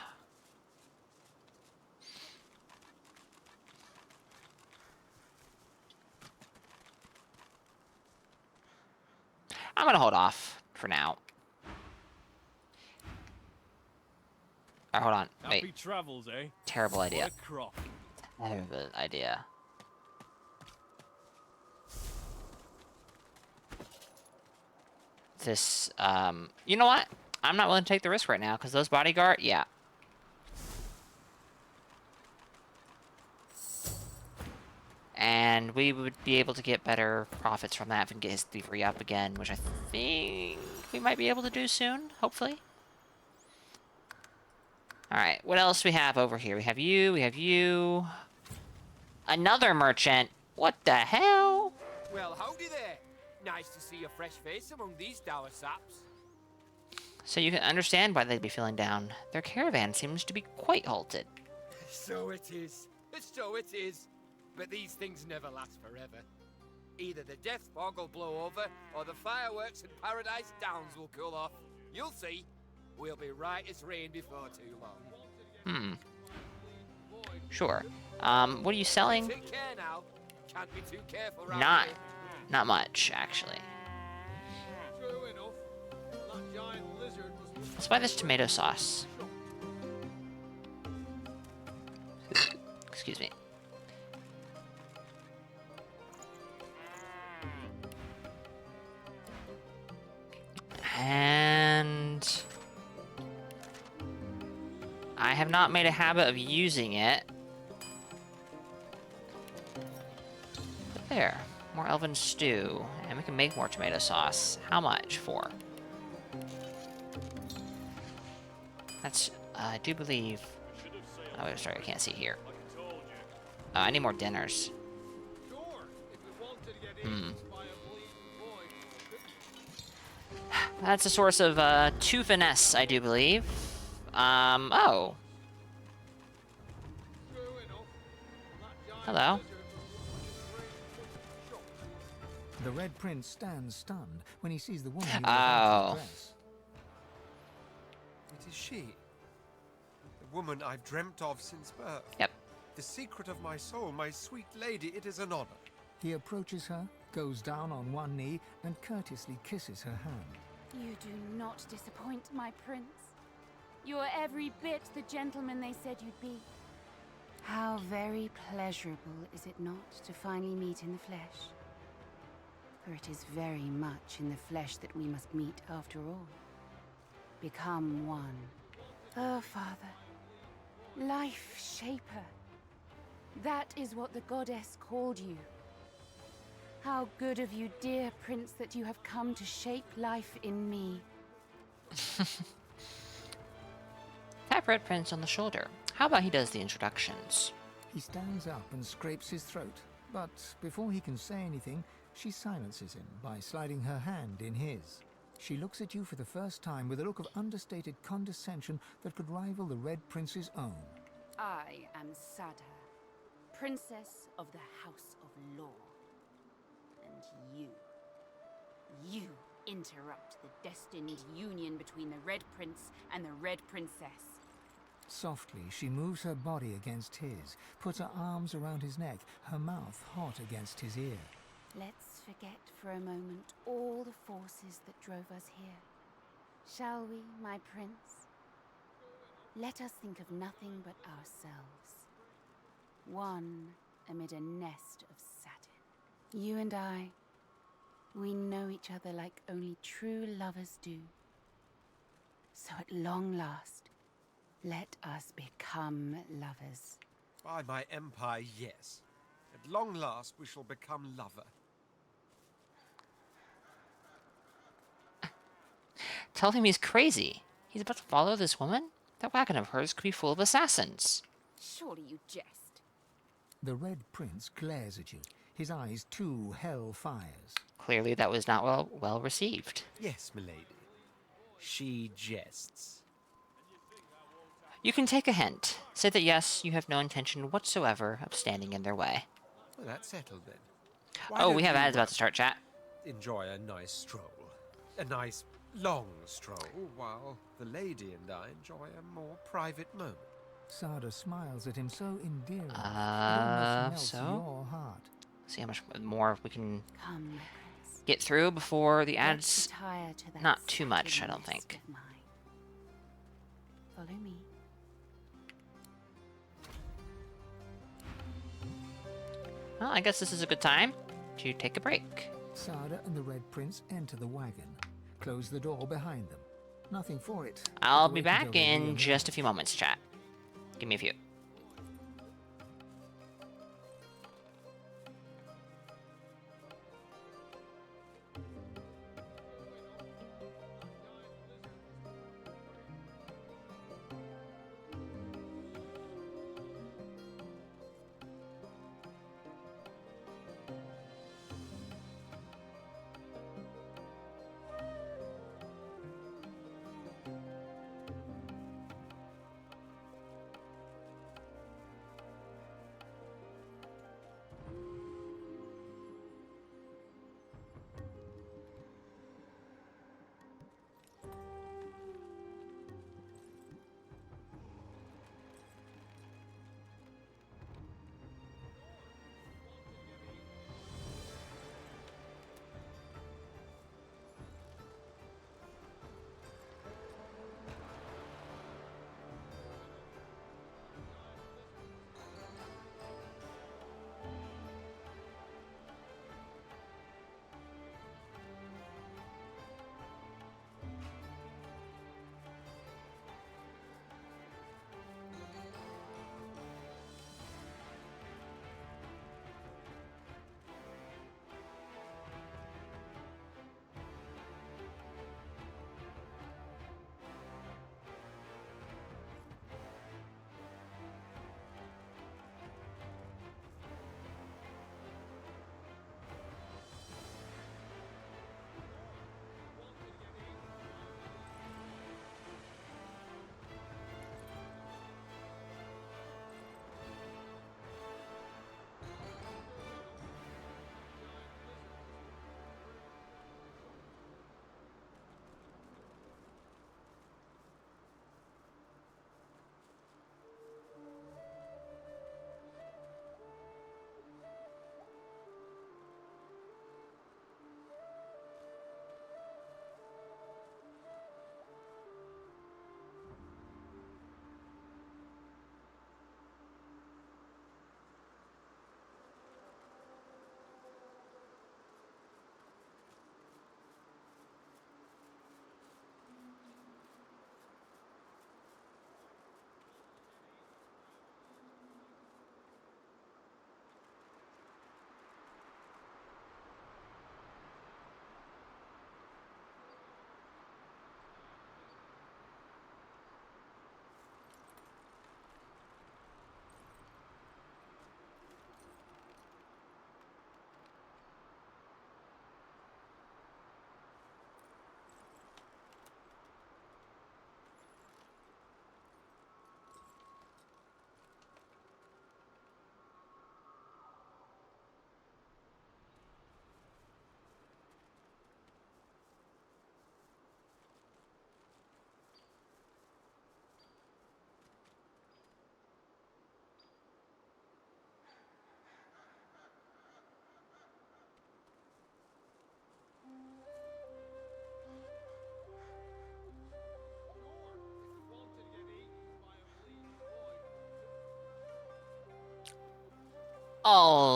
I'm gonna hold off for now. Alright, hold on. Wait. Happy travels, eh? Terrible idea. What a crop. Terrible idea. This, you know what? I'm not willing to take the risk right now, because those bodyguard, yeah. And we would be able to get better profits from that if we can get his thievery up again, which I think we might be able to do soon, hopefully. Alright, what else we have over here? We have you. Another merchant. What the hell? Well, howdy there. Nice to see a fresh face among these dour saps. So you can understand why they'd be feeling down. Their caravan seems to be quite halted. So it is. So it is. But these things never last forever. Either the death fog will blow over, or the fireworks in Paradise Downs will cool off. You'll see. We'll be right as rain before too long. Sure. What are you selling? Take care now. Can't be too careful around Not much, actually. Let's buy this tomato sauce. Excuse me. And I have not made a habit of using it. But there, more elven stew, and we can make more tomato sauce. How much for? That's, I do believe. Oh, sorry, I can't see here. I need more dinners. That's a source of 2 finesse, I do believe. Oh. Hello. The Red Prince stands stunned when he sees the woman he was Oh. about to address. It is she. The woman I've dreamt of since birth. Yep. The secret of my soul, my sweet lady, it is an honor. He approaches her, goes down on one knee, and courteously kisses her hand. You do not disappoint, my prince. You are every bit the gentleman they said you'd be. How very pleasurable, is it not, to finally meet in the flesh? For it is very much in the flesh that we must meet after all. Become one. Oh, Father. Life shaper. That is what the goddess called you. How good of you, dear prince, that you have come to shape life in me. Tap Red Prince on the shoulder. How about he does the introductions? He stands up and scrapes his throat, but before he can say anything, she silences him by sliding her hand in his. She looks at you for the first time with a look of understated condescension that could rival the Red Prince's own. I am Sada, princess of the House of Law. And you interrupt the destined union between the Red Prince and the Red Princess. Softly, she moves her body against his, puts her arms around his neck, her mouth hot against his ear. Let's forget for a moment all the forces that drove us here. Shall we, my prince? Let us think of nothing but ourselves. One amid a nest of satin. You and I, we know each other like only true lovers do. So at long last, let us become lovers. By my empire, yes. At long last, we shall become lover. Tell him he's crazy. He's about to follow this woman? That wagon of hers could be full of assassins. Surely you jest. The Red Prince glares at you. his eyes two hell fires. Clearly that was not well received. Yes, milady. She jests. You can take a hint. Say that yes, you have no intention whatsoever of standing in their way. Well, that's settled then. Oh, we have ads about to start, chat. Enjoy a nice stroll. A nice, long stroll, while the lady and I enjoy a more private moment. Sada smiles at him so endearing. It almost melts your heart. See how much more we can Come, my prince. get through before the Let's ads. retire to that Not too much, I sacred don't think. nest of mine. Follow me. Well, I guess this is a good time to take a break. Sada and the Red Prince enter the wagon, close the door behind them. Nothing for it. I'll but be wait until back they in realize. just a few moments, chat. Give me a few.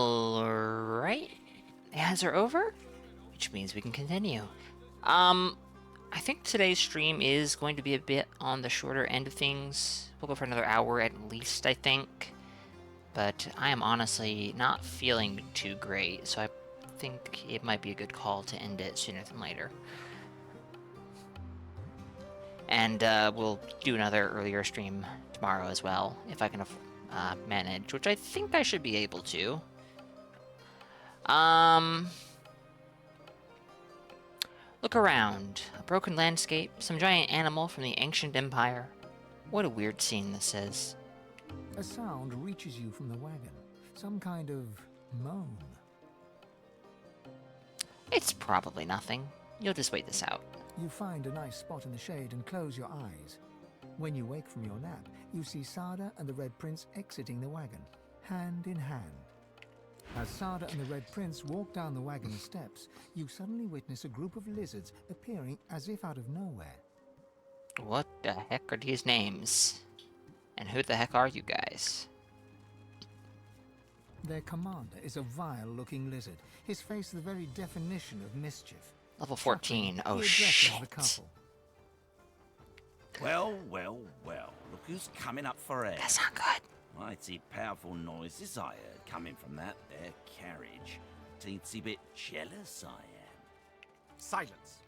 Alright. The ads are over, which means we can continue. I think today's stream is going to be a bit on the shorter end of things. We'll go for another hour at least, I think. But I am honestly not feeling too great, so I think it might be a good call to end it sooner than later. And we'll do another earlier stream tomorrow as well, if I can manage, which I think I should be able to. Look around. A broken landscape, some giant animal from the ancient empire. What a weird scene this is. A sound reaches you from the wagon. Some kind of moan. It's probably nothing. You'll just wait this out. You find a nice spot in the shade and close your eyes. When you wake from your nap, you see Sada and the Red Prince exiting the wagon, hand in hand. As Sada and the Red Prince walk down the wagon steps, you suddenly witness a group of lizards appearing as if out of nowhere. What the heck are these names? And who the heck are you guys? Their commander is a vile-looking lizard, his face the very definition of mischief. Level 14. Oh, He addresses shit. the couple. Well, well, well. Look who's coming up for air. That's not good. Mighty powerful noises I heard coming from that there carriage. Teensy bit jealous I am. Silence.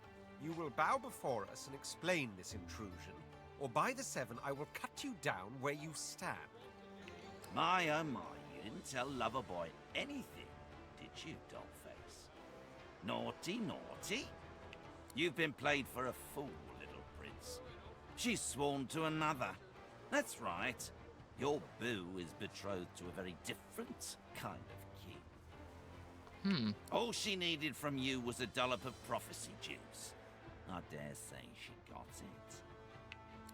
You will bow before us and explain this intrusion, or by the seven I will cut you down where you stand. My oh my, you didn't tell Loverboy anything, did you, Dollface? Naughty, naughty. You've been played for a fool, little prince. She's sworn to another. That's right. Your boo is betrothed to a very different kind of king. All she needed from you was a dollop of prophecy juice. I dare say she got it.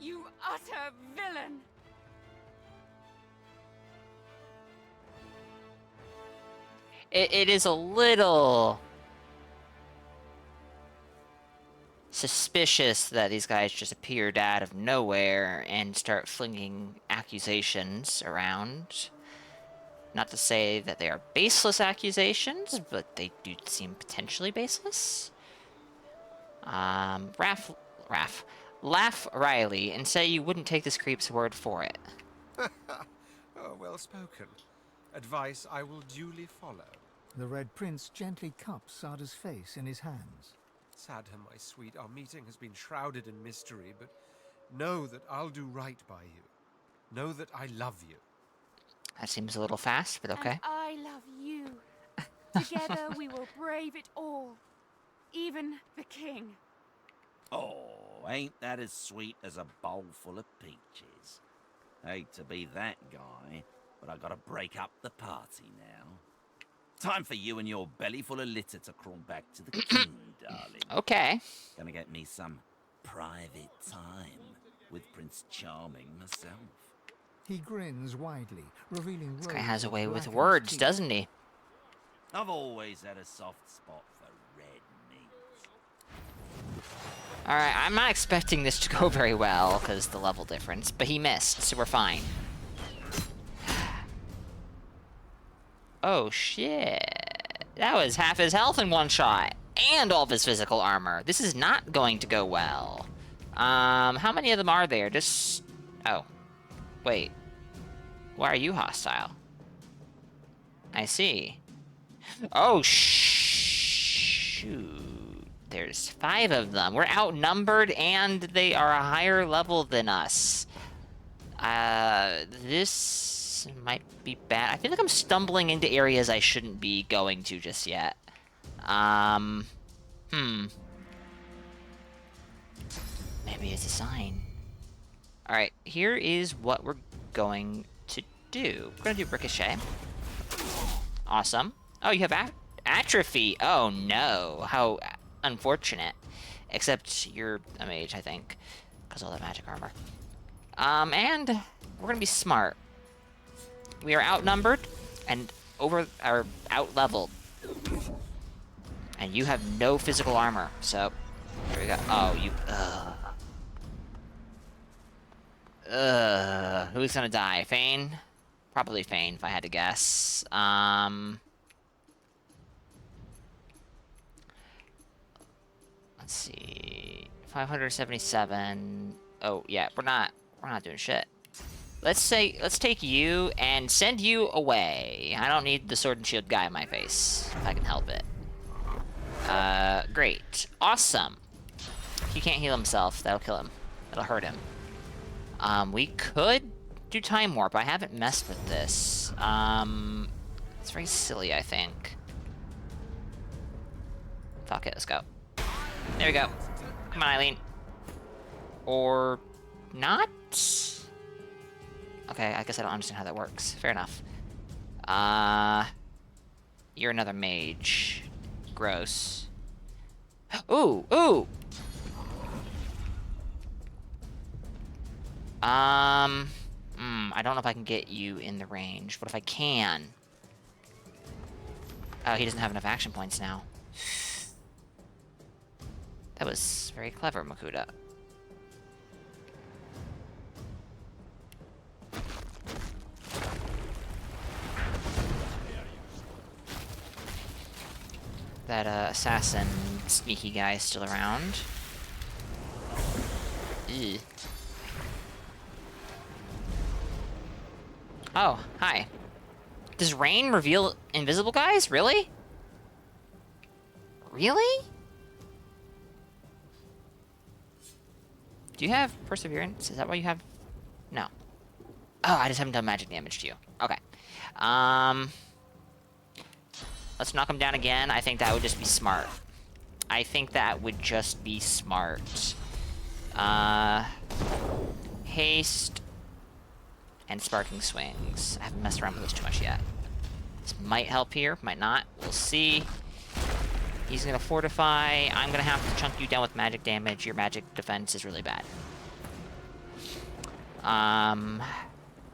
You utter villain! It is a little suspicious that these guys just appeared out of nowhere and start flinging accusations around. Not to say that they are baseless accusations, but they do seem potentially baseless. Laugh Riley and say you wouldn't take this creep's word for it. Oh, well spoken. Advice I will duly follow. The Red Prince gently cups Sada's face in his hands. Sada, my sweet, our meeting has been shrouded in mystery, but know that I'll do right by you. Know that I love you. That seems a little fast, but okay. And I love you. Together we will brave it all. Even the king. Oh, ain't that as sweet as a bowl full of peaches? Hate to be that guy, but I gotta break up the party now. Time for you and your belly full of litter to crawl back to the king, darling. Okay. Gonna get me some private time with Prince Charming myself. He grins widely, revealing This guy has a way with blackened words, teeth. doesn't he? I've always had a soft spot for red meat. Alright, I'm not expecting this to go very well, because the level difference, but he missed, so we're fine. Oh, shit. That was half his health in one shot, and all of his physical armor. This is not going to go well. How many of them are there? Just... Oh. Wait. Why are you hostile? I see. Oh, shoot. There's 5 of them. We're outnumbered, and they are a higher level than us. This might be bad. I feel like I'm stumbling into areas I shouldn't be going to just yet. Maybe it's a sign. Alright, here is what we're going to do. We're gonna do Ricochet. Awesome. Oh, you have atrophy. Oh no. How unfortunate. Except you're a mage, I think. Because of all that magic armor. And we're gonna be smart. We are outnumbered and out-leveled. And you have no physical armor, so here we go. Oh, you who's gonna die? Fane? Probably Fane, if I had to guess. Let's see. 577. Oh, yeah, we're not doing shit. Let's take you and send you away. I don't need the sword and shield guy in my face, if I can help it. Great. Awesome. He can't heal himself. That'll kill him. That'll hurt him. We could do Time Warp. I haven't messed with this. It's very silly, I think. Fuck it, let's go. There we go. Come on, Eileen. Or not? Okay, I guess I don't understand how that works. Fair enough. You're another mage. Gross. Ooh, ooh! I don't know if I can get you in the range. What if I can? Oh, he doesn't have enough action points now. That was very clever, Makuta. That assassin sneaky guy is still around. Ew. Oh, hi. Does rain reveal invisible guys? Really? Really? Do you have perseverance? Is that why you have... No. Oh, I just haven't done magic damage to you. Okay. Let's knock him down again. I think that would just be smart. I think that would just be smart. Haste and sparking swings. I haven't messed around with this too much yet. This might help here, might not. We'll see. He's gonna fortify. I'm gonna have to chunk you down with magic damage. Your magic defense is really bad.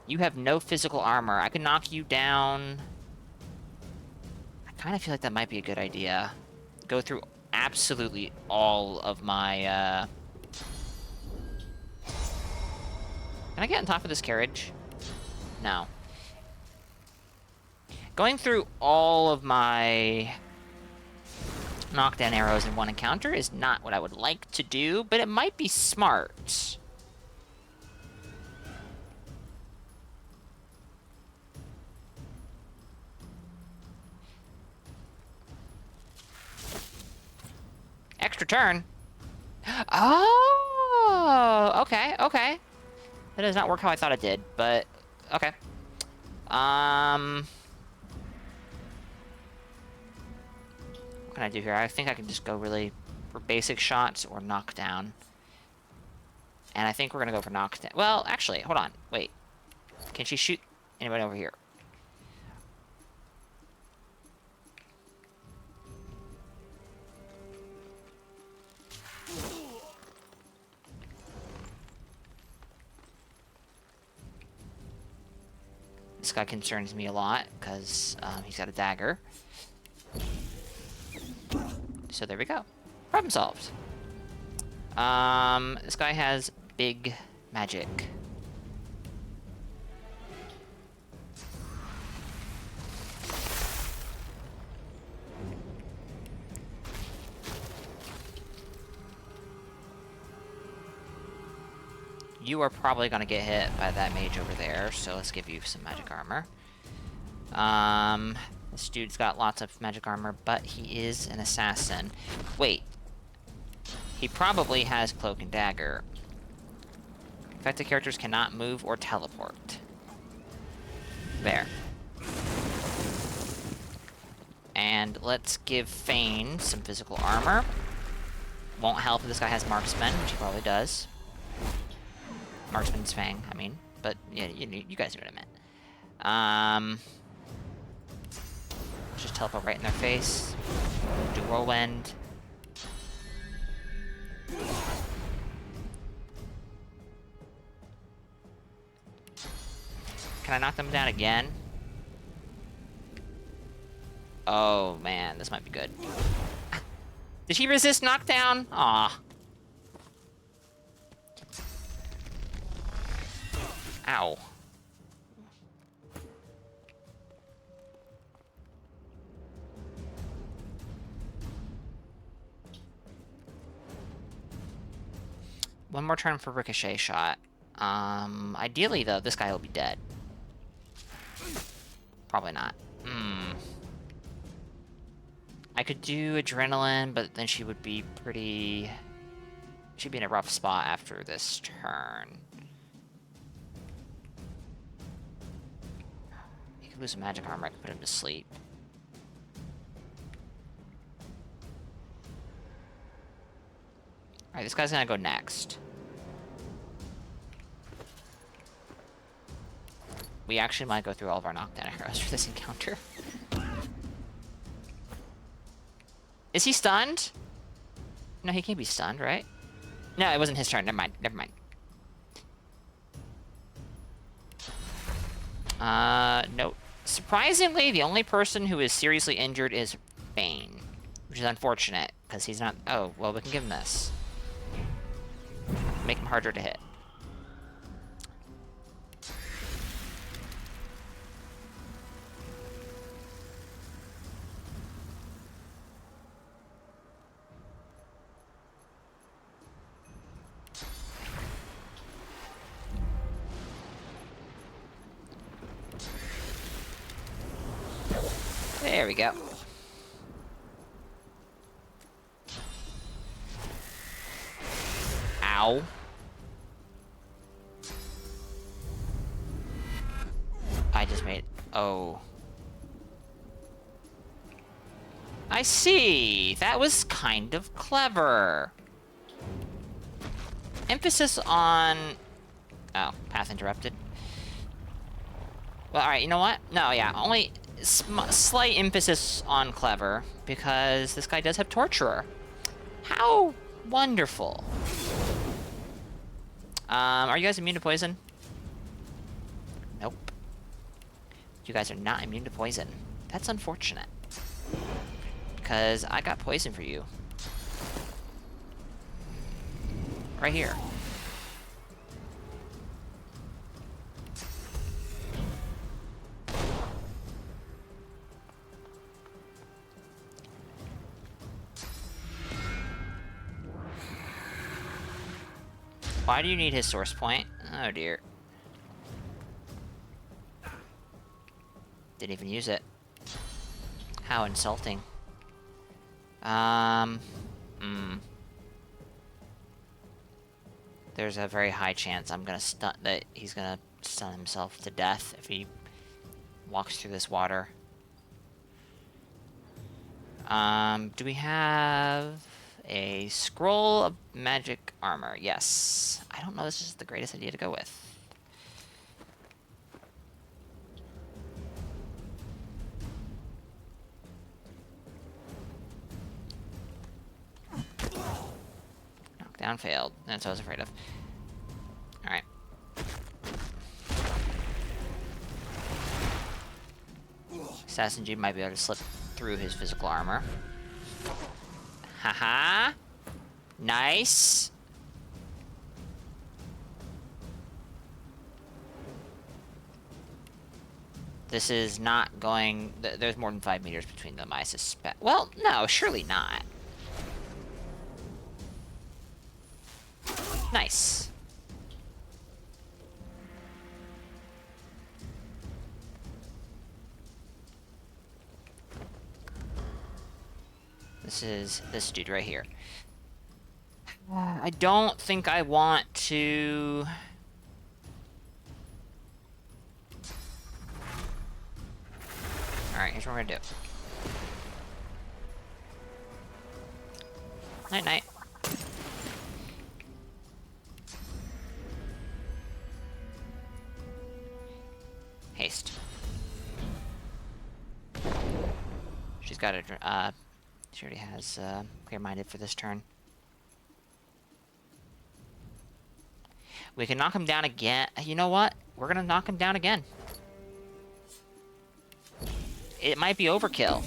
You have no physical armor. I can knock you down. I kind of feel like that might be a good idea. Go through absolutely all of my, Can I get on top of this carriage? No. Going through all of my knockdown arrows in one encounter is not what I would like to do, but it might be smart. Extra turn? Oh! Okay, okay. That does not work how I thought it did, but... Okay. What can I do here? I think I can just go really for basic shots or knockdown. And I think we're gonna go for knockdown. Well, actually, hold on. Wait. Can she shoot anybody over here? This guy concerns me a lot, because he's got a dagger. So there we go. Problem solved. This guy has big magic. You are probably going to get hit by that mage over there, so let's give you some magic armor. This dude's got lots of magic armor, but he is an assassin. Wait. He probably has cloak and dagger. Infected characters cannot move or teleport. There. And let's give Fane some physical armor. Won't help if this guy has marksman, which he probably does. Marksman's Fang, I mean. But, yeah, you guys know what I meant. Just teleport right in their face. Do whirlwind. Can I knock them down again? Oh, man, this might be good. Did she resist knockdown? Aw. Ow. One more turn for ricochet shot. Ideally, though, this guy will be dead. Probably not. I could do adrenaline, but then she would be pretty... She'd be in a rough spot after this turn. He could lose some magic armor. I could put him to sleep. Alright, this guy's gonna go next. We actually might go through all of our knockdown arrows for this encounter. Is he stunned? No, he can't be stunned, right? No, it wasn't his turn. Never mind. Never mind. No. Surprisingly, the only person who is seriously injured is Bane. Which is unfortunate, because he's not... Oh, well, we can give him this. Make him harder to hit. There we go. Ow. I just made... Oh. I see. That was kind of clever. Emphasis on... Oh, path interrupted. Well, alright, you know what? No, yeah, only... slight emphasis on clever, because this guy does have Torturer. How wonderful. Are you guys immune to poison? Nope. You guys are not immune to poison. That's unfortunate. Because I got poison for you. Right here. Why do you need his source point? Oh dear. Didn't even use it. How insulting. There's a very high chance I'm gonna stun that he's gonna stun himself to death if he walks through this water. Do we have a scroll of magic armor? Yes. I don't know, this is the greatest idea to go with. Knockdown failed. That's what I was afraid of. Alright. Assassin G might be able to slip through his physical armor. Haha. Nice. This is not going... There's more than 5 meters between them, I suspect. Well, no, surely not. Nice. This is this dude right here. I don't think I want to... Alright, here's what we're gonna do. Night-night. Haste. She's got a, she already has, clear-minded for this turn. We can knock him down again. You know what? We're gonna knock him down again. It might be overkill.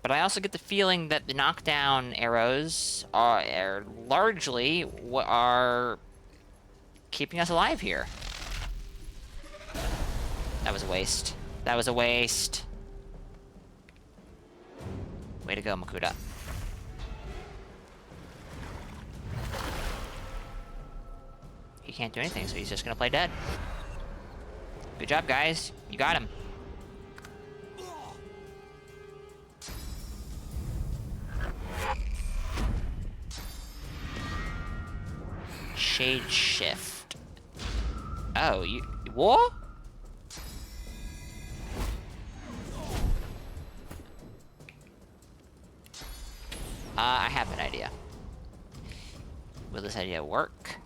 But I also get the feeling that the knockdown arrows are largely what are keeping us alive here. That was a waste. That was a waste. Way to go, Makuta. He can't do anything, so he's just gonna play dead. Good job, guys. You got him. Shade shift. Oh, you... What? I have an idea. Will this idea work?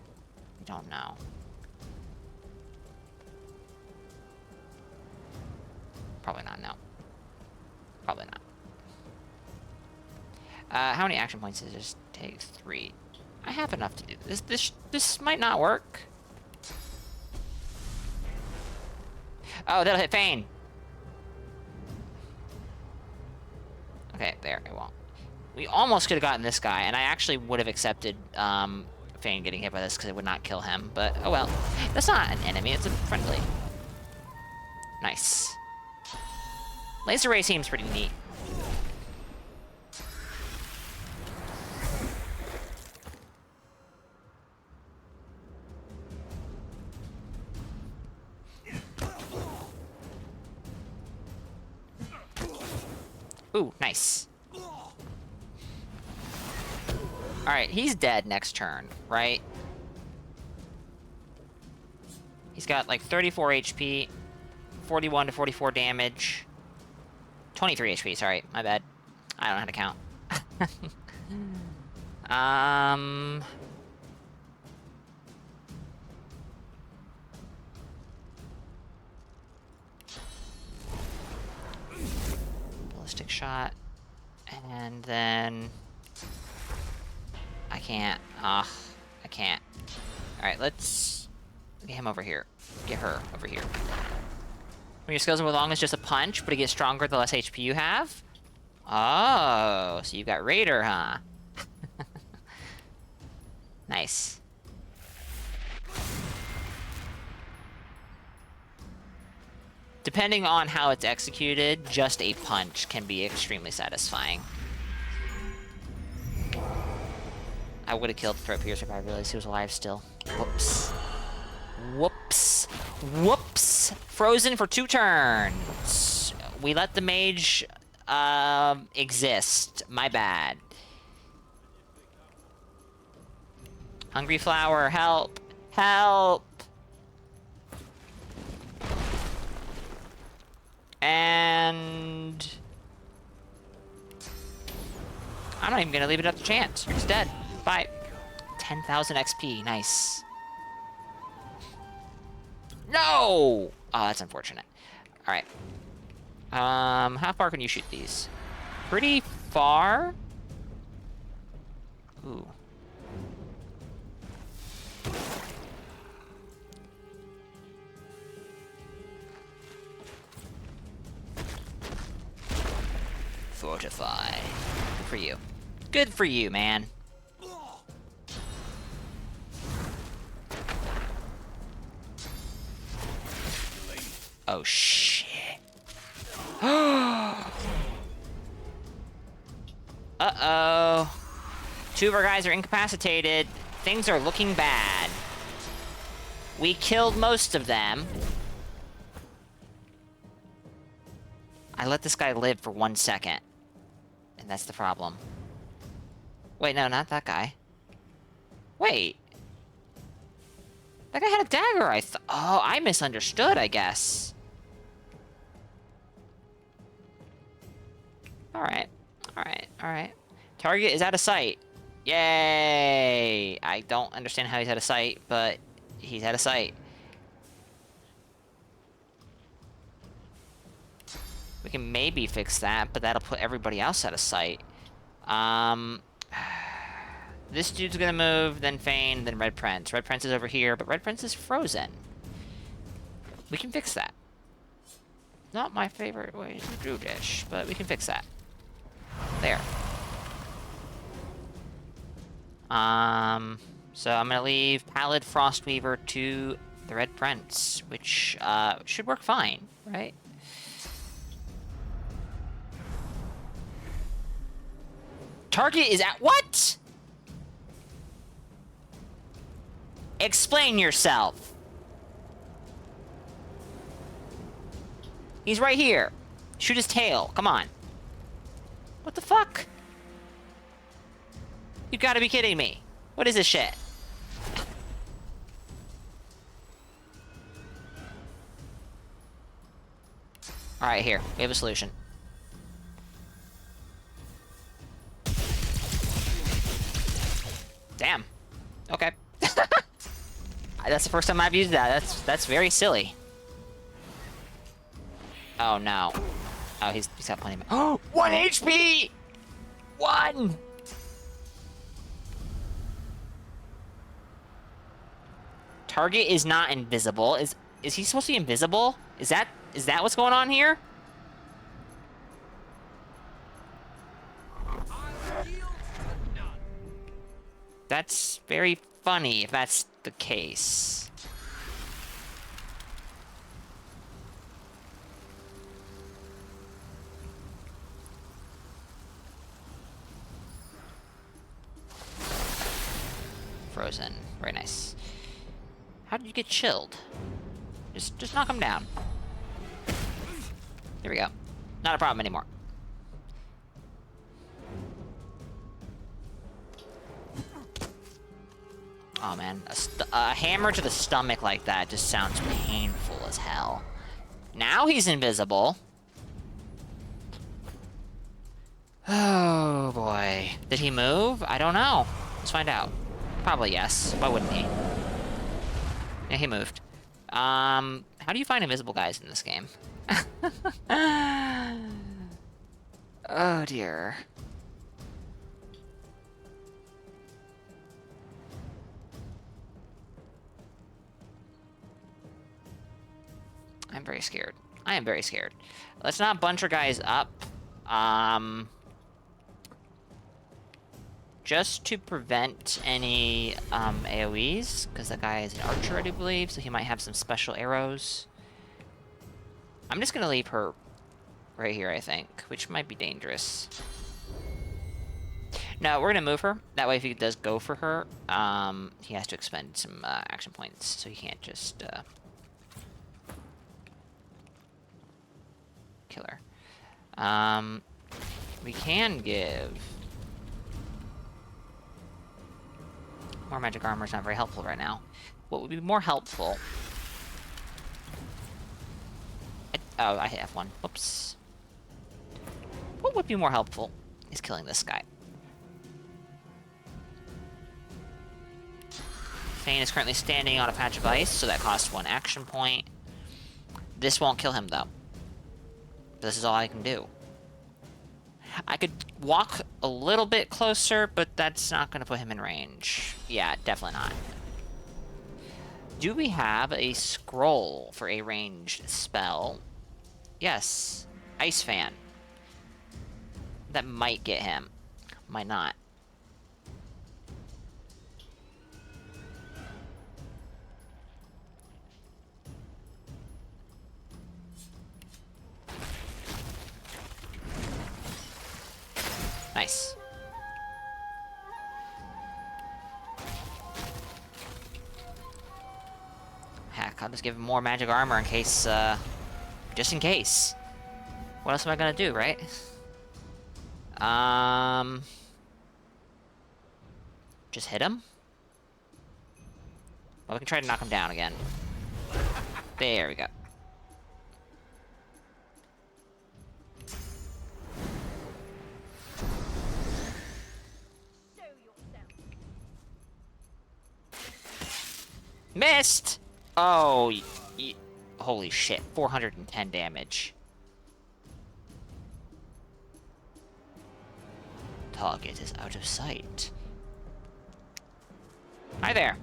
I don't know. Probably not, no. Probably not. How many action points does this take? 3. I have enough to do this. This might not work. Oh, that'll hit Fane. Okay, there, it won't. We almost could have gotten this guy, and I actually would have accepted Fane getting hit by this because it would not kill him, but oh well. That's not an enemy, it's a friendly. Nice. Laser ray seems pretty neat. Ooh, nice. Alright, he's dead next turn, right? He's got like 34 HP, 41 to 44 damage, 23 HP, sorry, my bad. I don't know how to count. Ballistic shot, and then I can't. I can't. Alright, let's get him over here. Get her over here. When your skills move along, it's just a punch, but it gets stronger the less HP you have. Oh, so you got Raider, huh? Nice. Depending on how it's executed, just a punch can be extremely satisfying. I would have killed the Throat Piercer if I realized he was alive still. Whoops. Whoops. Whoops! Frozen for 2 turns. We let the mage exist. My bad. Hungry Flower, help! Help! And I'm not even gonna leave it up to chance. You're just dead. Bye. 10,000 XP. Nice. No! Oh, that's unfortunate. Alright. How far can you shoot these? Pretty far? Ooh. Fortify. Good for you. Good for you, man. Oh, shit. Uh-oh. 2 of our guys are incapacitated. Things are looking bad. We killed most of them. I let this guy live for 1 second. And that's the problem. Wait, no, not that guy. Wait. That guy had a dagger, oh, I misunderstood, I guess. Alright. Alright, alright. Target is out of sight. Yay! I don't understand how he's out of sight, but he's out of sight. We can maybe fix that, but that'll put everybody else out of sight. This dude's gonna move, then Fane, then Red Prince. Red Prince is over here, but Red Prince is frozen. We can fix that. Not my favorite way to do this, but we can fix that. There. So I'm gonna leave Pallid Frostweaver to the Red Prince, which should work fine, right? Target is at what? Explain yourself. He's right here. Shoot his tail. Come on. What the fuck? You gotta be kidding me. What is this shit? Alright, here. We have a solution. Damn. That's the first time I've used that. That's very silly. Oh no. Oh, he's got plenty of. Oh, 1 HP. 1. Target is not invisible. Is he supposed to be invisible? Is that what's going on here? That's very funny if that's the case. Frozen. Very nice. How did you get chilled? Just knock him down. There we go. Not a problem anymore. Oh man, a hammer to the stomach like that just sounds painful as hell. Now he's invisible. Oh boy. Did he move? I don't know. Let's find out. Probably yes. Why wouldn't he? Yeah, he moved. How do you find invisible guys in this game? Oh dear. I'm very scared. I am very scared. Let's not bunch our guys up. Just to prevent any AoEs, because that guy is an archer, I do believe, so he might have some special arrows. I'm just gonna leave her right here, I think, which might be dangerous. No, we're gonna move her. That way, if he does go for her, he has to expend some action points, so he can't just kill her. We can give more magic armor. Is not very helpful right now. What would be more helpful? Oh, I hit F1. Whoops. What would be more helpful is killing this guy. Thane is currently standing on a patch of ice, so that costs 1 action point. This won't kill him, though. This is all I can do. I could walk a little bit closer, but that's not going to put him in range. Yeah, definitely not. Do we have a scroll for a ranged spell? Yes. Ice Fan. That might get him. Might not. Nice. Heck, I'll just give him more magic armor in case, just in case. What else am I gonna do, right? Just hit him? Well, we can try to knock him down again. There we go. Missed! Oh, holy shit. 410 damage. Target is out of sight. Hi there.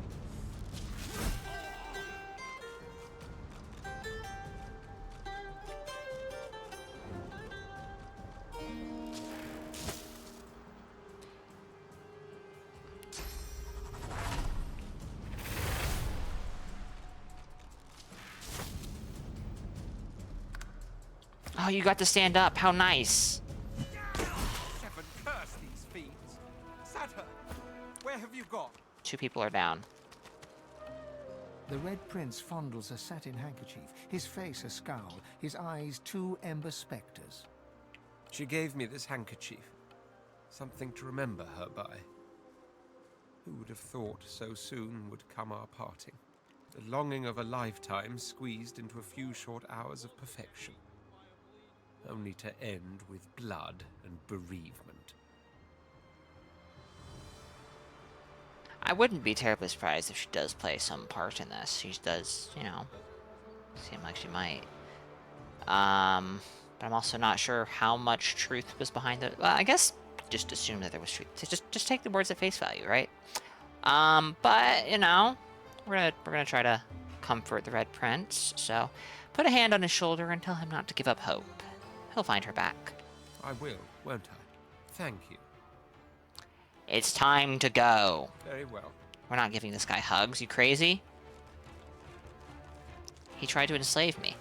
Oh, you got to stand up. How nice. Heaven curse these fiends. Saturn, where have you got? 2 people are down. The Red Prince fondles a satin handkerchief, his face a scowl, his eyes 2 ember spectres. She gave me this handkerchief. Something to remember her by. Who would have thought so soon would come our parting? The longing of a lifetime squeezed into a few short hours of perfection. Only to end with blood and bereavement. I wouldn't be terribly surprised if she does play some part in this. She does, you know, seem like she might. But I'm also not sure how much truth was behind it. Well, I guess just assume that there was truth. Just take the words at face value, right? But you know, we're gonna try to comfort the Red Prince. So, put a hand on his shoulder and tell him not to give up hope. He'll find her back. I will, won't I? Thank you. It's time to go. Very well. We're not giving this guy hugs. You crazy? He tried to enslave me.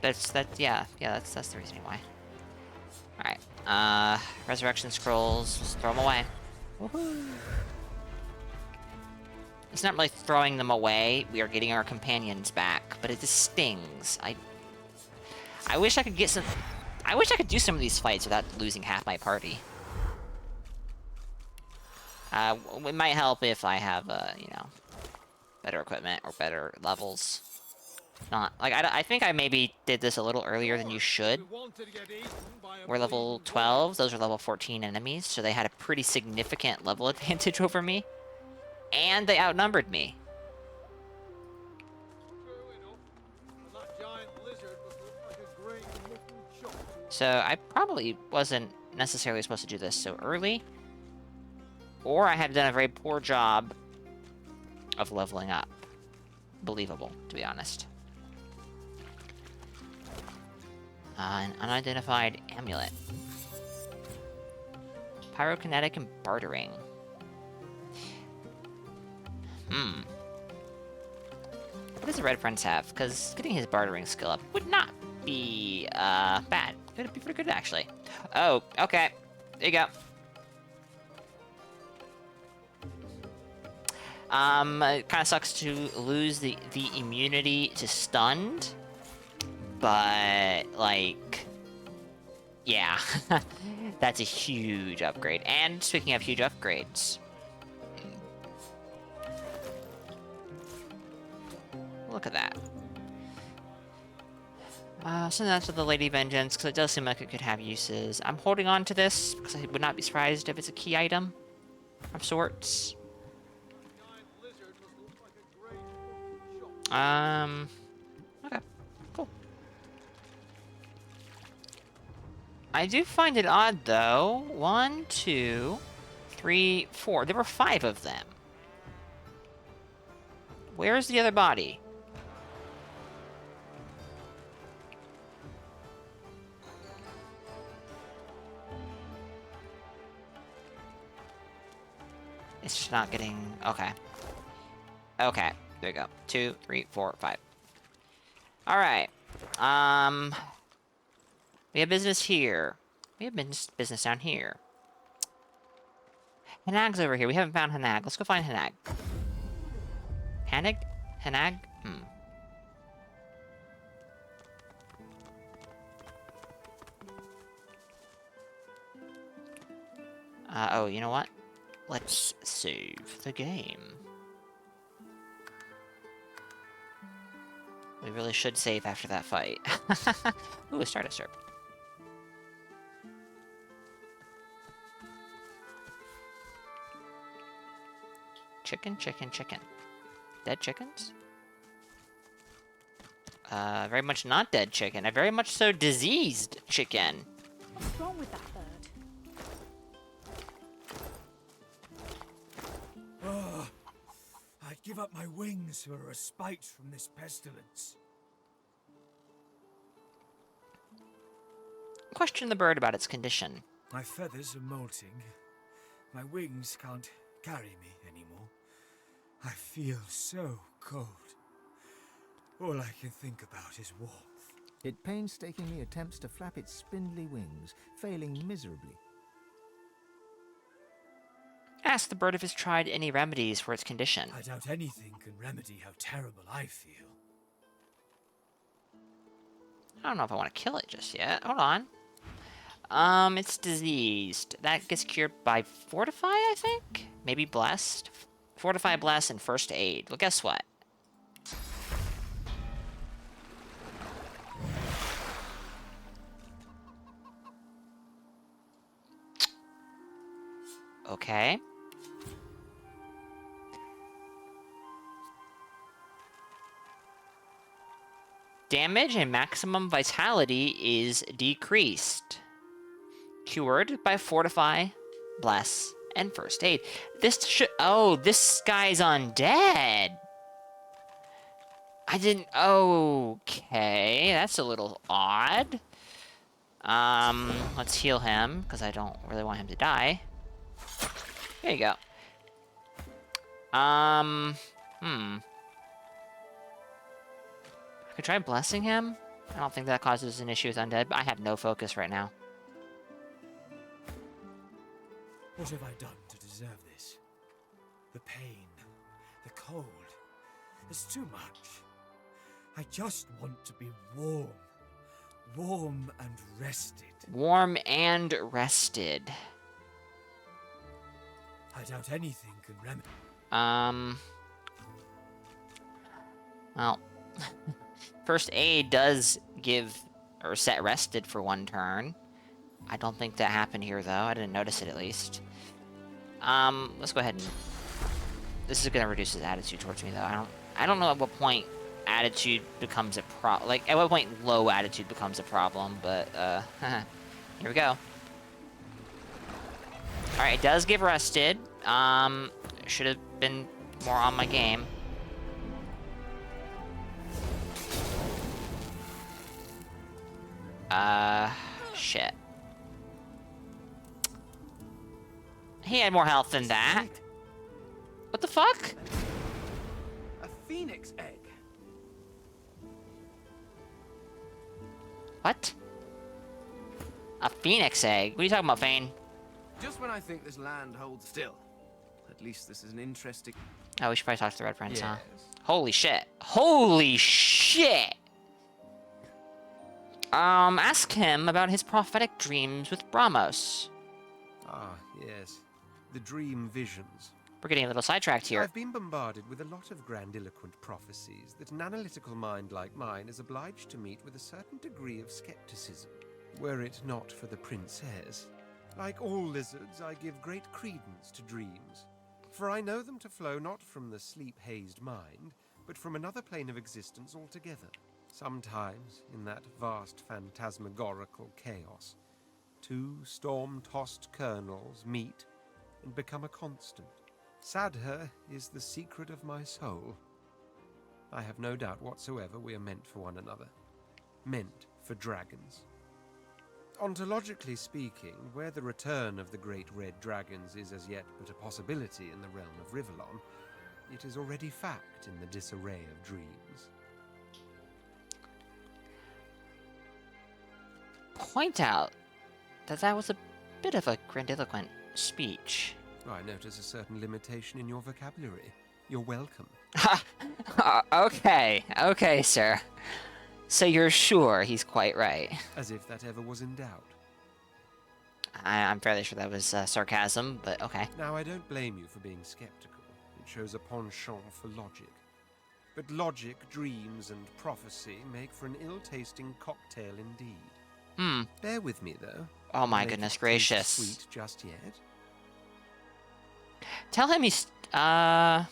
That's the reasoning why. Alright. Resurrection scrolls. Just throw them away. Woohoo! It's not really throwing them away. We are getting our companions back, but it just stings. I wish I could get some. I wish I could do some of these fights without losing half my party. It might help if I have, you know, better equipment or better levels. Not like I think I maybe did this a little earlier than you should. We're level 12. Those are level 14 enemies, so they had a pretty significant level advantage over me, and they outnumbered me. So I probably wasn't necessarily supposed to do this so early, or I have done a very poor job of leveling up. Believable, to be honest. An unidentified amulet. Pyrokinetic and bartering. What does the Red Prince have? Because getting his bartering skill up would not be bad. It'd be pretty good, actually. Oh, okay. There you go. It kind of sucks to lose the immunity to stunned, but like, yeah, that's a huge upgrade. And speaking of huge upgrades, look at that. Send that to the Lady Vengeance, because it does seem like it could have uses. I'm holding on to this, because I would not be surprised if it's a key item of sorts. Okay, cool. I do find it odd, though. 1, 2, 3, 4. There were 5 of them. Where's the other body? It's just not getting... Okay. Okay. There we go. 2, 3, 4, 5. Alright. We have business here. We have business down here. Hanag's over here. We haven't found Hanag. Let's go find Hanag. Hanag? Hanag? Oh, you know what? Let's save the game. We really should save after that fight. Ooh, a Stardust Herb. Chicken, chicken, chicken. Dead chickens? Very much not dead chicken. A very much so diseased chicken. What's wrong with that bird? Oh, I'd give up my wings for a respite from this pestilence. Question the bird about its condition. My feathers are molting. My wings can't carry me anymore. I feel so cold. All I can think about is warmth. It painstakingly attempts to flap its spindly wings, failing miserably. Ask the bird if it's tried any remedies for its condition. I doubt anything can remedy how terrible I feel. I don't know if I want to kill it just yet. Hold on. It's diseased. That gets cured by Fortify, I think? Maybe Blessed? Fortify, Bless, and First Aid. Well, guess what? Okay. Damage and maximum vitality is decreased. Cured by Fortify, Bless, and First Aid. This should... Oh, this guy's undead. I didn't... Okay, that's a little odd. Let's heal him, because I don't really want him to die. There you go. I could try blessing him. I don't think that causes an issue with undead, but I have no focus right now. What have I done to deserve this? The pain, the cold. It's too much. I just want to be warm. Warm and rested. Warm and rested. I doubt anything can remedy. Well, First Aid does give or set rested for 1 turn. I don't think that happened here though. I didn't notice it at least. Let's go ahead and... This is gonna reduce his attitude towards me though. I don't know at what point attitude becomes a like at what point low attitude becomes a problem, but here we go. Alright, it does give rested. Should have been more on my game. Shit. He had more health than that. What the fuck? A phoenix egg. What? A phoenix egg? What are you talking about, Fane? Just when I think this land holds still. At least this is an interesting... Oh, we should probably talk to the Red Prince, huh? Yes. Holy shit. Holy shit! Ask him about his prophetic dreams with Brahmos. Ah, yes. The dream visions. We're getting a little sidetracked here. I've been bombarded with a lot of grandiloquent prophecies that an analytical mind like mine is obliged to meet with a certain degree of skepticism. Were it not for the princess, like all lizards, I give great credence to dreams. For I know them to flow not from the sleep-hazed mind, but from another plane of existence altogether. Sometimes, in that vast phantasmagorical chaos, 2 storm-tossed kernels meet and become a constant. Sadher is the secret of my soul. I have no doubt whatsoever we are meant for one another. Meant for dragons. Ontologically speaking, where the return of the great red dragons is as yet but a possibility in the realm of Rivellon, it is already fact in the disarray of dreams. Point out that that was a bit of a grandiloquent speech. I notice a certain limitation in your vocabulary. You're welcome. Okay, sir. So you're sure he's quite right? As if that ever was in doubt. I'm fairly sure that was sarcasm, but okay. Now, I don't blame you for being skeptical. It shows a penchant for logic. But logic, dreams, and prophecy make for an ill-tasting cocktail indeed. Bear with me, though. Oh my goodness gracious. Sweet just yet. Tell him he's... Alright,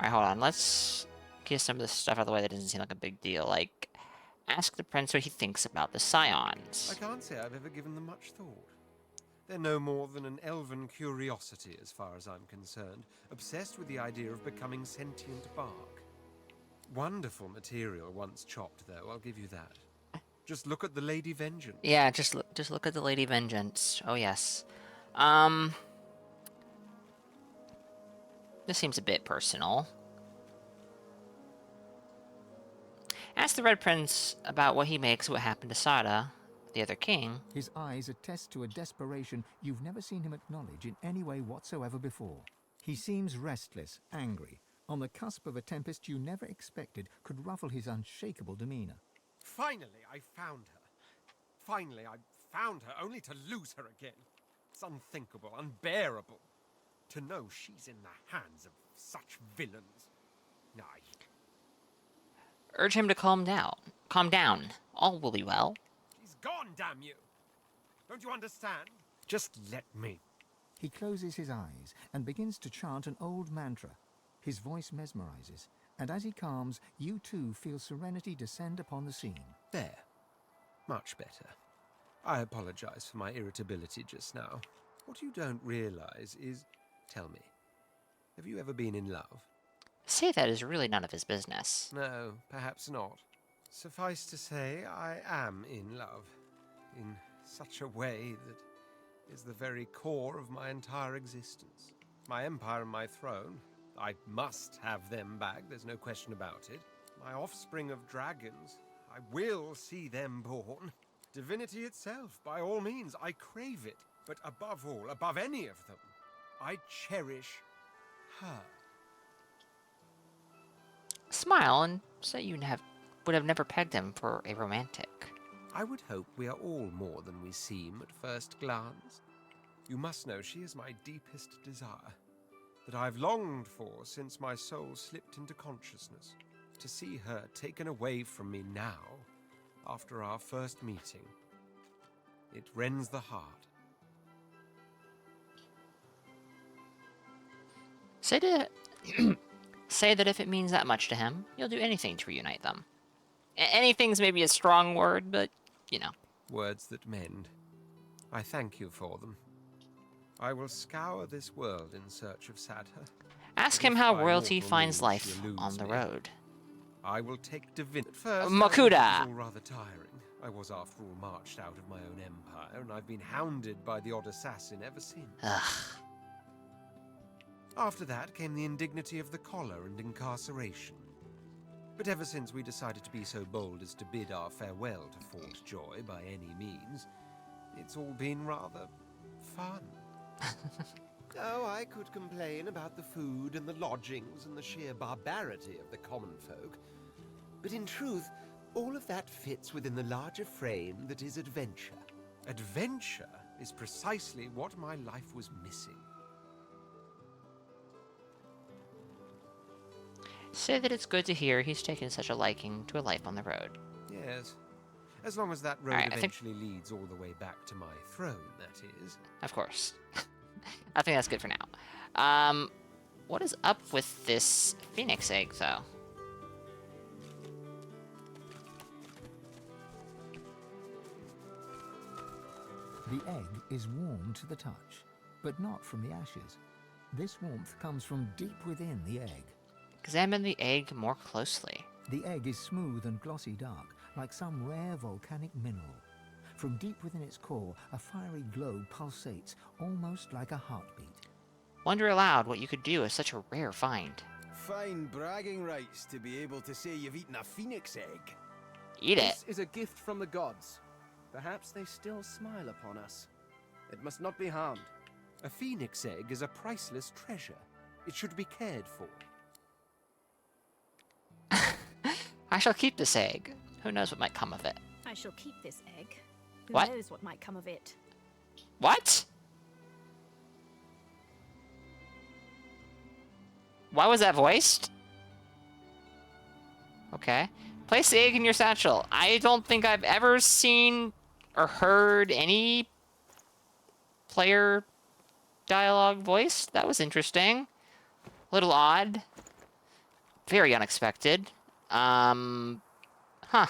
hold on. Let's get some of this stuff out of the way that doesn't seem like a big deal. Like, ask the prince what he thinks about the scions. I can't say I've ever given them much thought. They're no more than an elven curiosity as far as I'm concerned, obsessed with the idea of becoming sentient bark. Wonderful material once chopped, though, I'll give you that. Just look at the Lady Vengeance. Yeah, just look at the Lady Vengeance. Oh, yes. This seems a bit personal. Ask the Red Prince about what he makes of what happened to Sada, the other king. His eyes attest to a desperation you've never seen him acknowledge in any way whatsoever before. He seems restless, angry, on the cusp of a tempest you never expected could ruffle his unshakable demeanor. Finally, I found her. Finally, I found her, only to lose her again. It's unthinkable, unbearable. To know she's in the hands of such villains. Nay. Urge him to calm down. Calm down. All will be well. She's gone, damn you! Don't you understand? Just let me. He closes his eyes and begins to chant an old mantra. His voice mesmerizes, and as he calms, you too feel serenity descend upon the scene. There. Much better. I apologize for my irritability just now. What you don't realize is... Tell me, have you ever been in love? Say that is really none of his business. No, perhaps not. Suffice to say, I am in love. In such a way that is the very core of my entire existence. My empire and my throne. I must have them back, there's no question about it. My offspring of dragons. I will see them born. Divinity itself, by all means, I crave it. But above all, above any of them, I cherish her. Smile and say you would have never pegged him for a romantic. I would hope we are all more than we seem at first glance. You must know she is my deepest desire, that I've longed for since my soul slipped into consciousness. To see her taken away from me now, after our first meeting, it rends the heart. Say that if it means that much to him, you'll do anything to reunite them. Anything's maybe a strong word, but, you know. Words that mend. I thank you for them. I will scour this world in search of Sadha. Ask him how royalty finds life on the road. I will take Divinity. First, Makuda! It was all rather tiring. I was, after all, marched out of my own empire, and I've been hounded by the odd assassin ever since. Ugh. After that came the indignity of the collar and incarceration. But ever since we decided to be so bold as to bid our farewell to Fort Joy by any means, it's all been rather fun. Oh, I could complain about the food and the lodgings and the sheer barbarity of the common folk. But in truth, all of that fits within the larger frame that is adventure. Adventure is precisely what my life was missing. Say that it's good to hear he's taken such a liking to a life on the road. Yes. As long as that road eventually leads all the way back to my throne, that is. Of course. I think that's good for now. What is up with this phoenix egg, though? The egg is warm to the touch, but not from the ashes. This warmth comes from deep within the egg. Examine the egg more closely. The egg is smooth and glossy dark, like some rare volcanic mineral. From deep within its core, a fiery glow pulsates, almost like a heartbeat. Wonder aloud what you could do with such a rare find. Fine bragging rights to be able to say you've eaten a phoenix egg. Eat it. This is a gift from the gods. Perhaps they still smile upon us. It must not be harmed. A phoenix egg is a priceless treasure. It should be cared for. I shall keep this egg. Who knows what might come of it? I shall keep this egg. Who What? knows what might come of it? What? Why was that voiced? Okay. Place the egg in your satchel. I don't think I've ever seen or heard any player dialogue voiced. That was interesting. A little odd. Very unexpected. Huh.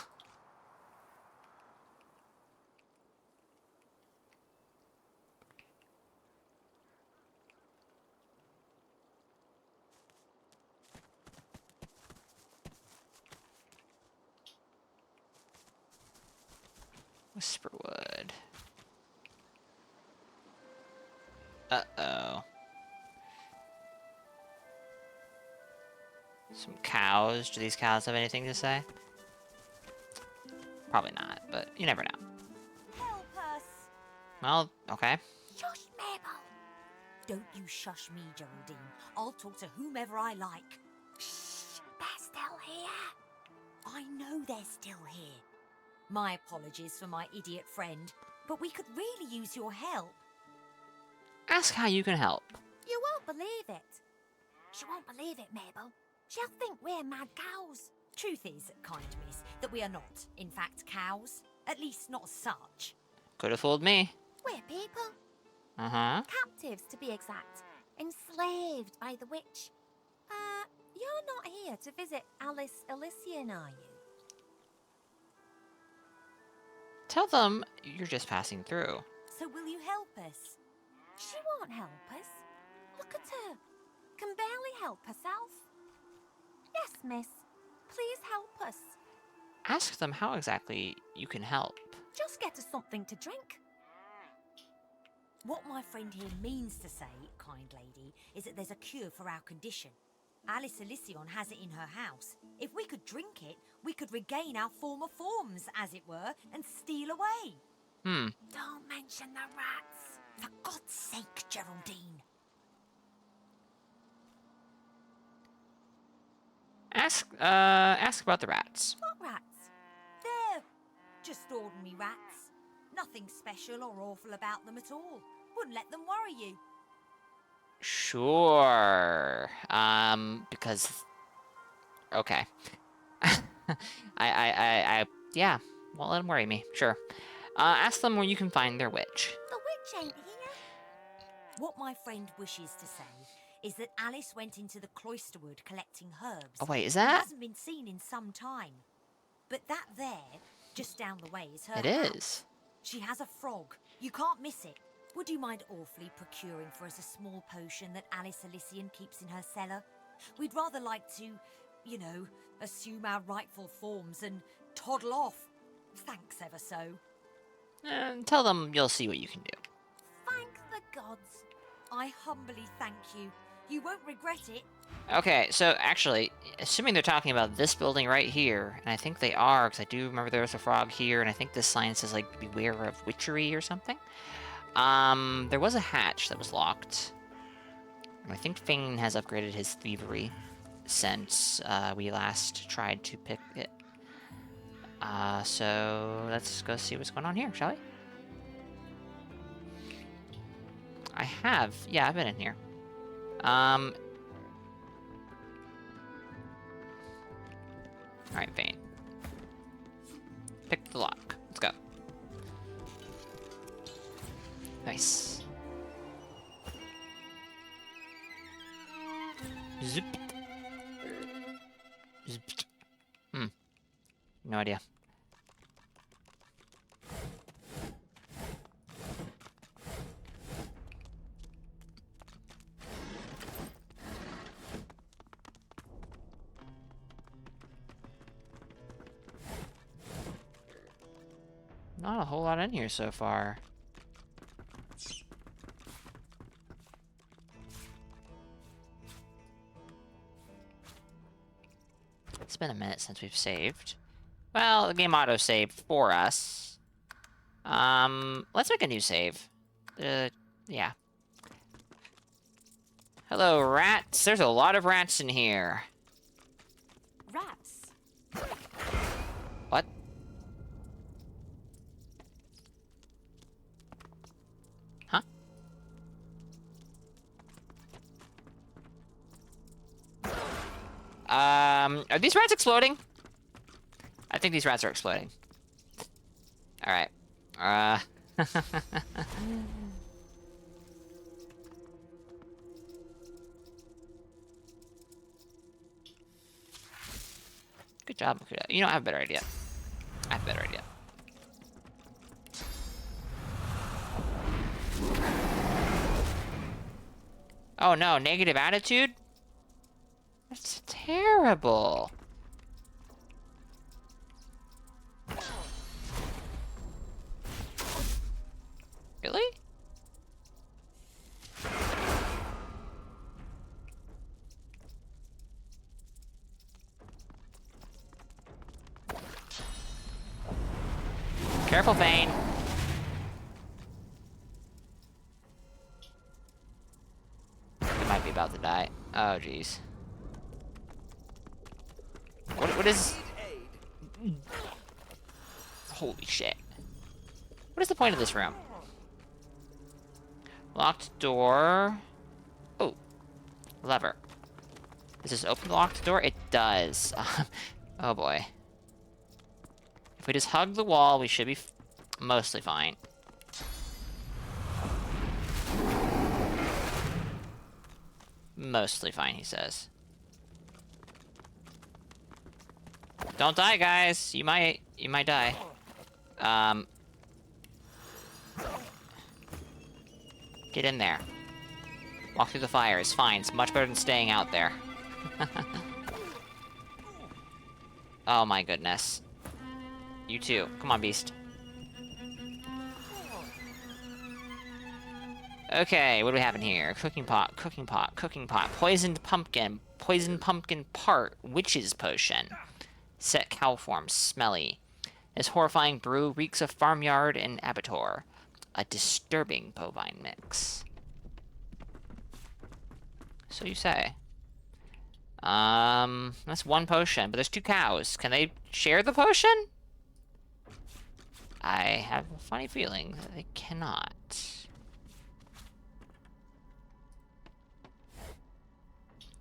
Whisperwood. Uh-oh. Some cows. Do these cows have anything to say? Probably not, but you never know. Help us! Well, okay. Shush, Mabel! Don't you shush me, Geraldine. I'll talk to whomever I like. Shh! They're still here. I know they're still here. My apologies for my idiot friend, but we could really use your help. Ask how you can help. You won't believe it. She won't believe it, Mabel. She'll think we're mad cows. Truth is, kind miss, that we are not, in fact, cows. At least not such. Could have fooled me. We're people. Uh-huh. Captives, to be exact. Enslaved by the witch. You're not here to visit Alice Elysian, are you? Tell them you're just passing through. So will you help us? She won't help us. Look at her. Can barely help herself. Yes, miss. Please help us. Ask them how exactly you can help. Just get us something to drink. What my friend here means to say, kind lady, is that there's a cure for our condition. Alice Elysian has it in her house. If we could drink it, we could regain our former forms, as it were, and steal away. Don't mention the rats. For God's sake, Geraldine. Ask about the rats. What rats? They're just ordinary rats. Nothing special or awful about them at all. Wouldn't let them worry you. Sure. Because... Okay. Yeah, won't let them worry me. Sure. Ask them where you can find their witch. The witch ain't here. What my friend wishes to say is that Alice went into the cloisterwood collecting herbs. Oh, wait, is and that? hasn't been seen in some time. But that there, just down the way, is her It house. is. She has a frog. You can't miss it. Would you mind awfully procuring for us a small potion that Alice Elysian keeps in her cellar? We'd rather like to, you know, assume our rightful forms and toddle off. Thanks ever so. Tell them you'll see what you can do. Thank the gods. I humbly thank you. You won't regret it. Okay, so actually, assuming they're talking about this building right here, and I think they are, because I do remember there was a frog here, and I think this sign says, like, beware of witchery or something. There was a hatch that was locked. And I think Fane has upgraded his thievery since we last tried to pick it. So let's go see what's going on here, shall we? Yeah, I've been in here. Alright, Fane. Pick the lock. Let's go. Nice. Zip. Zip. No idea. Not a whole lot in here so far. It's been a minute since we've saved. Well, the game auto-saved for us. Let's make a new save. Yeah. Hello, rats. There's a lot of rats in here. Rats? What? Huh? Are these rats exploding? I think these rats are exploding. Alright. Good job, Makuta. You know, I have a better idea. I have a better idea. Oh no, negative attitude? That's terrible. Really? Careful, Fane. I might be about to die. Oh, jeez. What is... Holy shit. What is the point of this room? Locked door. Oh. Lever. Does this open the locked door? It does. Oh boy. If we just hug the wall, we should be mostly fine. Mostly fine, he says. Don't die, guys. You might die. Get in there. Walk through the fire. It's fine. It's much better than staying out there. Oh my goodness. You too. Come on, beast. Okay, what do we have in here? Cooking pot, cooking pot, cooking pot. Poisoned pumpkin part. Witch's potion. Set cow form. Smelly. This horrifying brew reeks of farmyard and abattoir. A disturbing bovine mix. So you say. That's one potion, but there's 2 cows. Can they share the potion? I have a funny feeling that they cannot.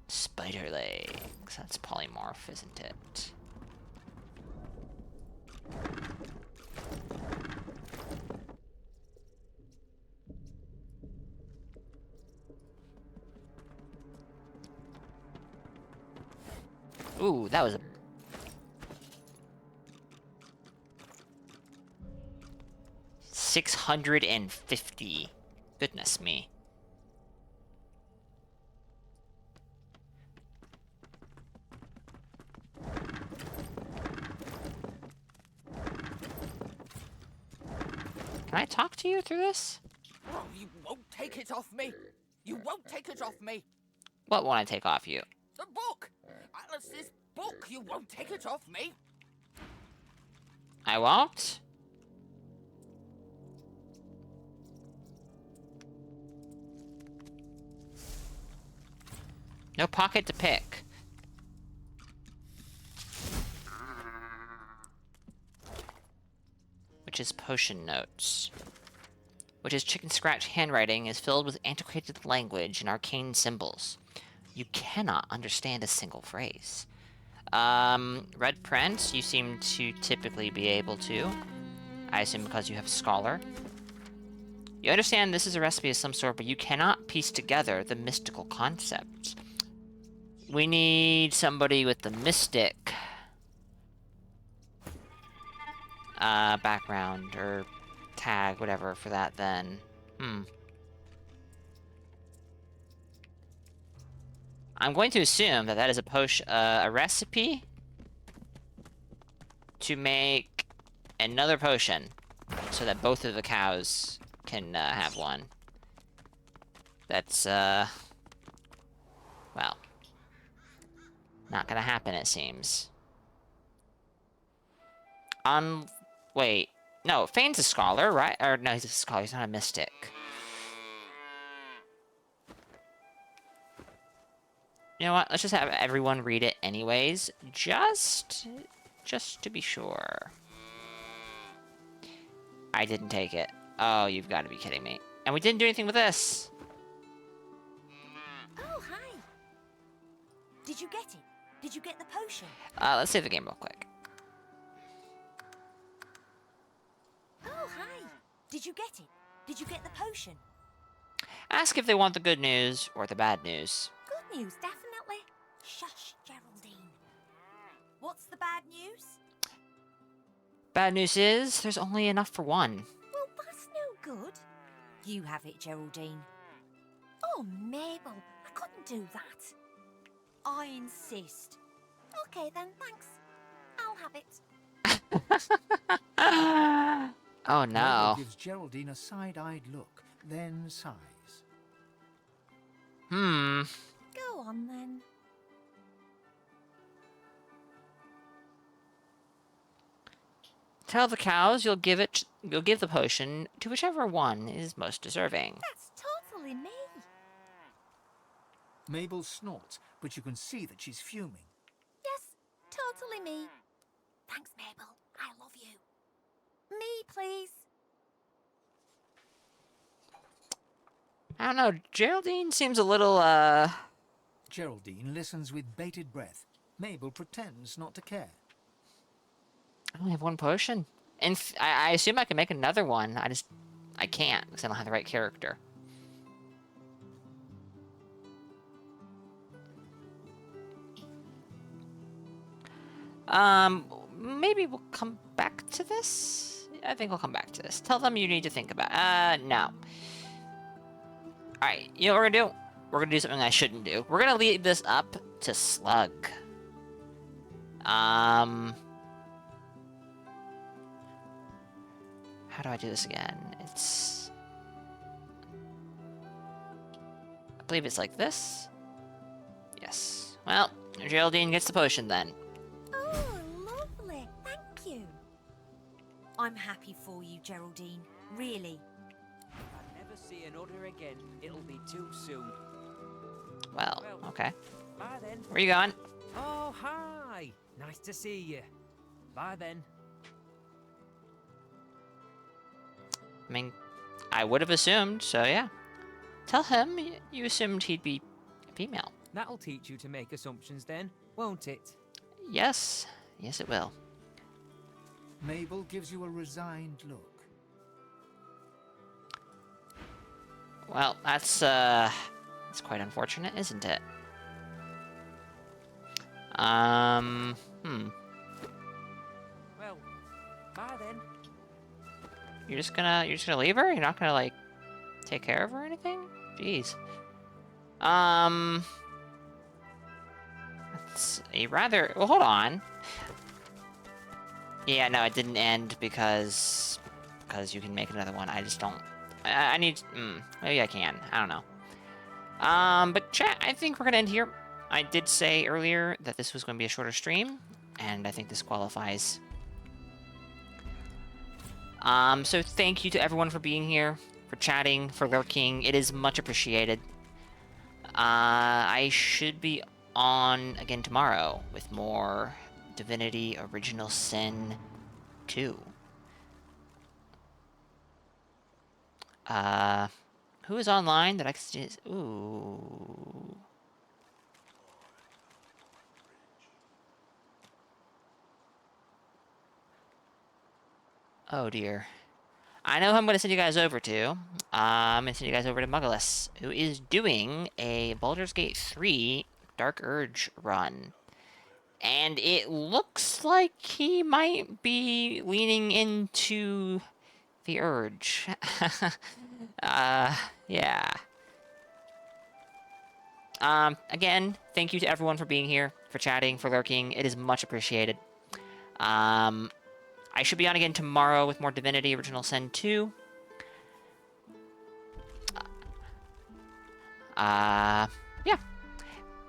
Spider legs. That's polymorph, isn't it? Ooh, that was a... $650. Goodness me. Can I talk to you through this? Oh, you won't take it off me. You won't take it off me. What won't I take off you? The book. Alice's book. You won't take it off me. I won't? No pocket to pick. Which is potion notes. Which is chicken scratch handwriting is filled with antiquated language and arcane symbols. You cannot understand a single phrase. Red print, you seem to typically be able to. I assume because you have Scholar. You understand this is a recipe of some sort, but you cannot piece together the mystical concept. We need somebody with the mystic background or tag, whatever, for that then. I'm going to assume that that is a potion, a recipe to make another potion so that both of the cows can have one. That's, well, not gonna happen, it seems. Wait. No, Fane's a scholar, right? Or, no, he's a scholar. He's not a mystic. You know what? Let's just have everyone read it anyways. Just to be sure. I didn't take it. Oh, you've got to be kidding me. And we didn't do anything with this. Oh, hi. Did you get it? Did you get the potion? Let's save the game real quick. Oh, hi. Did you get it? Did you get the potion? Ask if they want the good news or the bad news. Good news, definitely. Shush, Geraldine. What's the bad news? Bad news is there's only enough for one. Well, that's no good. You have it, Geraldine. Oh, Mabel, I couldn't do that. I insist. Okay then, thanks. I'll have it. Oh no. Mabel gives Geraldine a side-eyed look, then sighs. Go on then. Tell the cows you'll give the potion to whichever one is most deserving. That's totally me. Mabel snorts, but you can see that she's fuming. Yes, totally me. Thanks, Mabel. I love you. Me, please. I don't know, Geraldine seems a little, Geraldine listens with bated breath. Mabel pretends not to care. I only have one potion. And I assume I can make another one. I can't, because I don't have the right character. Maybe we'll come back to this? I think we'll come back to this. Tell them you need to think about no. Alright, you know what we're gonna do? We're gonna do something I shouldn't do. We're gonna leave this up to Slug. How do I do this again? It's... I believe it's like this. Yes. Well, Geraldine gets the potion then. Oh, lovely. Thank you. I'm happy for you, Geraldine. Really. If I never see an udder again, it'll be too soon. Well, okay. Bye then. Where you going? Oh, hi. Nice to see you. Bye then. I mean, I would have assumed, so yeah. Tell him you assumed he'd be female. That'll teach you to make assumptions then, won't it? Yes. Yes, it will. Mabel gives you a resigned look. Well, that's quite unfortunate, isn't it? Well, bye then. You're just gonna leave her? You're not gonna, like, take care of her or anything? Jeez. That's a rather... Well, hold on. Yeah, no, it didn't end because you can make another one. I just don't... I need... maybe I can. I don't know. But chat, I think we're gonna end here. I did say earlier that this was going to be a shorter stream, and I think this qualifies. So thank you to everyone for being here, for chatting, for lurking. It is much appreciated. I should be on again tomorrow with more Divinity Original Sin 2. Who is online that I can see? Ooh. Oh dear. I know who I'm going to send you guys over to. I'm going to send you guys over to Mugglus, who is doing a Baldur's Gate 3 Dark Urge run. And it looks like he might be leaning into the Urge. Yeah. Again, thank you to everyone for being here, for chatting, for lurking. It is much appreciated. I should be on again tomorrow with more Divinity Original Sin 2. Yeah.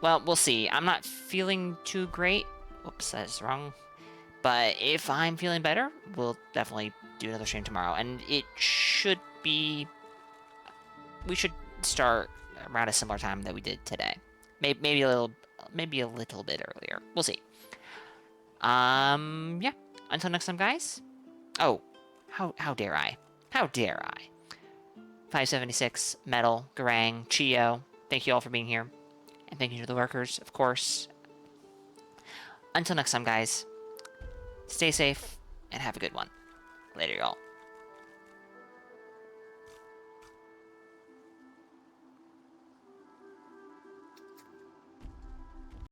Well, we'll see. I'm not feeling too great. Whoops, that's wrong. But if I'm feeling better, we'll definitely do another stream tomorrow. And it should be... We should start around a similar time that we did today. Maybe a little bit earlier. We'll see. Yeah. Until next time, guys. Oh, how dare I? How dare I? 576, Metal, Garang, Chio. Thank you all for being here. And thank you to the lurkers, of course. Until next time, guys. Stay safe, and have a good one. Later, y'all.